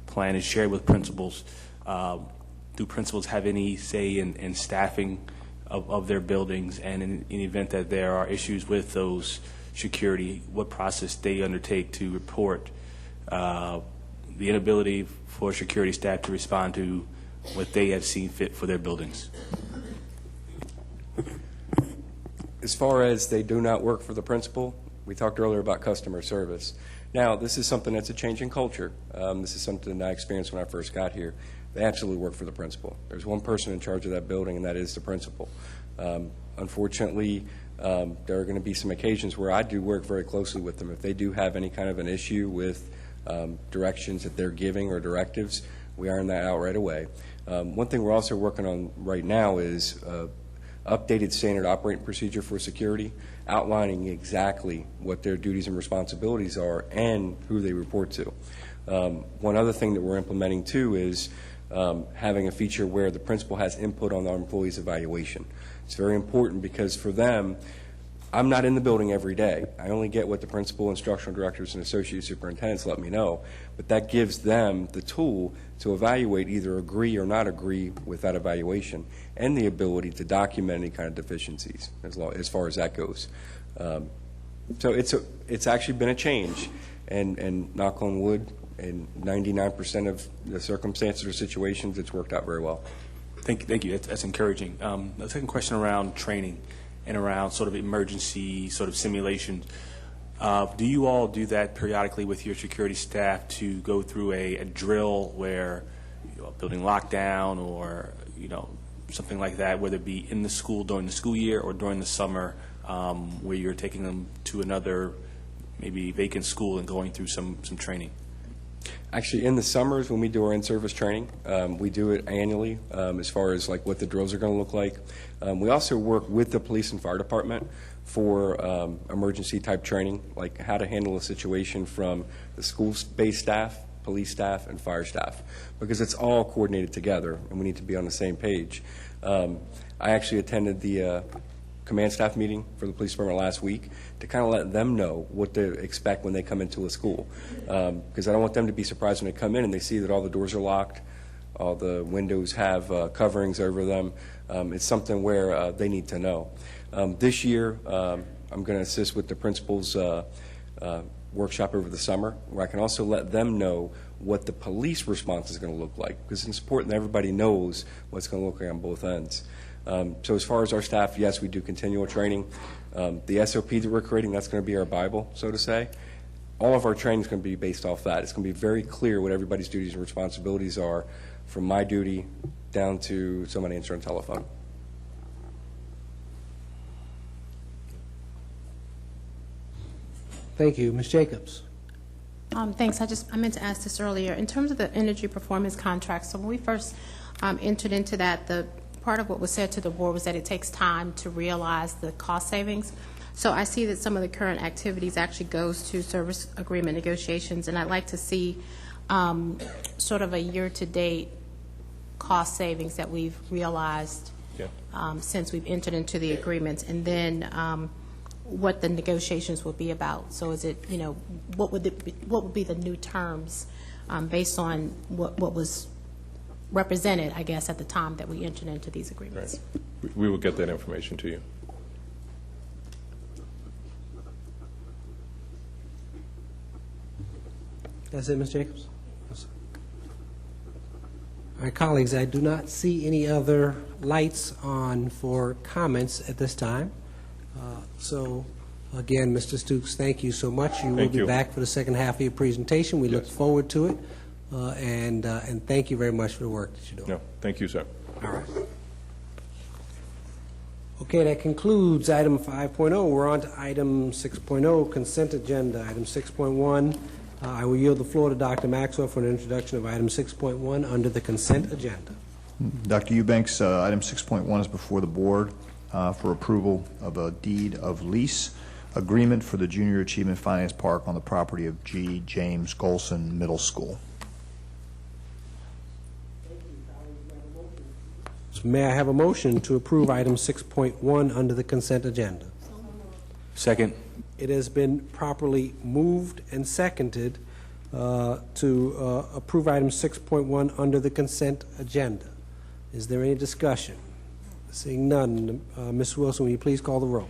plan is shared with principals, Do principals have any say in staffing of their buildings? And in the event that there are issues with those security, what process they undertake to report the inability for security staff to respond to what they have seen fit for their buildings? As far as they do not work for the principal, we talked earlier about customer service. Now, this is something that's a changing culture. This is something I experienced when I first got here. They absolutely work for the principal. There's one person in charge of that building, and that is the principal. Unfortunately, there are going to be some occasions where I do work very closely with them. If they do have any kind of an issue with directions that they're giving or directives, we iron that out right away. One thing we're also working on right now is updated standard operating procedure for security, outlining exactly what their duties and responsibilities are and who they report to. One other thing that we're implementing too is having a feature where the principal has input on our employees' evaluation. It's very important because for them, I'm not in the building every day. I only get what the principal, instructional directors, and associate superintendents let me know. But that gives them the tool to evaluate, either agree or not agree with that evaluation, and the ability to document any kind of deficiencies as far as that goes. So it's actually been a change, and knock on wood, in 99% of the circumstances or situations, it's worked out very well. Thank you. That's encouraging. The second question around training and around sort of emergency sort of simulations. Do you all do that periodically with your security staff to go through a drill where a building lockdown or something like that, whether it be in the school during the school year or during the summer, where you're taking them to another maybe vacant school and going through some training? Actually, in the summers when we do our in-service training, we do it annually as far as like what the drills are going to look like. We also work with the police and fire department for emergency type training, like how to handle a situation from the school-based staff, police staff, and fire staff, because it's all coordinated together and we need to be on the same page. I actually attended the command staff meeting for the police department last week to kind of let them know what to expect when they come into a school, because I don't want them to be surprised when they come in and they see that all the doors are locked, all the windows have coverings over them. It's something where they need to know. This year, I'm going to assist with the principal's workshop over the summer, where I can also let them know what the police response is going to look like, because it's important that everybody knows what's going to look like on both ends. So as far as our staff, yes, we do continual training. The SOP that we're creating, that's going to be our Bible, so to say. All of our training is going to be based off that. It's going to be very clear what everybody's duties and responsibilities are, from my duty down to somebody answering the telephone. Thank you. Ms. Jacobs. Thanks. I meant to ask this earlier. In terms of the energy performance contract, so when we first entered into that, the part of what was said to the board was that it takes time to realize the cost savings. So I see that some of the current activities actually goes to service agreement negotiations, and I'd like to see sort of a year-to-date cost savings that we've realized since we've entered into the agreements, and then what the negotiations will be about. So is it, what would be the new terms based on what was represented, I guess, at the time that we entered into these agreements? Right. We will get that information to you. That's it, Ms. Jacobs? All right, colleagues, I do not see any other lights on for comments at this time. So, again, Mr. Stooks, thank you so much. You will be back for the second half of your presentation. We look forward to it. And thank you very much for the work that you're doing. No, thank you, sir. All right. Okay, that concludes item 5.0. We're on to item 6.0, consent agenda. Item 6.1, I will yield the floor to Dr. Maxwell for an introduction of item 6.1 under the consent agenda. Dr. Eubanks, item 6.1 is before the board for approval of a deed of lease agreement for the Junior Achievement Finance Park on the property of G. James Golson Middle School. May I have a motion to approve item 6.1 under the consent agenda? Second. It has been properly moved and seconded to approve item 6.1 under the consent agenda. Is there any discussion? Seeing none, Ms. Wilson, will you please call the roll?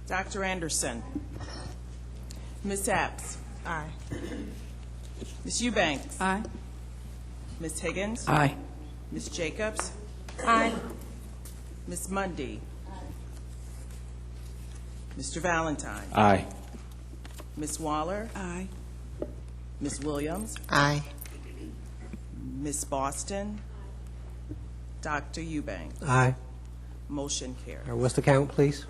Dr. Anderson. Ms. Epps. Aye. Ms. Eubanks. Aye. Ms. Higgins. Aye. Ms. Jacobs. Aye. Ms. Mundy. Mr. Valentine. Aye. Ms. Waller. Aye. Ms. Williams. Aye. Ms. Boston. Dr. Eubanks. Aye. Motion carries. All right, what's the count, please?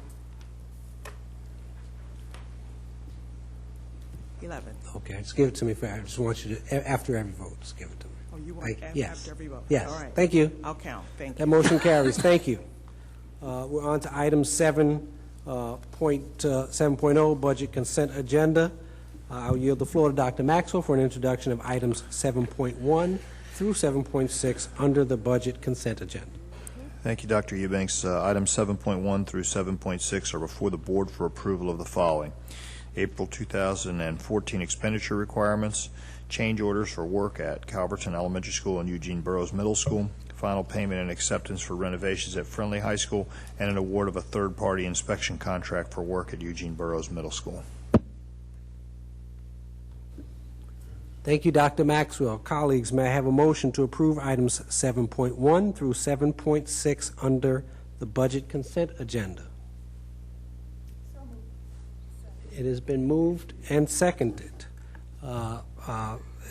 11. Okay, just give it to me. I just want you to, after every vote, just give it to me. Oh, you want Yes. after every vote? Yes. All right. Thank you. I'll count. Thank you. That motion carries. Thank you. We're on to item 7.0, budget consent agenda. I'll yield the floor to Dr. Maxwell for an introduction of items 7.1 through 7.6 under the budget consent agenda. Thank you, Dr. Eubanks. Items 7.1 through 7.6 are before the board for approval of the following: April 2014 expenditure requirements, change orders for work at Calverton Elementary School and Eugene Burroughs Middle School, final payment and acceptance for renovations at Friendly High School, and an award of a third-party inspection contract for work at Eugene Burroughs Middle School. Thank you, Dr. Maxwell. Colleagues, may I have a motion to approve items 7.1 through 7.6 under the budget consent agenda? It has been moved and seconded.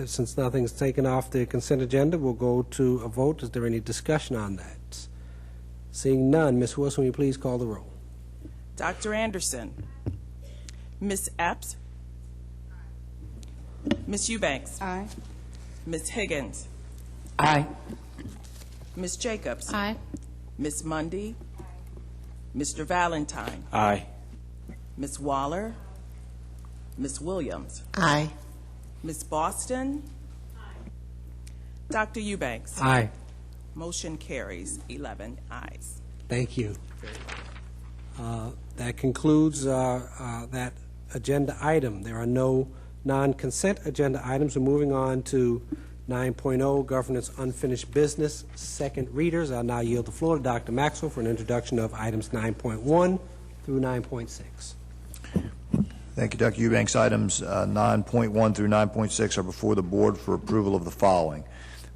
Since nothing's taken off the consent agenda, we'll go to a vote. Is there any discussion on that? Seeing none, Ms. Wilson, will you please call the roll? Dr. Anderson. Ms. Epps. Ms. Eubanks. Aye. Ms. Higgins. Aye. Ms. Jacobs. Aye. Ms. Mundy. Mr. Valentine. Aye. Ms. Waller. Ms. Williams. Aye. Ms. Boston. Dr. Eubanks. Aye. Motion carries 11 ayes. Thank you. That concludes that agenda item. There are no non-consent agenda items. We're moving on to 9.0, governance unfinished business, second readers. I'll now yield the floor to Dr. Maxwell for an introduction of items 9.1 through 9.6. Thank you, Dr. Eubanks. Items 9.1 through 9.6 are before the board for approval of the following: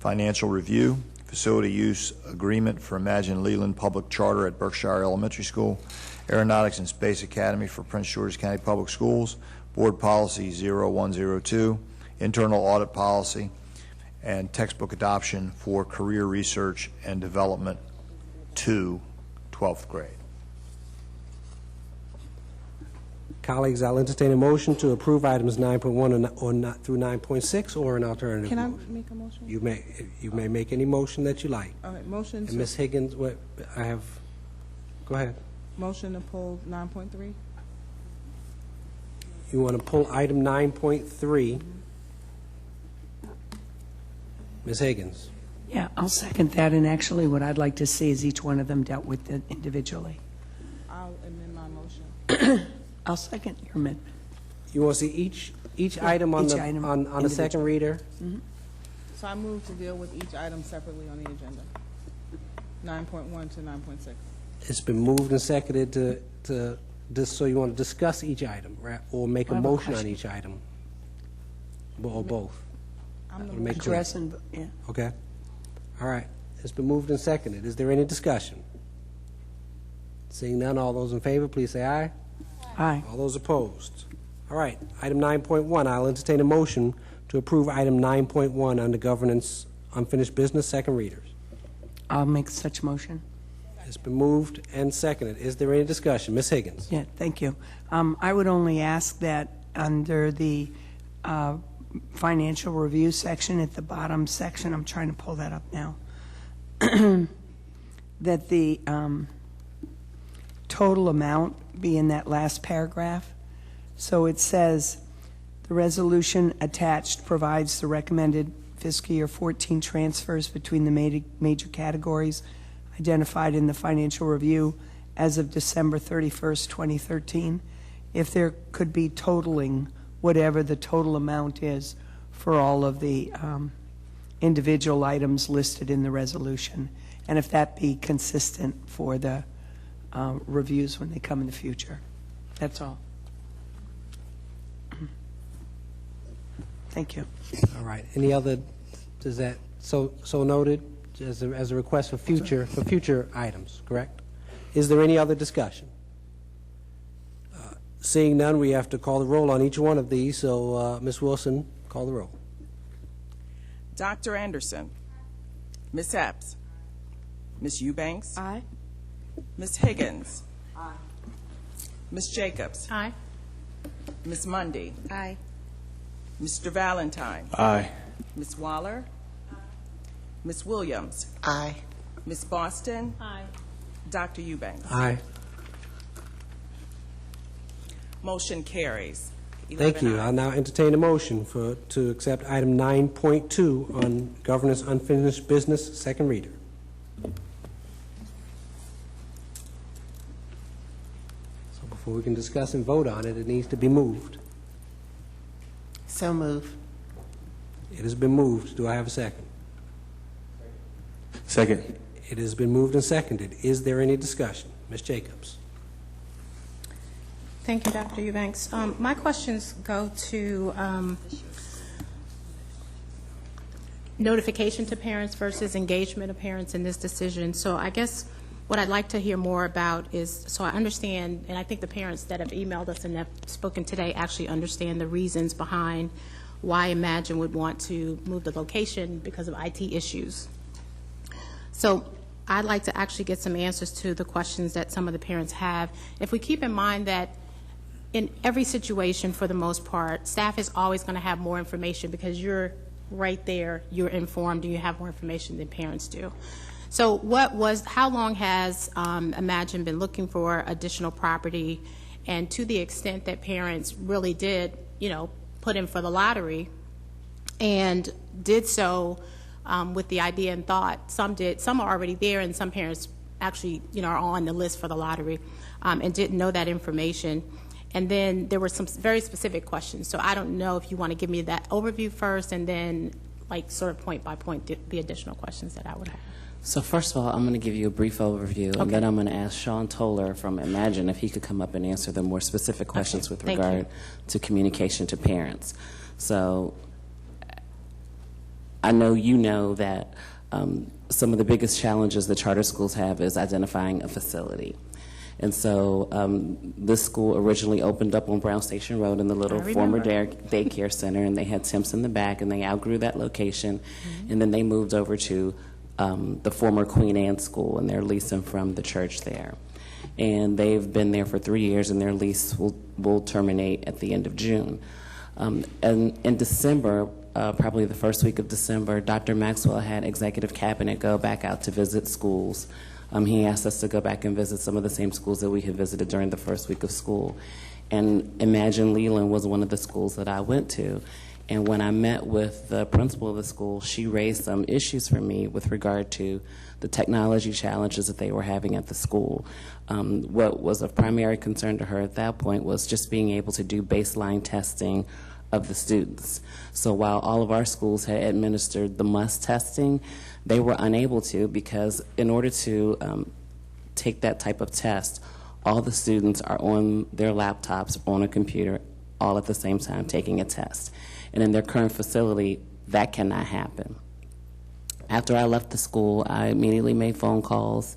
financial review, facility use agreement for Imagine Leland Public Charter at Berkshire Elementary School, Aeronautics and Space Academy for Prince George's County Public Schools, Board Policy 0102, internal audit policy, and textbook adoption for Career Research and Development 2, 12th grade. Colleagues, I'll entertain a motion to approve items 9.1 or not through 9.6 or an alternative Can I motion. make a motion? You may make any motion that you like. All right, motion And to, Ms. Higgins, go ahead. motion to pull 9.3? You want to pull item 9.3. Ms. Higgins. Yeah, I'll second that, and actually what I'd like to see is each one of them dealt with individually. I'll amend my motion. I'll second your amendment. You want to see each item on each the item on the second reader? Mm-hmm. So I move to deal with each item separately on the agenda. 9.1 to 9.6. It's been moved and seconded to this, so you want to discuss each item, right? Or make a I have a motion on question. each item? Or both? I'm the To make clear. Address and, yeah. Okay. All right. It's been moved and seconded. Is there any discussion? Seeing none, all those in favor, please say aye. Aye. All those opposed? All right. Item 9.1, I'll entertain a motion to approve item 9.1 under governance unfinished business, second readers. I'll make such motion. It's been moved and seconded. Is there any discussion? Ms. Higgins. Yeah, thank you. I would only ask that under the financial review section at the bottom section, I'm trying to pull that up now, that the total amount be in that last paragraph. So it says, the resolution attached provides the recommended fiscal year 14 transfers between the major categories identified in the financial review as of December 31st, 2013. If there could be totaling whatever the total amount is for all of the individual items listed in the resolution, and if that be consistent for the reviews when they come in the future. That's all. Thank you. All right. Any other, does that, so noted as a request for future items, correct? Is there any other discussion? Seeing none, we have to call the roll on each one of these, so Ms. Wilson, call the roll. Dr. Anderson. Ms. Epps. Ms. Eubanks. Aye. Ms. Higgins. Aye. Ms. Jacobs. Aye. Ms. Mundy. Aye. Mr. Valentine. Aye. Ms. Waller. Ms. Williams. Aye. Ms. Boston. Aye. Dr. Eubanks. Aye. Motion carries. Thank you. 11 I'll now entertain a motion to accept item 9.2 on governance unfinished business, second reader. So before we can discuss and vote on it, it needs to be moved. So move. It has been moved. Do I have a second? Second. It has been moved and seconded. Is there any discussion? Ms. Jacobs. Thank you, Dr. Eubanks. My questions go to notification to parents versus engagement of parents in this decision. So I guess what I'd like to hear more about is, so I understand, and I think the parents that have emailed us and have spoken today actually understand the reasons behind why Imagine would want to move the location because of IT issues. So I'd like to actually get some answers to the questions that some of the parents have. If we keep in mind that in every situation, for the most part, staff is always going to have more information because you're right there, you're informed, and you have more information than parents do. So how long has Imagine been looking for additional property? And to the extent that parents really did, put in for the lottery and did so with the idea and thought, some are already there, and some parents actually, are on the list for the lottery and didn't know that information. And then there were some very specific questions. So I don't know if you want to give me that overview first and then sort of point by point the additional questions that I would have. So first of all, I'm going to give you a brief overview, and then I'm going to ask Sean Toller from Imagine if he could come up and answer the more specific questions with regard to communication to parents. So I know you know that some of the biggest challenges that charter schools have is identifying a facility. And so this school originally opened up on Brown Station Road in the little former daycare center, and they had temps in the back, and they outgrew that location, and then they moved over to the former Queen Anne School, and they're leasing from the church there. And they've been there for 3 years, and their lease will terminate at the end of June. And in December, probably the first week of December, Dr. Maxwell had executive cabinet go back out to visit schools. He asked us to go back and visit some of the same schools that we had visited during the first week of school. And Imagine Leland was one of the schools that I went to. And when I met with the principal of the school, she raised some issues for me with regard to the technology challenges that they were having at the school. What was of primary concern to her at that point was just being able to do baseline testing of the students. So while all of our schools had administered the MUST testing, they were unable to, because in order to take that type of test, all the students are on their laptops, on a computer, all at the same time taking a test. And in their current facility, that cannot happen. After I left the school, I immediately made phone calls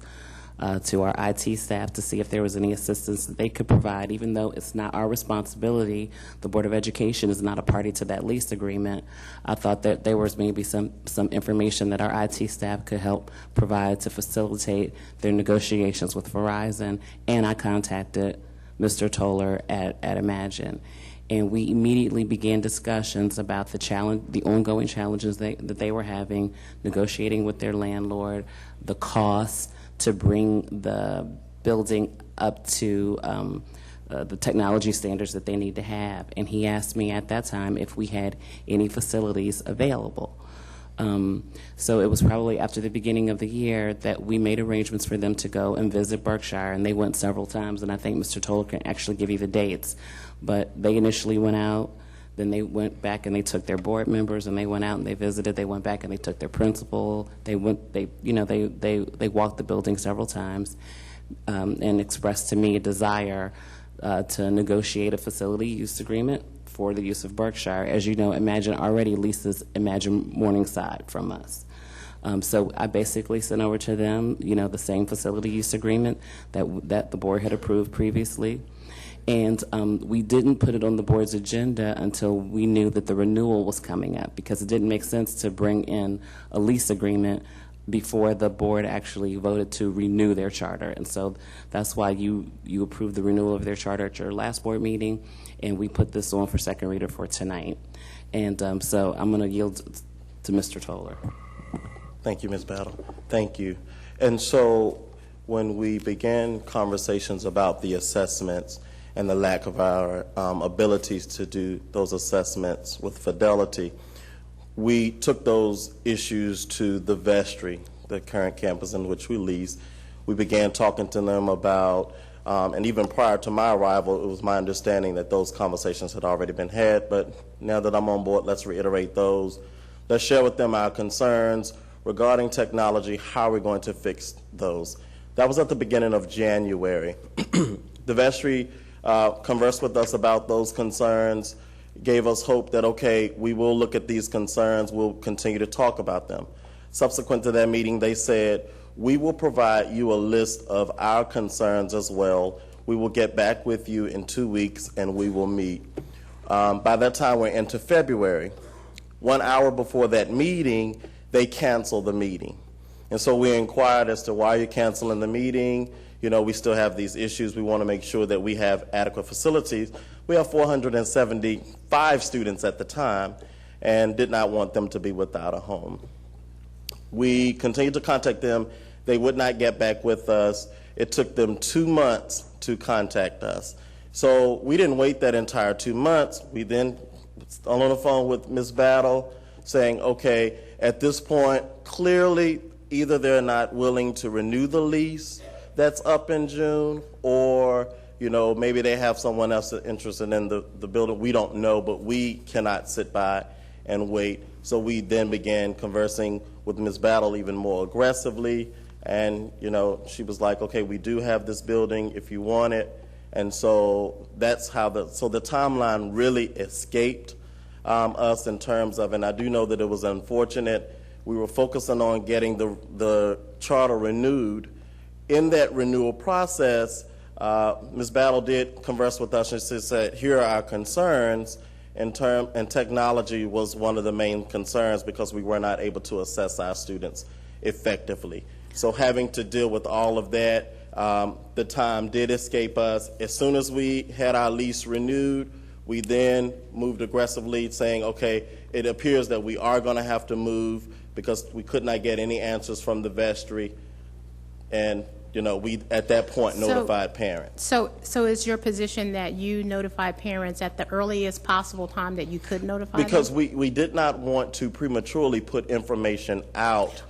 to our IT staff to see if there was any assistance that they could provide. Even though it's not our responsibility, the Board of Education is not a party to that lease agreement, I thought that there was maybe some information that our IT staff could help provide to facilitate their negotiations with Verizon, and I contacted Mr. Toller at Imagine. And we immediately began discussions about the ongoing challenges that they were having, negotiating with their landlord, the cost to bring the building up to the technology standards that they need to have. And he asked me at that time if we had any facilities available. So it was probably after the beginning of the year that we made arrangements for them to go and visit Berkshire, and they went several times, and I think Mr. Toller can actually give you the dates. But they initially went out Then they went back and they took their board members and they went out and they visited. They went back and they took their principal. They walked the building several times and expressed to me a desire to negotiate a facility use agreement for the use of Berkshire. As you know, Imagine already leases Imagine Morningside from us. So I basically sent over to them, the same facility use agreement that the board had approved previously. And we didn't put it on the board's agenda until we knew that the renewal was coming up, because it didn't make sense to bring in a lease agreement before the board actually voted to renew their charter. And so that's why you approved the renewal of their charter at your last board meeting, and we put this on for second reader for tonight. And so I'm going to yield to Mr. Toller. Thank you, Ms. Battle. Thank you. And so when we began conversations about the assessments and the lack of our abilities to do those assessments with fidelity, we took those issues to the vestry, the current campus in which we lease. We began talking to them about, and even prior to my arrival, it was my understanding that those conversations had already been had, but now that I'm on board, let's reiterate those. Let's share with them our concerns regarding technology, how we're going to fix those. That was at the beginning of January. The vestry conversed with us about those concerns, gave us hope that, okay, we will look at these concerns, we'll continue to talk about them. Subsequent to that meeting, they said, we will provide you a list of our concerns as well. We will get back with you in 2 weeks and we will meet. By that time, we're into February. 1 hour before that meeting, they canceled the meeting. And so we inquired as to why you're canceling the meeting. We still have these issues. We want to make sure that we have adequate facilities. We have 475 students at the time and did not want them to be without a home. We continued to contact them. They would not get back with us. It took them 2 months to contact us. So we didn't wait that entire 2 months. We then on the phone with Ms. Battle saying, okay, at this point, clearly either they're not willing to renew the lease that's up in June, or maybe they have someone else interested in the building. We don't know, but we cannot sit by and wait. So we then began conversing with Ms. Battle even more aggressively, and she was like, okay, we do have this building if you want it. And so that's how the timeline really escaped us in terms of, and I do know that it was unfortunate. We were focusing on getting the charter renewed. In that renewal process, Ms. Battle did converse with us and she said, here are our concerns, and technology was one of the main concerns because we were not able to assess our students effectively. So having to deal with all of that, the time did escape us. As soon as we had our lease renewed, we then moved aggressively saying, okay, it appears that we are going to have to move because we could not get any answers from the vestry. And we at that point notified parents. So is your position that you notified parents at the earliest possible time that you could notify them? Because we did not want to prematurely put information out.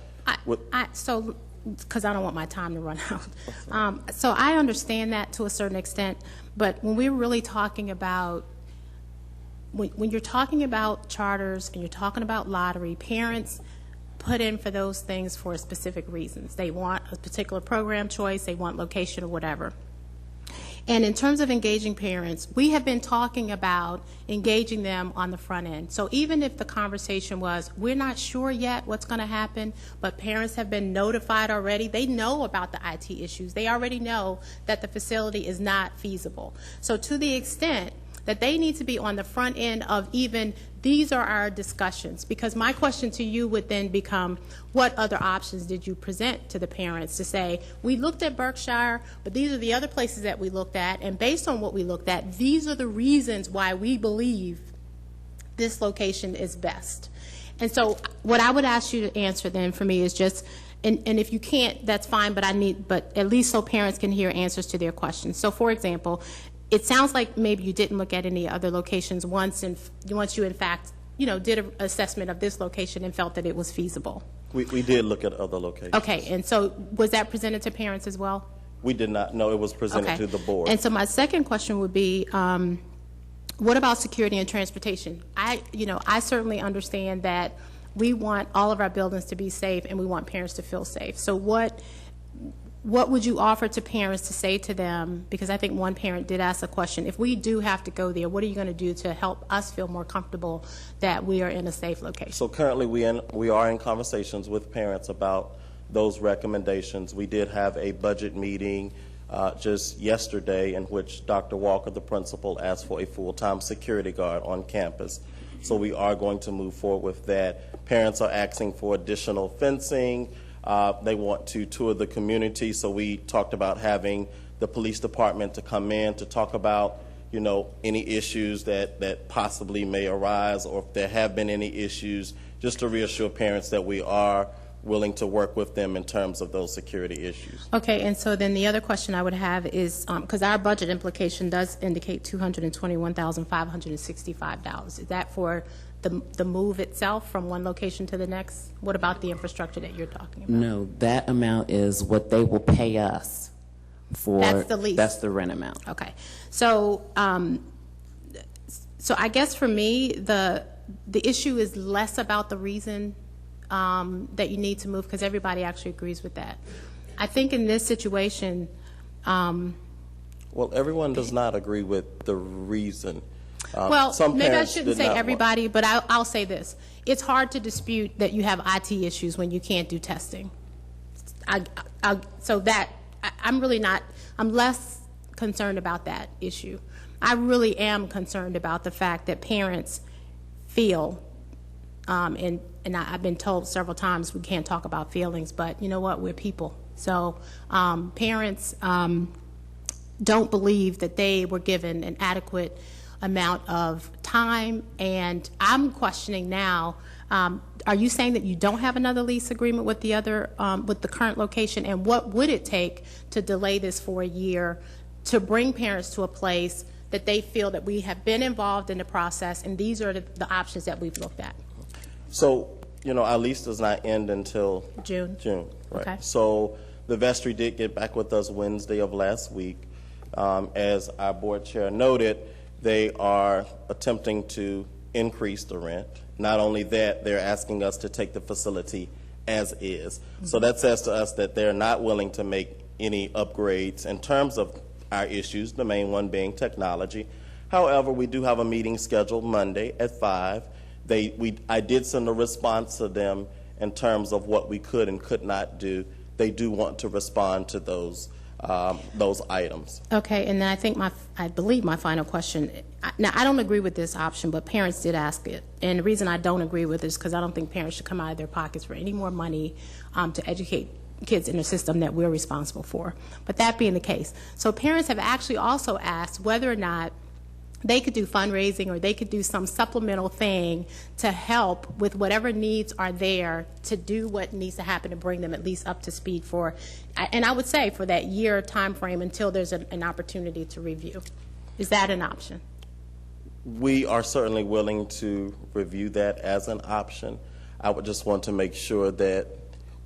Because I don't want my time to run out. So I understand that to a certain extent, but when we're really talking about, when you're talking about charters and you're talking about lottery, parents put in for those things for specific reasons. They want a particular program choice, they want location or whatever. And in terms of engaging parents, we have been talking about engaging them on the front end. So even if the conversation was, we're not sure yet what's going to happen, but parents have been notified already. They know about the IT issues. They already know that the facility is not feasible. So to the extent that they need to be on the front end of even, these are our discussions. Because my question to you would then become, what other options did you present to the parents to say, we looked at Berkshire, but these are the other places that we looked at, and based on what we looked at, these are the reasons why we believe this location is best. And so what I would ask you to answer then for me is just, and if you can't, that's fine, but at least so parents can hear answers to their questions. So for example, it sounds like maybe you didn't look at any other locations once you in fact did an assessment of this location and felt that it was feasible. We did look at other locations. Okay, and so was that presented to parents as well? We did not know. It was presented to the board. And so my second question would be, What about security and transportation? I certainly understand that we want all of our buildings to be safe and we want parents to feel safe. So what would you offer to parents to say to them, because I think one parent did ask a question, if we do have to go there, what are you going to do to help us feel more comfortable that we are in a safe location? So currently we are in conversations with parents about those recommendations. We did have a budget meeting just yesterday in which Dr. Walker, the principal, asked for a full-time security guard on campus. So we are going to move forward with that. Parents are asking for additional fencing. They want to tour the community, so we talked about having the police department to come in to talk about, any issues that possibly may arise, or if there have been any issues, just to reassure parents that we are willing to work with them in terms of those security issues. Okay, and so then the other question I would have is, because our budget implication does indicate $221,565. Is that for the move itself from one location to the next? What about the infrastructure that you're talking about? No, that amount is what they will pay us for. That's the lease. That's the rent amount. Okay, so so I guess for me the issue is less about the reason that you need to move, because everybody actually agrees with that. I think in this situation, well, everyone does not agree with the reason. Well, some maybe I parents shouldn't did say not everybody, but I'll say this. It's hard to dispute that you have IT issues when you can't do testing. So that, I'm really not, I'm less concerned about that issue. I really am concerned about the fact that parents feel, and I've been told several times we can't talk about feelings, but you know what, we're people. So parents don't believe that they were given an adequate amount of time, and I'm questioning now, are you saying that you don't have another lease agreement with the other, with the current location, and what would it take to delay this for a year to bring parents to a place that they feel that we have been involved in the process and these are the options that we've looked at? So, our lease does not end until June, right? Okay. So the vestry did get back with us Wednesday of last week. As our board chair noted, they are attempting to increase the rent. Not only that, they're asking us to take the facility as is. So that says to us that they're not willing to make any upgrades in terms of our issues, the main one being technology. However, we do have a meeting scheduled Monday at 5. I did send a response to them in terms of what we could and could not do. They do want to respond to those items. Okay, and then I believe my final question. Now, I don't agree with this option, but parents did ask it. And the reason I don't agree with it is because I don't think parents should come out of their pockets for any more money to educate kids in a system that we're responsible for. But that being the case, so parents have actually also asked whether or not they could do fundraising or they could do some supplemental thing to help with whatever needs are there to do what needs to happen to bring them at least up to speed for, and I would say for that year time frame until there's an opportunity to review. Is that an option? We are certainly willing to review that as an option. I would just want to make sure that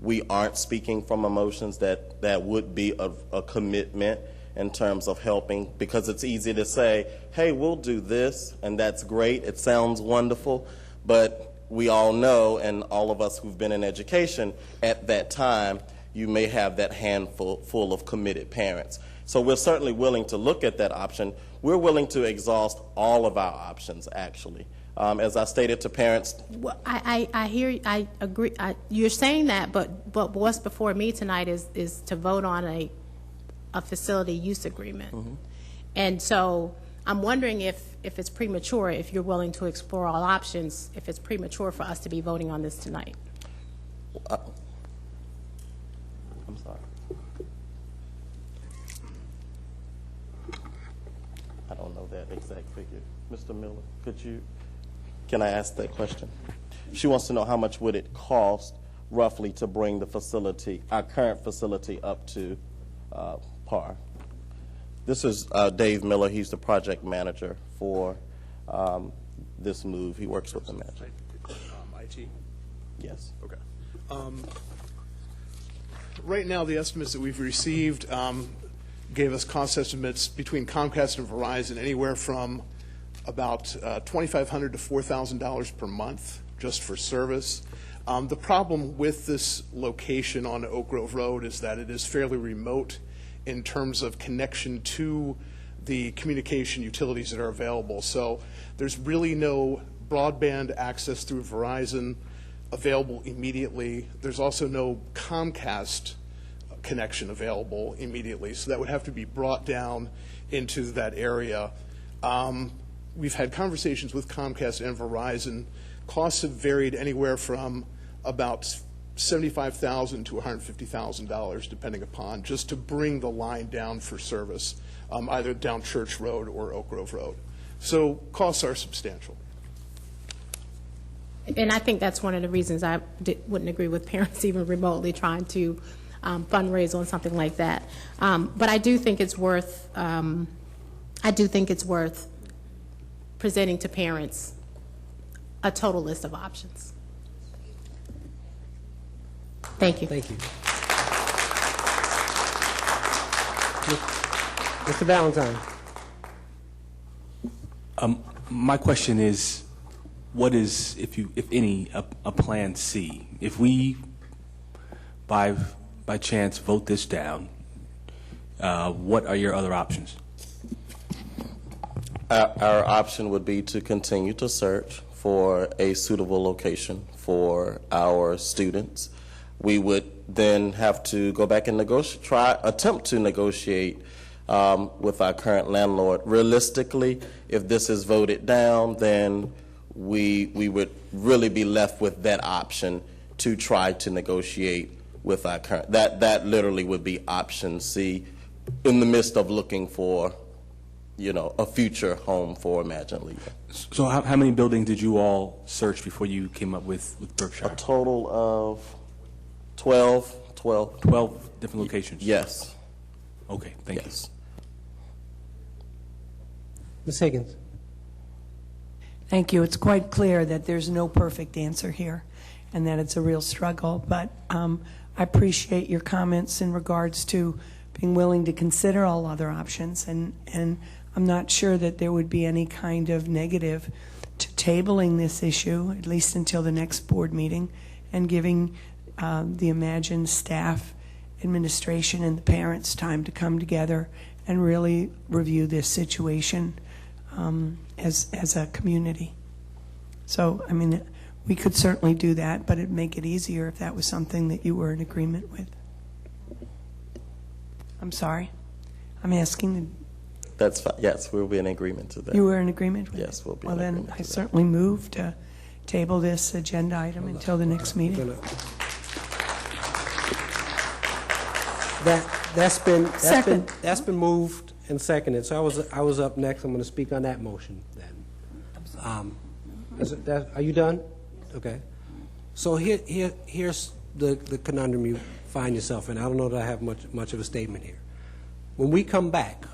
we aren't speaking from emotions, that would be a commitment in terms of helping, because it's easy to say, hey, we'll do this, and that's great, it sounds wonderful, but we all know, and all of us who've been in education, at that time, you may have that handful full of committed parents. So we're certainly willing to look at that option. We're willing to exhaust all of our options, actually. As I stated to parents. Well, I hear, I agree, you're saying that, but what's before me tonight is to vote on a facility use agreement. Mm-hmm. And so I'm wondering if it's premature, if you're willing to explore all options, if it's premature for us to be voting on this tonight. I'm sorry. I don't know that exact figure. Mr. Miller, can I ask that question? She wants to know how much would it cost roughly to bring the facility, our current facility, up to par. This is Dave Miller. He's the project manager for this move. He works with the manager. IT? Yes. Okay. Right now, the estimates that we've received gave us cost estimates between Comcast and Verizon anywhere from about $2,500 to $4,000 per month just for service. The problem with this location on Oak Grove Road is that it is fairly remote in terms of connection to the communication utilities that are available. So there's really no broadband access through Verizon available immediately. There's also no Comcast connection available immediately, so that would have to be brought down into that area. We've had conversations with Comcast and Verizon. Costs have varied anywhere from about $75,000 to $150,000, depending upon, just to bring the line down for service, either down Church Road or Oak Grove Road. So costs are substantial. And I think that's one of the reasons I wouldn't agree with parents even remotely trying to fundraise on something like that. But I do think it's worth. Presenting to parents a total list of options. Thank you. Thank you. Mr. Valentine. My question is, what is, if any, a plan C? If we, by chance, vote this down, what are your other options? Our option would be to continue to search for a suitable location for our students. We would then have to go back and attempt to negotiate with our current landlord. Realistically, if this is voted down, then we would really be left with that option to try to negotiate with our current. That literally would be option C, in the midst of looking for, a future home for Imagine Leaving. So how many buildings did you all search before you came up with Berkshire? A total of 12 different locations? Yes. Okay, thank you. Ms. Higgins. Thank you. It's quite clear that there's no perfect answer here and that it's a real struggle, but I appreciate your comments in regards to being willing to consider all other options, and I'm not sure that there would be any kind of negative to tabling this issue, at least until the next board meeting, and giving the Imagine staff, administration, and the parents time to come together and really review this situation as a community. So, I mean, we could certainly do that, but it'd make it easier if that was something that you were in agreement with. I'm sorry. I'm asking. That's fine. Yes, we'll be in agreement to that. You were in agreement with Yes, we'll be Well, in then agreement I to that. certainly move to table this agenda item until the next meeting. That's been moved and seconded. So I was up next. I'm going to speak on that motion then. Are you done? Okay. So here's the conundrum you find yourself in. I don't know that I have much of a statement here. When we come back,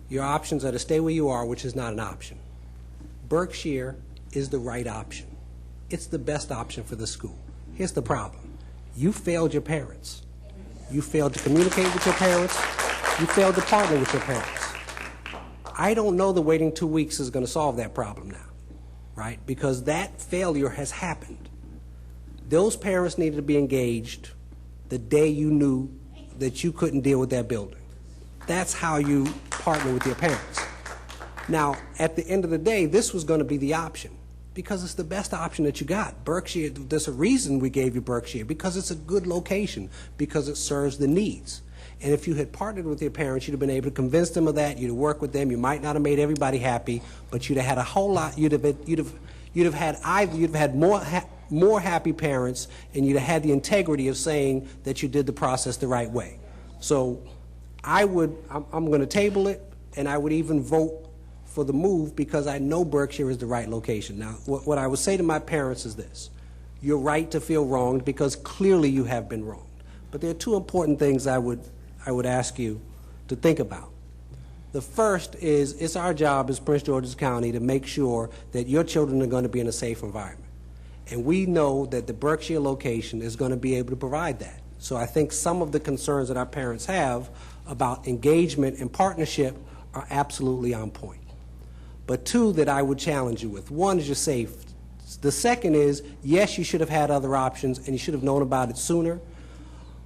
your options are to stay where you are, which is not an option. Berkshire is the right option. It's the best option for the school. Here's the problem. You failed your parents. You failed to communicate with your parents. You failed to partner with your parents. I don't know that waiting 2 weeks is going to solve that problem now, right? Because that failure has happened. Those parents needed to be engaged the day you knew that you couldn't deal with that building. That's how you partner with your parents. Now, at the end of the day, this was going to be the option because it's the best option that you got. Berkshire, there's a reason we gave you Berkshire, because it's a good location, because it serves the needs. And if you had partnered with your parents, you'd have been able to convince them of that. You'd have worked with them. You might not have made everybody happy, but you'd have had a whole lot. You'd have had more happy parents, and you'd have had the integrity of saying that you did the process the right way. So I'm going to table it, and I would even vote for the move because I know Berkshire is the right location. Now, what I would say to my parents is this. You're right to feel wronged because clearly you have been wronged. But there are two important things I would ask you to think about. The first is it's our job as Prince George's County to make sure that your children are going to be in a safe environment. And we know that the Berkshire location is going to be able to provide that. So I think some of the concerns that our parents have about engagement and partnership are absolutely on point. but two that I would challenge you with. One is your safe. The second is, yes, you should have had other options, and you should have known about it sooner.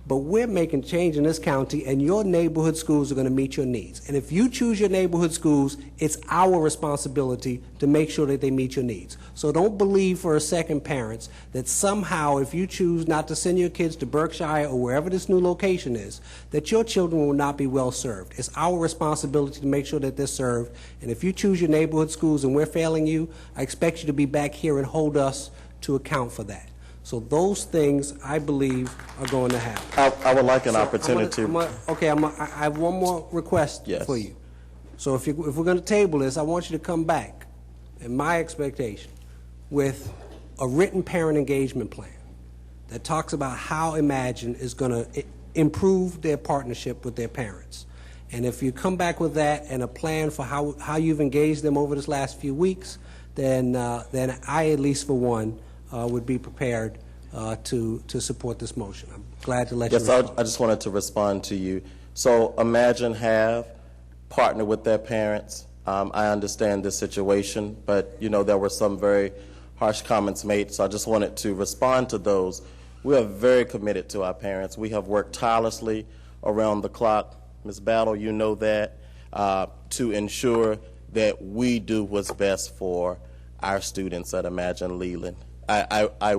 But we're making change in this county, and your neighborhood schools are going to meet your needs. And if you choose your neighborhood schools, it's our responsibility to make sure that they meet your needs. So don't believe for a second, parents, that somehow if you choose not to send your kids to Berkshire or wherever this new location is, that your children will not be well served. It's our responsibility to make sure that they're served. And if you choose your neighborhood schools and we're failing you, I expect you to be back here and hold us to account for that. So those things, I believe, are going to happen. I would like an opportunity. I have one more request for you. So if we're going to table this, I want you to come back, in my expectation, with a written parent engagement plan that talks about how Imagine is going to improve their partnership with their parents. And if you come back with that and a plan for how you've engaged them over this last few weeks, then I, at least for one, would be prepared to support this motion. I'm glad to let you respond. I just wanted to respond to you. So Imagine have partnered with their parents. I understand this situation, but there were some very harsh comments made, so I just wanted to respond to those. We are very committed to our parents. We have worked tirelessly around the clock, Ms. Battle, you know that, to ensure that we do what's best for our students at Imagine Leland. I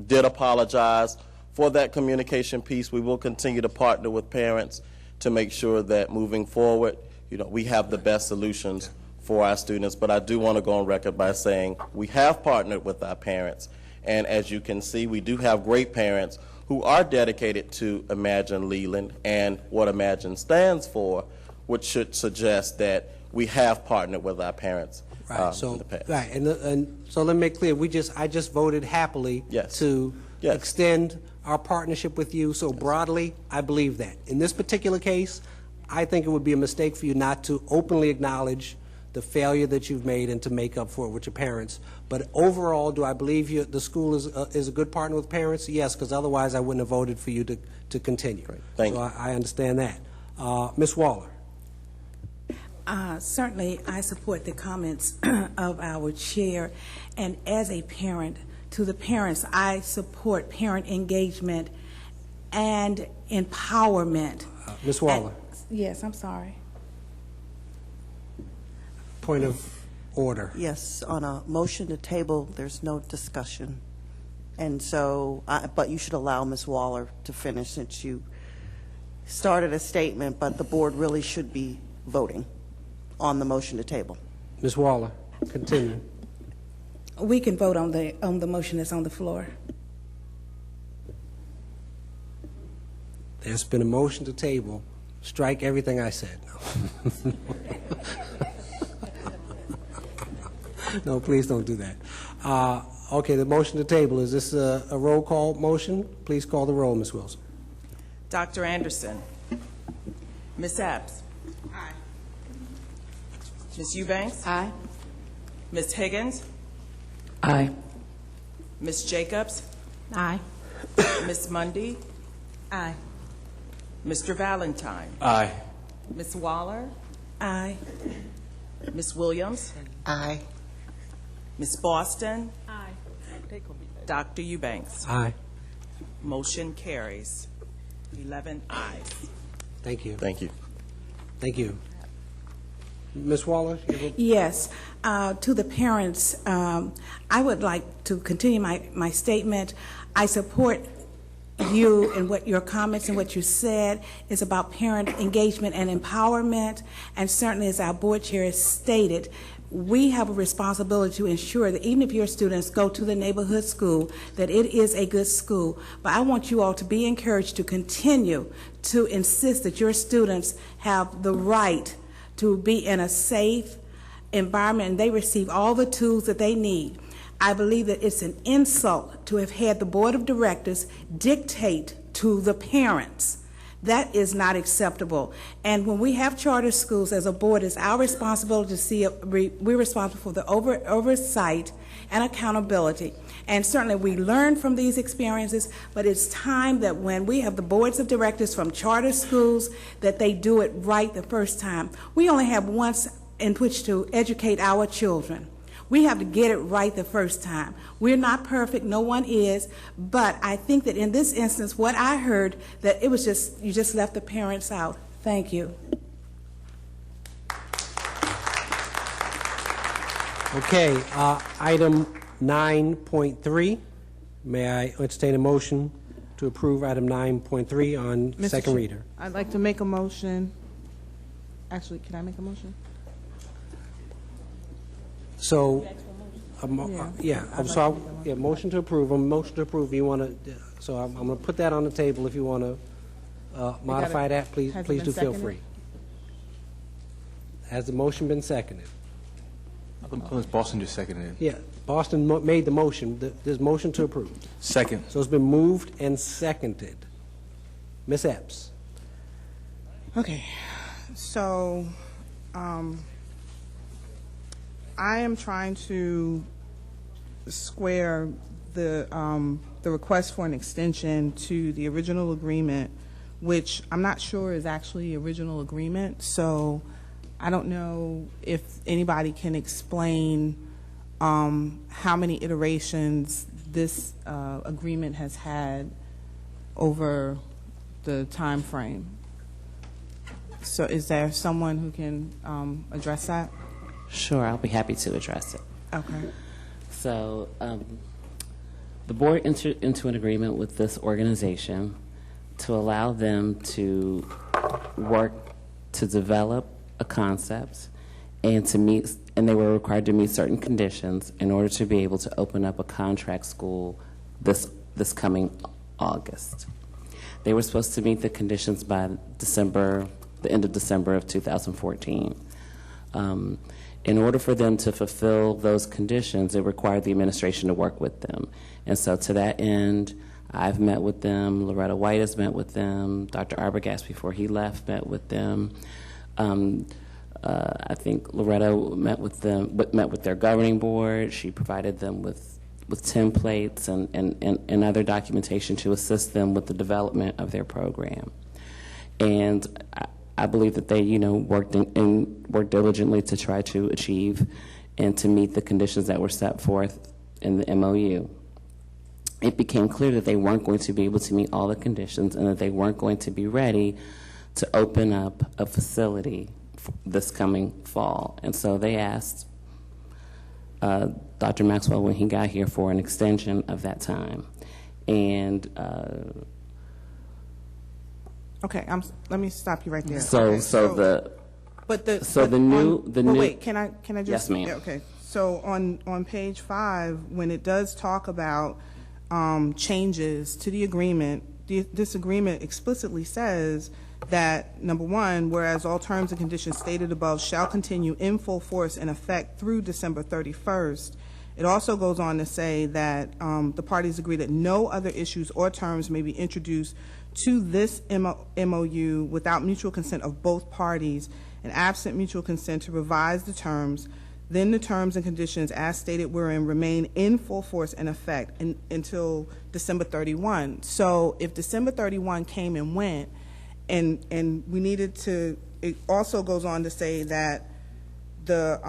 did apologize for that communication piece. We will continue to partner with parents to make sure that moving forward, we have the best solutions for our students. But I do want to go on record by saying we have partnered with our parents. And as you can see, we do have great parents who are dedicated to Imagine Leland and what Imagine stands for, which should suggest that we have partnered with our parents. Right. So, right, and so let me make clear. I just voted happily to extend our partnership with you. So broadly, I believe that. In this particular case, I think it would be a mistake for you not to openly acknowledge the failure that you've made and to make up for it with your parents. But overall, do I believe the school is a good partner with parents? Yes, because otherwise I wouldn't have voted for you to continue. Great. Thank you. I understand that. Ms. Waller. Certainly, I support the comments of our chair. And as a parent, to the parents, I support parent engagement and empowerment. Ms. Waller. Yes, I'm sorry. Point of order. Yes, on a motion to table, there's no discussion. And so, but you should allow Ms. Waller to finish since you started a statement, but the board really should be voting on the motion to table. Ms. Waller, continue. We can vote on the motion that's on the floor. There's been a motion to table. Strike everything I said. No, please don't do that. Okay, the motion to table, is this a roll call motion? Please call the roll, Ms. Wilson. Dr. Anderson. Ms. Epps. Aye. Ms. Eubanks. Aye. Ms. Higgins. Aye. Ms. Jacobs. Aye. Ms. Mundy. Aye. Mr. Valentine. Aye. Ms. Waller. Aye. Ms. Williams. Aye. Ms. Boston. Aye. Dr. Eubanks. Aye. Motion carries. 11 ayes. Thank you. Thank you. Thank you. Ms. Waller? Yes. To the parents, I would like to continue my statement. I support you and what your comments and what you said is about parent engagement and empowerment, and certainly as our board chair has stated, we have a responsibility to ensure that even if your students go to the neighborhood school, that it is a good school. But I want you all to be encouraged to continue to insist that your students have the right to be in a safe environment and they receive all the tools that they need. I believe that it's an insult to have had the board of directors dictate to the parents. That is not acceptable. And when we have charter schools as a board, it's our responsibility to see we're responsible for the oversight and accountability. And certainly we learn from these experiences, but it's time that when we have the boards of directors from charter schools, that they do it right the first time. We only have once in which to educate our children. We have to get it right the first time. We're not perfect, no one is, but I think that in this instance, what I heard, that it was just, you just left the parents out. Thank you. Okay, item 9.3. May I entertain a motion to approve item 9.3 on Mr. second Chair, reader? I'd like to make a motion. Actually, can I make a motion? So, Yeah. motion to approve. A motion to approve. You want to? So I'm going to put that on the table. If you want to modify that, please has it do been feel seconded? free. Has the motion been seconded? Boston just seconded it. Yeah, Boston made the motion. There's motion to approve. Second. So it's been moved and seconded. Ms. Epps. Okay, so I am trying to square the request for an extension to the original agreement, which I'm not sure is actually original agreement. So I don't know if anybody can explain how many iterations this agreement has had over the time frame. So is there someone who can address that? Sure, I'll be happy to address it. Okay. So the board entered into an agreement with this organization to allow them to work to develop a concept and to meet, and they were required to meet certain conditions in order to be able to open up a contract school this coming August. They were supposed to meet the conditions by the end of December of 2014. In order for them to fulfill those conditions, it required the administration to work with them. And so to that end, I've met with them, Loretta White has met with them, Dr. Arbogast before he left met with them. I think Loretta met with their governing board. She provided them with templates and other documentation to assist them with the development of their program. And I believe that they, worked diligently to try to achieve and to meet the conditions that were set forth in the MOU. It became clear that they weren't going to be able to meet all the conditions and that they weren't going to be ready to open up a facility this coming fall. And so they asked Dr. Maxwell when he got here for an extension of that time. And okay, let me stop you right there. Wait, can I just? Yes, ma'am. Yeah, okay, so on page 5, when it does talk about changes to the agreement, this agreement explicitly says that, number 1, whereas all terms and conditions stated above shall continue in full force and effect through December 31st. It also goes on to say that the parties agree that no other issues or terms may be introduced to this MOU without mutual consent of both parties, and absent mutual consent to revise the terms, then the terms and conditions as stated wherein remain in full force and effect until December 31. So if December 31 came and went, and we needed to, it also goes on to say that the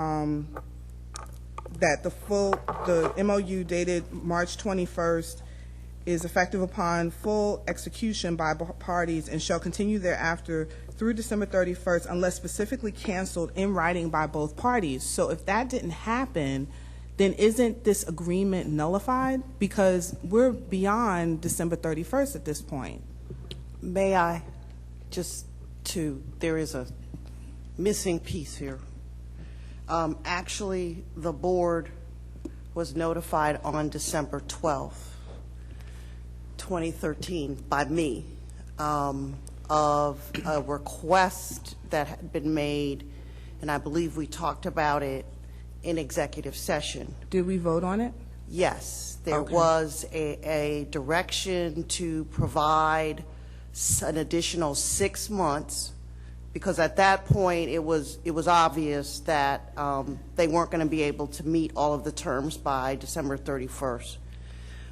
MOU dated March 21st is effective upon full execution by parties and shall continue thereafter through December 31st unless specifically canceled in writing by both parties. So if that didn't happen, then isn't this agreement nullified? Because we're beyond December 31st at this point. May I there is a missing piece here. Actually, the board was notified on December 12th, 2013, by me, of a request that had been made, and I believe we talked about it in executive session. Did we vote on it? Yes. There was a direction to provide an additional 6 months, because at that point it was obvious that they weren't going to be able to meet all of the terms by December 31st.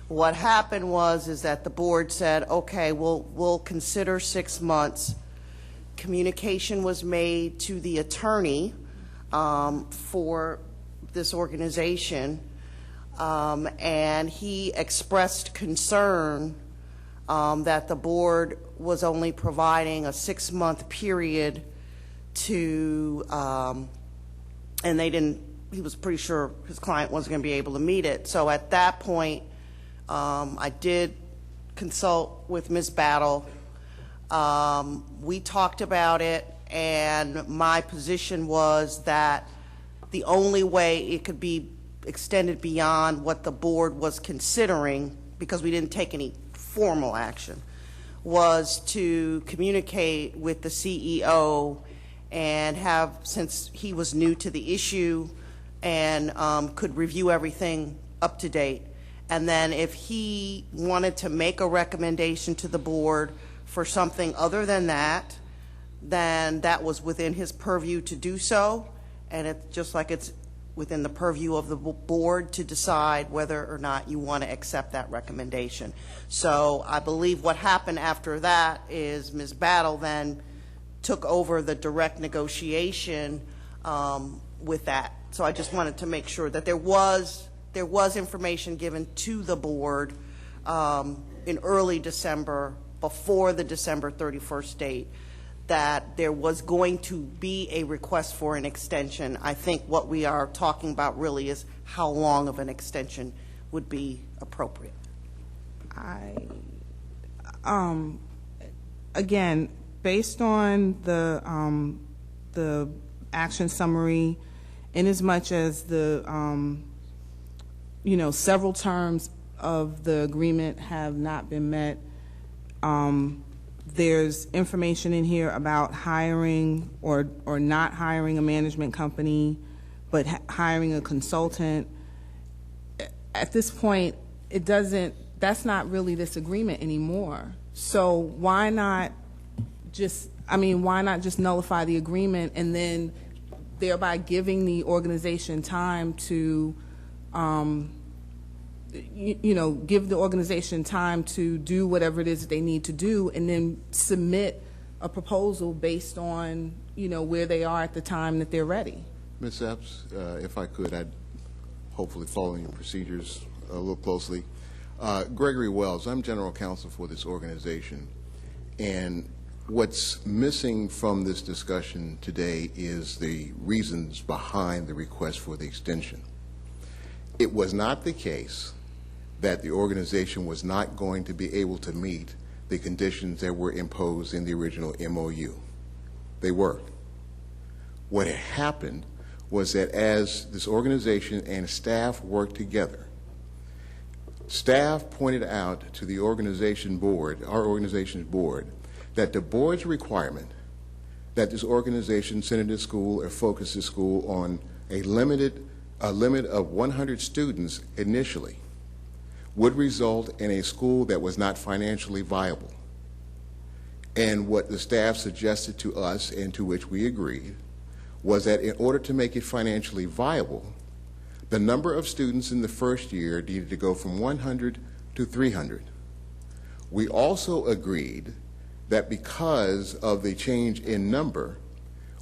What happened is that the board said, okay, we'll consider 6 months. Communication was made to the attorney for this organization, and he expressed concern that the board was only providing a 6-month period to, and he was pretty sure his client wasn't going to be able to meet it. So at that point, I did consult with Ms. Battle. We talked about it, and my position was that the only way it could be extended beyond what the board was considering, because we didn't take any formal action, was to communicate with the CEO and have, since he was new to the issue and could review everything up to date. And then if he wanted to make a recommendation to the board for something other than that, then that was within his purview to do so. And it's just like it's within the purview of the board to decide whether or not you want to accept that recommendation. So I believe what happened after that is Ms. Battle then took over the direct negotiation with that. So I just wanted to make sure that there was information given to the board in early December, before the December 31st date, that there was going to be a request for an extension. I think what we are talking about really is how long of an extension would be appropriate. Again, based on the action summary, in as much as the several terms of the agreement have not been met, there's information in here about hiring or not hiring a management company, but hiring a consultant. At this point, that's not really this agreement anymore. So why not just nullify the agreement and then thereby giving the organization time to give the organization time to do whatever it is that they need to do, and then submit a proposal based on, where they are at the time that they're ready. Ms. Epps, if I could, I'd hopefully following your procedures a little closely. Gregory Wells, I'm general counsel for this organization, and what's missing from this discussion today is the reasons behind the request for the extension. It was not the case that the organization was not going to be able to meet the conditions that were imposed in the original MOU. They were. What had happened was that as this organization and staff worked together, staff pointed out to the organization board, our organization's board, that the board's requirement that this organization send to school or focus the school on a limit of 100 students initially would result in a school that was not financially viable. And what the staff suggested to us, and to which we agreed, was that in order to make it financially viable, the number of students in the first year needed to go from 100 to 300. We also agreed that because of the change in number,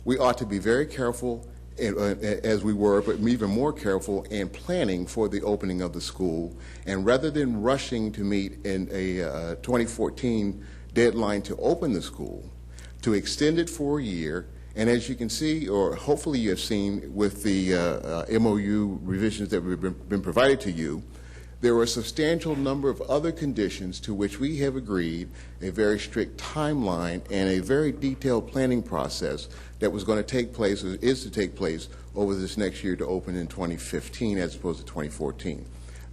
we ought to be very careful, as we were, but even more careful in planning for the opening of the school. And rather than rushing to meet in a 2014 deadline to open the school, to extend it for a year. And as you can see, or hopefully you have seen with the MOU revisions that have been provided to you, there are a substantial number of other conditions to which we have agreed a very strict timeline and a very detailed planning process that was going to take place, or is to take place, over this next year to open in 2015 as opposed to 2014.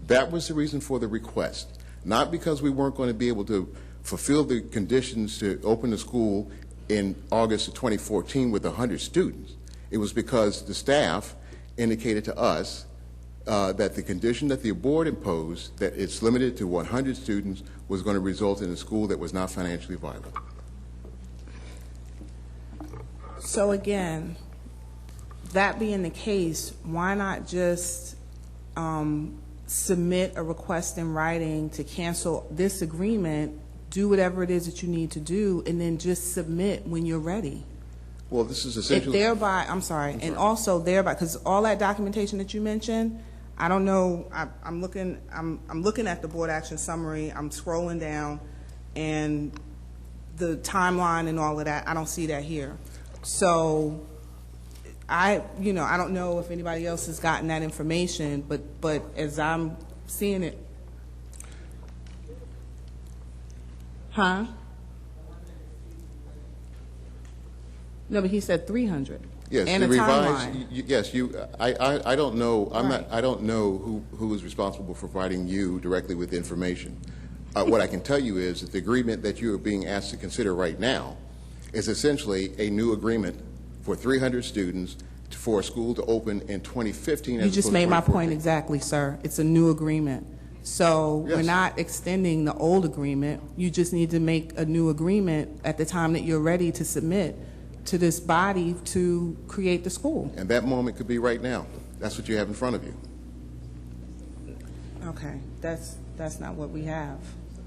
That was the reason for the request, not because we weren't going to be able to fulfill the conditions to open the school in August of 2014 with 100 students. It was because the staff indicated to us that the condition that the board imposed, that it's limited to 100 students, was going to result in a school that was not financially viable. So again, that being the case, why not just submit a request in writing to cancel this agreement, do whatever it is that you need to do, and then just submit when you're ready? Well, this is It essentially... thereby, I'm sorry, and also thereby, because all that documentation that you mentioned, I don't know, I'm looking at the board action summary, I'm scrolling down, and the timeline and all of that, I don't see that here. So I don't know if anybody else has gotten that information, but as I'm seeing it, huh? No, but he said 300. Yes, and the a revised. timeline. Yes, I don't know. Right. I don't know who is responsible for providing you directly with information. What I can tell you is that the agreement that you are being asked to consider right now is essentially a new agreement for 300 students for a school to open in 2015. You just made my point exactly, sir. It's a new agreement. So Yes. we're not extending the old agreement. You just need to make a new agreement at the time that you're ready to submit to this body to create the school. And that moment could be right now. That's what you have in front of you. Okay, that's not what we have.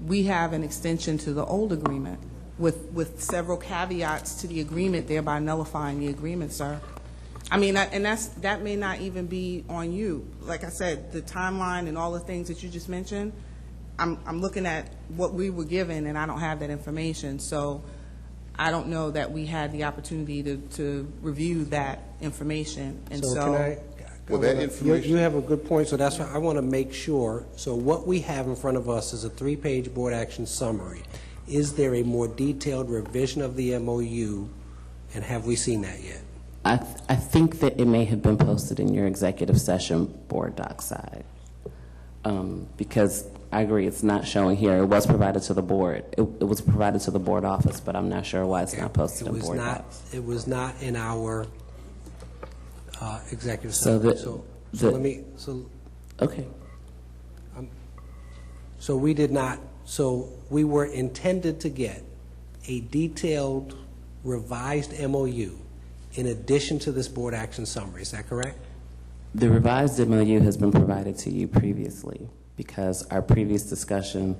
We have an extension to the old agreement with several caveats to the agreement, thereby nullifying the agreement, sir. I mean, that may not even be on you. Like I said, the timeline and all the things that you just mentioned, I'm looking at what we were given, and I don't have that information. So I don't know that we had the opportunity to review that information. And so can I? Well, that information... You have a good point, so that's why I want to make sure. So what we have in front of us is a 3-page board action summary. Is there a more detailed revision of the MOU, and have we seen that yet? I think that it may have been posted in your executive session board doc side, because I agree it's not showing here. It was provided to the board. It was provided to the board office, but I'm not sure why it's not posted in board docs. It was not in our executive So summary. Okay. So we did not. So we were intended to get a detailed, revised MOU in addition to this board action summary. Is that correct? The revised MOU has been provided to you previously because our previous discussion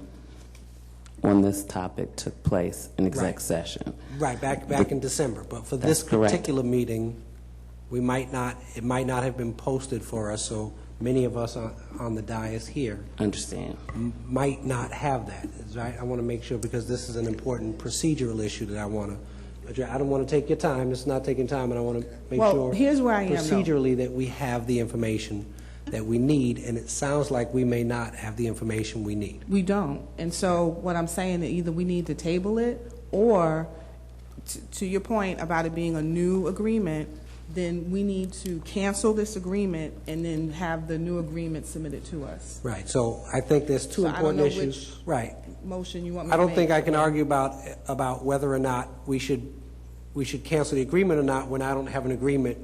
on this topic took place in exec session. Right, back in December. But for this particular meeting, it might not have been posted for us, so many of us on the dais here understand might not have that. Right? I want to make sure, because this is an important procedural issue that I want to address. I don't want to take your time. It's not taking time, and I want to make sure here's where I am, procedurally that we have the information that we need, and it sounds like we may not have the information we need. we don't. And so what I'm saying is either we need to table it, or to your point about it being a new agreement, then we need to cancel this agreement and then have the new agreement submitted to us. Right. So I think there's two important issues. Right. Motion you want me I to don't make? think I can argue about whether or not we should cancel the agreement or not when I don't have an agreement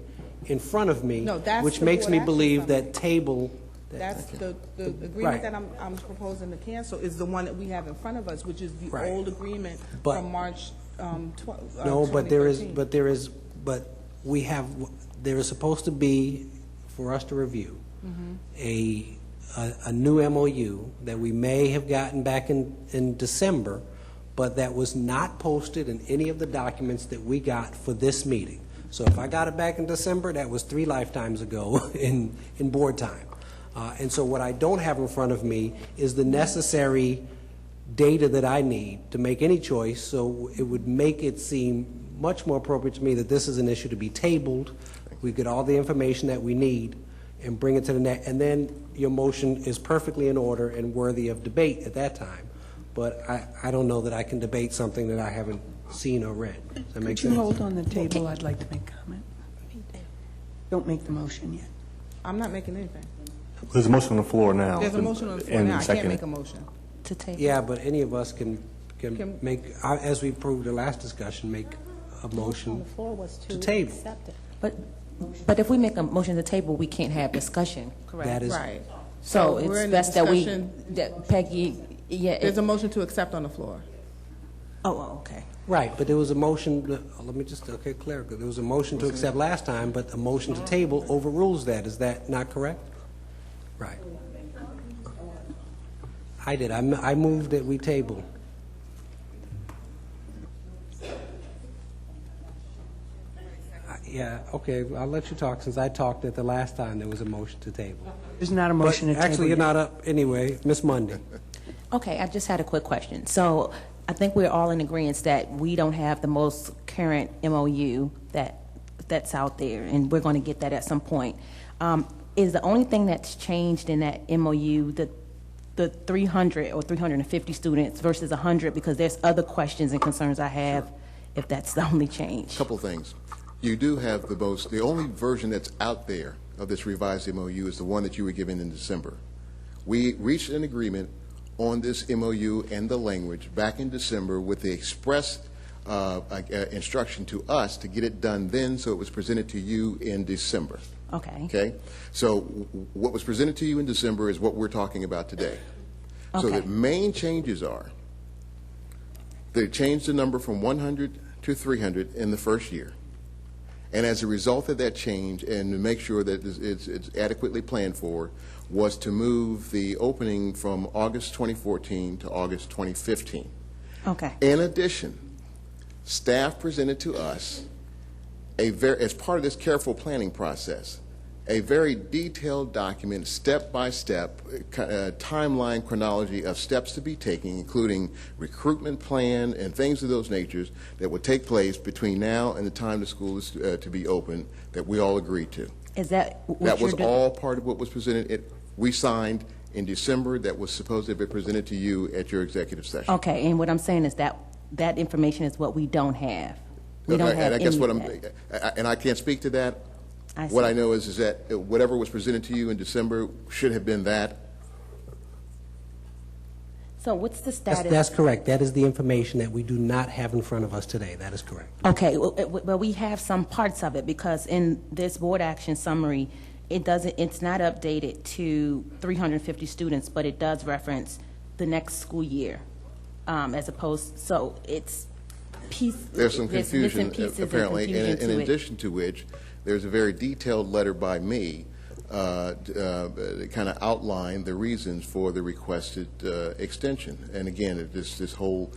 in front of me, No, that's which the makes board me action believe summary. that table. That's the agreement Right. that I'm proposing to cancel is the one that we have in front of us, which is the Right. old agreement But- from March 12. No, but there is, 2013. there is supposed to be, for us to review, Mm-hmm. a new MOU that we may have gotten back in December, but that was not posted in any of the documents that we got for this meeting. So if I got it back in December, that was 3 lifetimes ago in board time. And so what I don't have in front of me is the necessary data that I need to make any choice, so it would make it seem much more appropriate to me that this is an issue to be tabled. We get all the information that we need and bring it to the next, and then your motion is perfectly in order and worthy of debate at that time. But I don't know that I can debate something that I haven't seen or read. Does that make Could you sense? hold on the table? I'd like to make comment. Don't make the motion yet. I'm not making anything. There's a motion on the floor now. There's a motion on the floor And now. I can't second. make a motion. To table. Yeah, but any of us can Can- make, as we proved the last discussion, make a motion On the floor was to table. accept it. But if we make a motion to table, we can't have discussion. Correct. That is- Right. So we're it's in best that discussion. that Peggy, yeah. There's a motion to accept on the floor. Oh, okay. Right, but there was a motion, let me just, okay, clear, there was a motion to accept last time, but the motion to table overrules that. Is that not correct? Right. I did. I moved that we table. Yeah, okay, I'll let you talk since I talked at the last time there was a motion to table. There's not a motion to But table. actually, you're yet. not up anyway. Ms. Mundy. Okay, I just had a quick question. So I think we're all in agreement that we don't have the most current MOU that's out there, and we're going to get that at some point. Is the only thing that's changed in that MOU the 300 or 350 students versus 100? Because there's other questions and concerns I have if that's the only change. Couple things. You do have the only version that's out there of this revised MOU is the one that you were given in December. We reached an agreement on this MOU and the language back in December with the express instruction to us to get it done then, so it was presented to you in December. Okay. Okay? So what was presented to you in December is what we're talking about today. So the main changes are they changed the number from 100 to 300 in the first year. And as a result of that change, and to make sure that it's adequately planned for, was to move the opening from August 2014 to August 2015. Okay. In addition, staff presented to us, as part of this careful planning process, a very detailed document, step-by-step, timeline chronology of steps to be taken, including recruitment plan and things of those natures that would take place between now and the time the school is to be open that we all agreed to. Is that what That was you're doing? all part of what was presented. We signed in December. That was supposed to be presented to you at your executive session. Okay, and what I'm saying is that that information is what we don't have. We don't have and I guess any what of that. and I can't speak to that. I What see. I know is that whatever was presented to you in December should have been that. So what's the status? That's correct. That is the information that we do not have in front of us today. That is correct. Okay, well, we have some parts of it because in this board action summary, it's not updated to 350 students, but it does reference the next school year, as opposed, so it's There's some confusion, pieces and apparently, confusion in to it. addition to which, there's a very detailed letter by me that kind of outlined the reasons for the requested extension. And again, this whole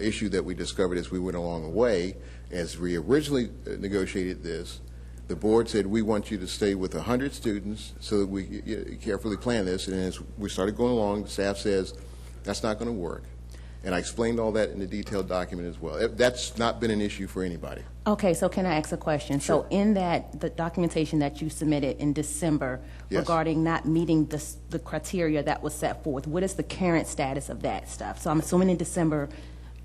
issue that we discovered as we went along the way, as we originally negotiated this, the board said, we want you to stay with 100 students so that we carefully plan this. And as we started going along, the staff says, that's not going to work. And I explained all that in the detailed document as well. That's not been an issue for anybody. Okay, so can I ask a question? Sure. So in the documentation that you submitted in December Yes. regarding not meeting the criteria that was set forth, what is the current status of that stuff? So I'm assuming in December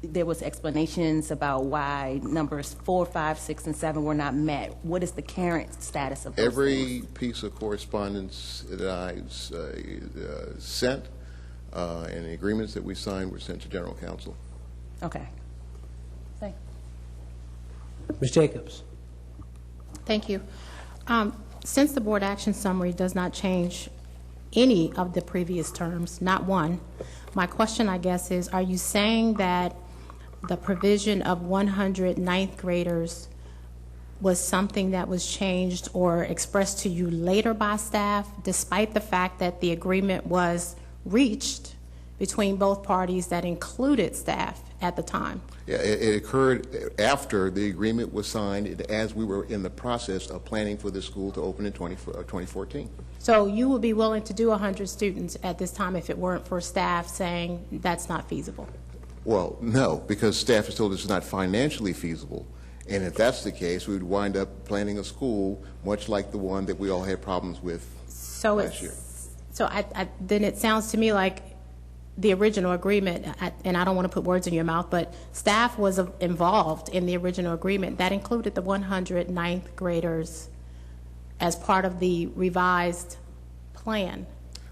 there was explanations about why numbers 4, 5, 6, and 7 were not met. What is the current status of those Every things? piece of correspondence that I sent and the agreements that we signed were sent to General Counsel. Okay. Thank Ms. Jacobs. Thank you. Since the board action summary does not change any of the previous terms, not one, my question, I guess, is, are you saying that the provision of 100 ninth graders was something that was changed or expressed to you later by staff, despite the fact that the agreement was reached between both parties that included staff at the time? Yeah, it occurred after the agreement was signed, as we were in the process of planning for the school to open in 2014. So you would be willing to do 100 students at this time if it weren't for staff saying that's not feasible? Well, no, because staff has told us it's not financially feasible. And if that's the case, we would wind up planning a school much like the one that we all had problems with last year. So then it sounds to me like the original agreement, and I don't want to put words in your mouth, but staff was involved in the original agreement. That included the 100 ninth graders as part of the revised plan.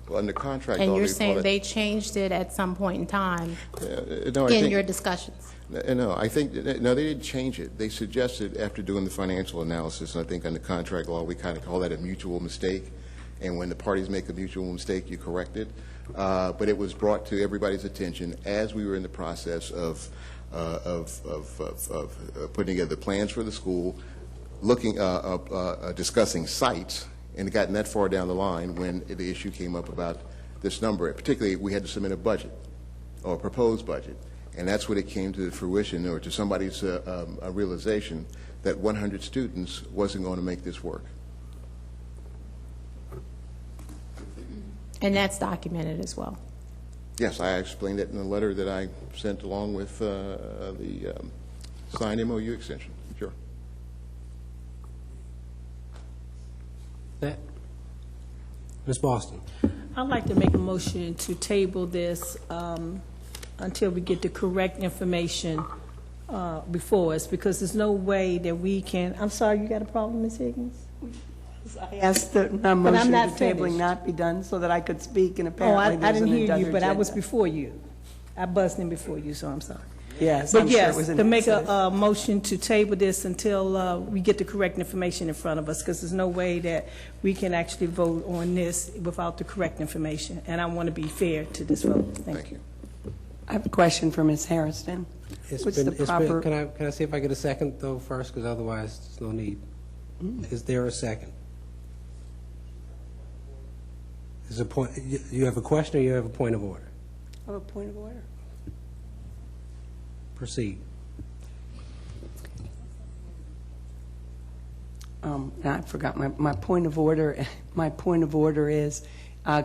Well, in the contract, And all you're they saying call it- they changed it at some point in time no, I in think- your discussions? No, I think, no, they didn't change it. They suggested, after doing the financial analysis, and I think on the contract law, we kind of call that a mutual mistake. And when the parties make a mutual mistake, you correct it. But it was brought to everybody's attention as we were in the process of putting together the plans for the school, discussing sites, and gotten that far down the line when the issue came up about this number. Particularly, we had to submit a budget, or a proposed budget. And that's when it came to fruition, or to somebody's a realization, that 100 students wasn't going to make this work. And that's documented as well. Yes, I explained it in the letter that I sent along with the signed MOU extension. Sure. That, Ms. Boston. I'd like to make a motion to table this until we get the correct information before us, because there's no way that we can, I'm sorry, you got a problem, Ms. Higgins? I asked that my But I'm motion not to tabling finished. not be done so that I could speak, and Oh, apparently I there's didn't hear another you, but I was agenda. before you. I buzzed in before you, so I'm sorry. Yes, But I'm sure it yes, was an to make accident. a motion to table this until we get the correct information in front of us, because there's no way that we can actually vote on this without the correct information, and I want to be fair to this vote. Thank you. I have a question for Ms. Harrison. What's the proper? Can I see if I get a second, though, first, because otherwise there's no need. Is there a second? Is a point, you have a question or you have a point of order? I have a point of order. Proceed. I forgot my point of order. My point of order is,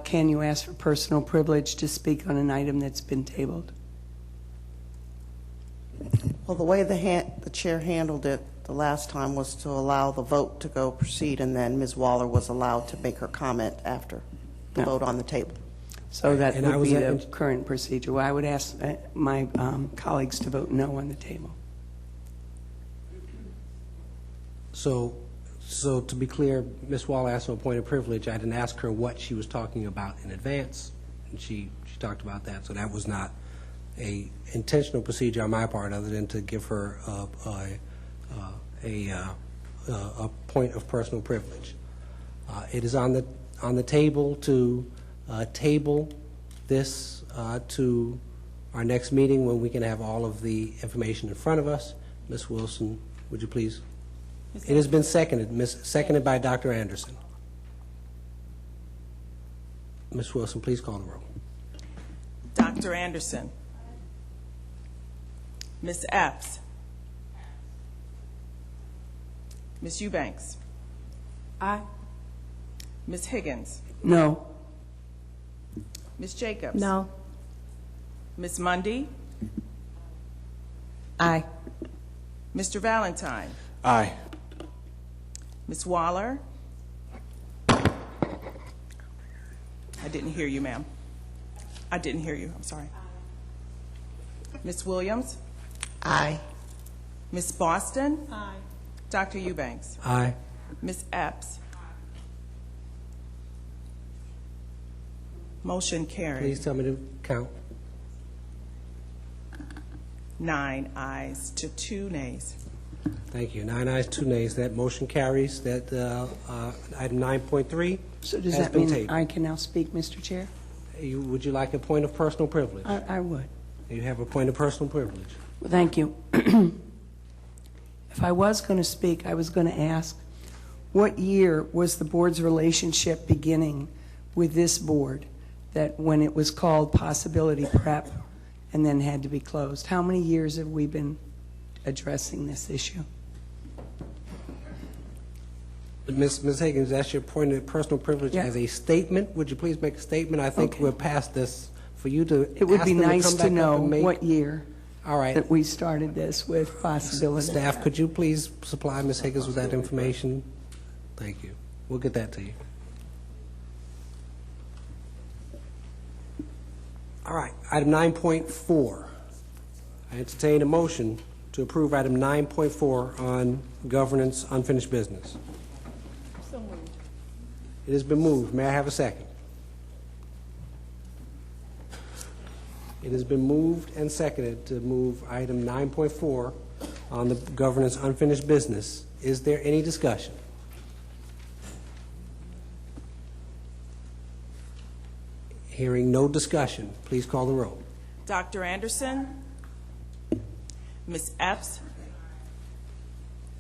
can you ask for personal privilege to speak on an item that's been tabled? Well, the way the chair handled it the last time was to allow the vote to go proceed, and then Ms. Waller was allowed to make her comment after the vote on the table. So that And I would was be at- the current procedure. Well, I would ask my colleagues to vote no on the table. So to be clear, Ms. Waller asked for a point of privilege. I didn't ask her what she was talking about in advance, and she talked about that. So that was not a intentional procedure on my part, other than to give her a point of personal privilege. It is on the table to table this to our next meeting, when we can have all of the information in front of us. Ms. Wilson, would you please? It has been seconded, seconded by Dr. Anderson. Ms. Wilson, please call the roll. Dr. Anderson. Ms. Epps. Ms. Eubanks. Aye. Ms. Higgins. No. Ms. Jacobs. No. Ms. Mundy. Aye. Mr. Valentine. Aye. Ms. Waller. I didn't hear you, ma'am. I didn't hear you. I'm sorry. Ms. Williams. Aye. Ms. Boston. Aye. Dr. Eubanks. Aye. Ms. Epps. Motion carried. Please tell me to count. 9 ayes to 2 nays. Thank you. 9 ayes, 2 nays. That motion carries. That item 9.3 So does has that been mean tabled. I can now speak, Mr. Chair? Would you like a point of personal privilege? I would. You have a point of personal privilege. Well, thank you. If I was going to speak, I was going to ask, what year was the board's relationship beginning with this board, that when it was called Possibility Prep and then had to be closed? How many years have we been addressing this issue? Ms. Higgins, that's your point of personal privilege as a statement. Would you please make a statement? I think we're past this for you to It would ask be them nice come to back up know and make. what year All right. that we started this with Possibility. Staff, could you please supply Ms. Higgins with that information? Thank you. We'll get that to you. All right, item 9.4. I entertain a motion to approve item 9.4 on governance unfinished business. So moved. It has been moved. May I have a second? It has been moved and seconded to move item 9.4 on the governance unfinished business. Is there any discussion? Hearing no discussion, please call the roll. Dr. Anderson. Ms. Epps.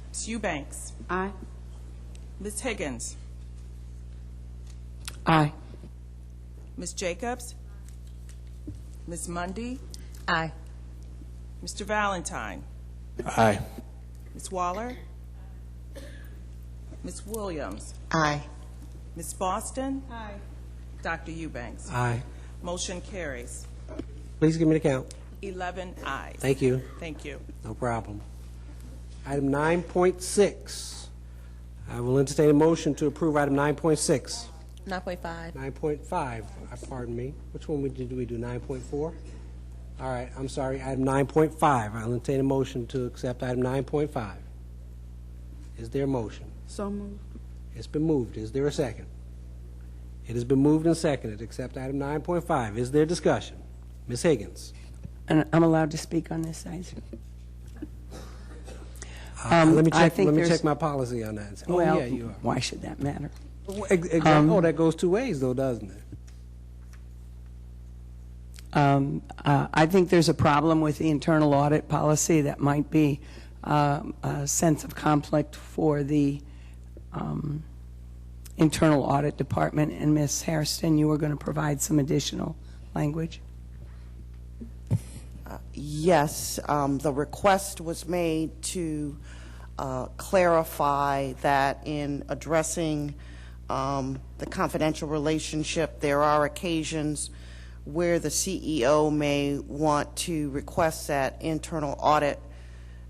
Ms. Eubanks. Aye. Ms. Higgins. Aye. Ms. Jacobs. Ms. Mundy. Aye. Mr. Valentine? Aye. Ms. Waller? Ms. Williams? Aye. Ms. Boston? Aye. Dr. Eubanks? Aye. Motion carries. Please give me the count. 11 ayes. Thank you. Thank you. No problem. Item 9.6. I will entertain a motion to approve item 9.6. 9.5. 9.5, pardon me. Which one did we do, 9.4? All right, I'm sorry, item 9.5. I'll entertain a motion to accept item 9.5. Is there a motion? So moved. It's been moved. Is there a second? It has been moved and seconded to accept item 9.5. Is there discussion? Ms. Higgins. And I'm allowed to speak on this, Isaac? Let me I check. think Let me there's- check my policy on that. Oh, Well, yeah, you are. why should that matter? Oh, that goes two ways, though, doesn't it? I think there's a problem with the internal audit policy that might be a sense of conflict for the internal audit department. And Ms. Hairston, you were going to provide some additional language. Yes, the request was made to clarify that in addressing the confidential relationship, there are occasions where the CEO may want to request that internal audit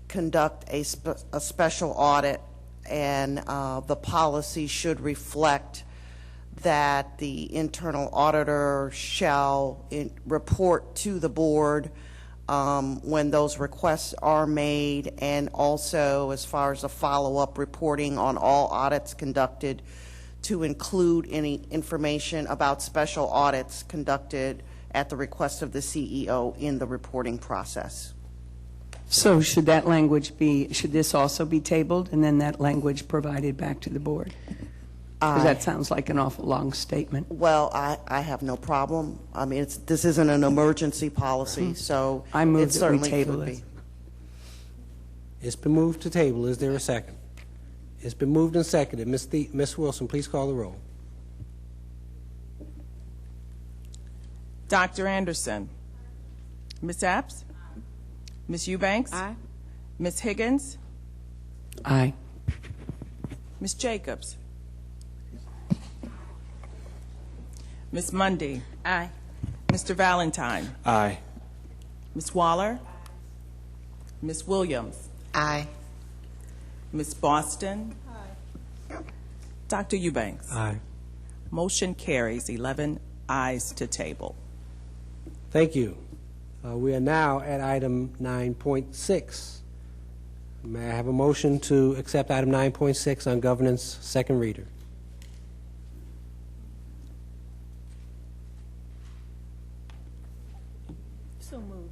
conduct a special audit, and the policy should reflect that the internal auditor shall report to the board when those requests are made, and also as far as the follow-up reporting on all audits conducted, to include any information about special audits conducted at the request of the CEO in the reporting process. So should that language be, should this also be tabled and then that language provided back to the board? Because that sounds like an awful long statement. Well, I have no problem. I mean, this isn't an emergency policy, so I move it that we certainly table could it. be. It's been moved to table. Is there a second? It's been moved and seconded. Ms. Wilson, please call the roll. Dr. Anderson? Ms. Epps? Ms. Eubanks? Aye. Ms. Higgins? Aye. Ms. Jacobs? Ms. Mundy? Aye. Mr. Valentine? Aye. Ms. Waller? Ms. Williams? Aye. Ms. Boston? Aye. Dr. Eubanks? Aye. Motion carries 11 ayes to table. Thank you. We are now at item 9.6. May I have a motion to accept item 9.6 on governance, second reader? So moved.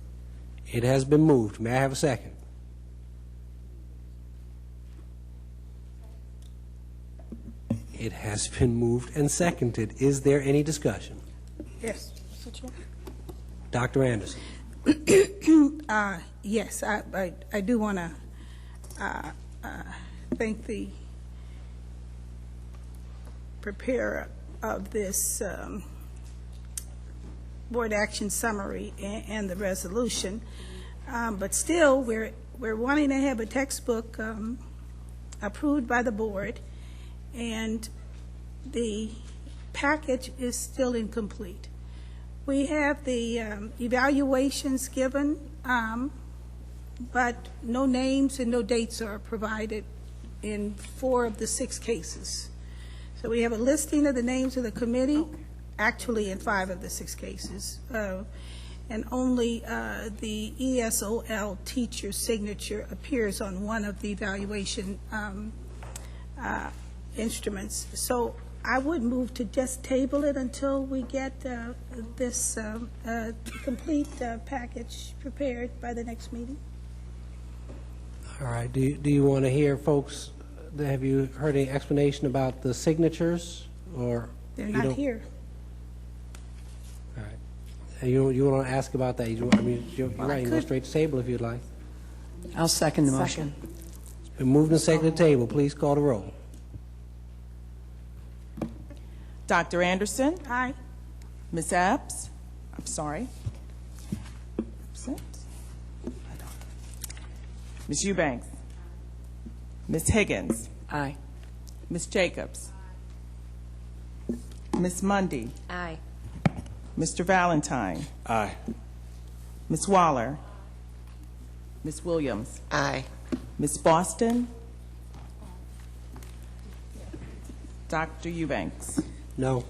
It has been moved. May I have a second? It has been moved and seconded. Is there any discussion? Yes, Mr. Chair. Dr. Anderson. Yes, I do want to thank the preparer of this board action summary and the resolution, but still we're wanting to have a textbook approved by the board, and the package is still incomplete. We have the evaluations given, but no names and no dates are provided in 4 of the 6 cases. So we have a listing of the names of the committee, actually in 5 of the 6 cases, and only the ESOL teacher's signature appears on one of the evaluation instruments. So I would move to just table it until we get this complete package prepared by the next meeting. All right. Do you want to hear, folks, have you heard any explanation about the signatures? Or They're you not don't- here. All right. You want to ask about that? You're right. You can go straight to table if you'd like. I'll second the motion. It's been moved and seconded to table. Please call the roll. Dr. Anderson? Aye. Ms. Epps? I'm sorry. Ms. Epps? Ms. Eubanks? Ms. Higgins? Aye. Ms. Jacobs? Ms. Mundy? Aye. Mr. Valentine? Aye. Ms. Waller? Ms. Williams? Aye. Ms. Boston? Dr. Eubanks? No.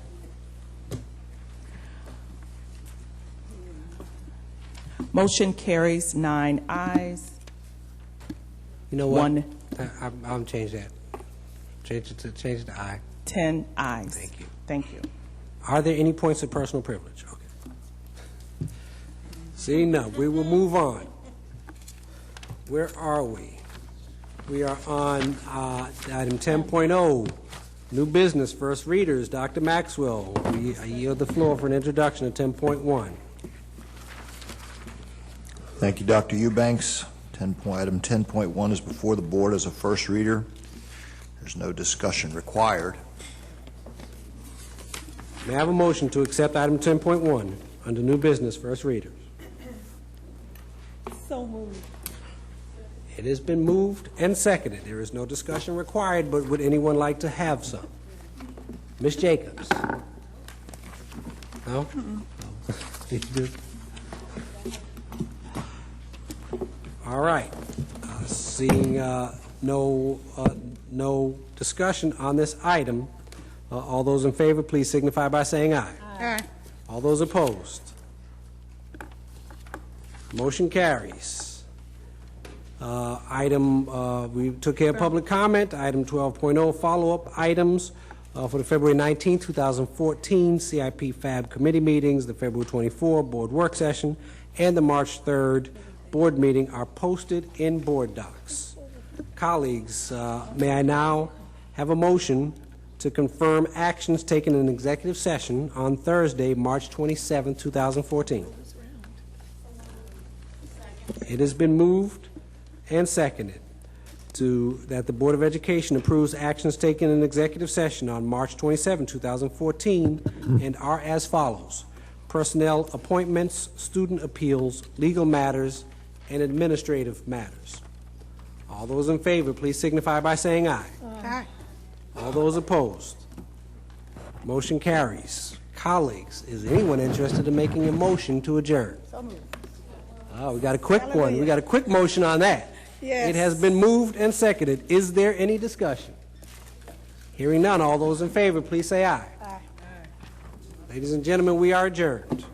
Motion carries 9 ayes. You know what? 1, I'll change that. Change it to aye. 10 ayes. Thank you. Thank you. Are there any points of personal privilege? Okay. Seeing none, we will move on. Where are we? We are on item 10.0, new business, first readers. Dr. Maxwell, I yield the floor for an introduction to 10.1. Thank you, Dr. Eubanks. Item 10.1 is before the board as a first reader. There's no discussion required. May I have a motion to accept item 10.1 under new business, first readers? So moved. It has been moved and seconded. There is no discussion required, but would anyone like to have some? Ms. Jacobs? No? Did you do? All right. Seeing no discussion on this item, all those in favor, please signify by saying aye. Aye. All those opposed? Motion carries. We took care of public comment. Item 12.0, follow-up items for the February 19, 2014 CIP FAB committee meetings, the February 24 board work session, and the March 3rd board meeting are posted in board docs. Colleagues, may I now have a motion to confirm actions taken in executive session on Thursday, March 27, 2014. It has been moved and seconded that the Board of Education approves actions taken in executive session on March 27, 2014, and are as follows: personnel appointments, student appeals, legal matters, and administrative matters. All those in favor, please signify by saying aye. Aye. All those opposed? Motion carries. Colleagues, is anyone interested in making a motion to adjourn? So moved. Oh, we got a quick one. We got a quick motion on that. Yes. It has been moved and seconded. Is there any discussion? Hearing none, all those in favor, please say aye. Aye. Ladies and gentlemen, we are adjourned.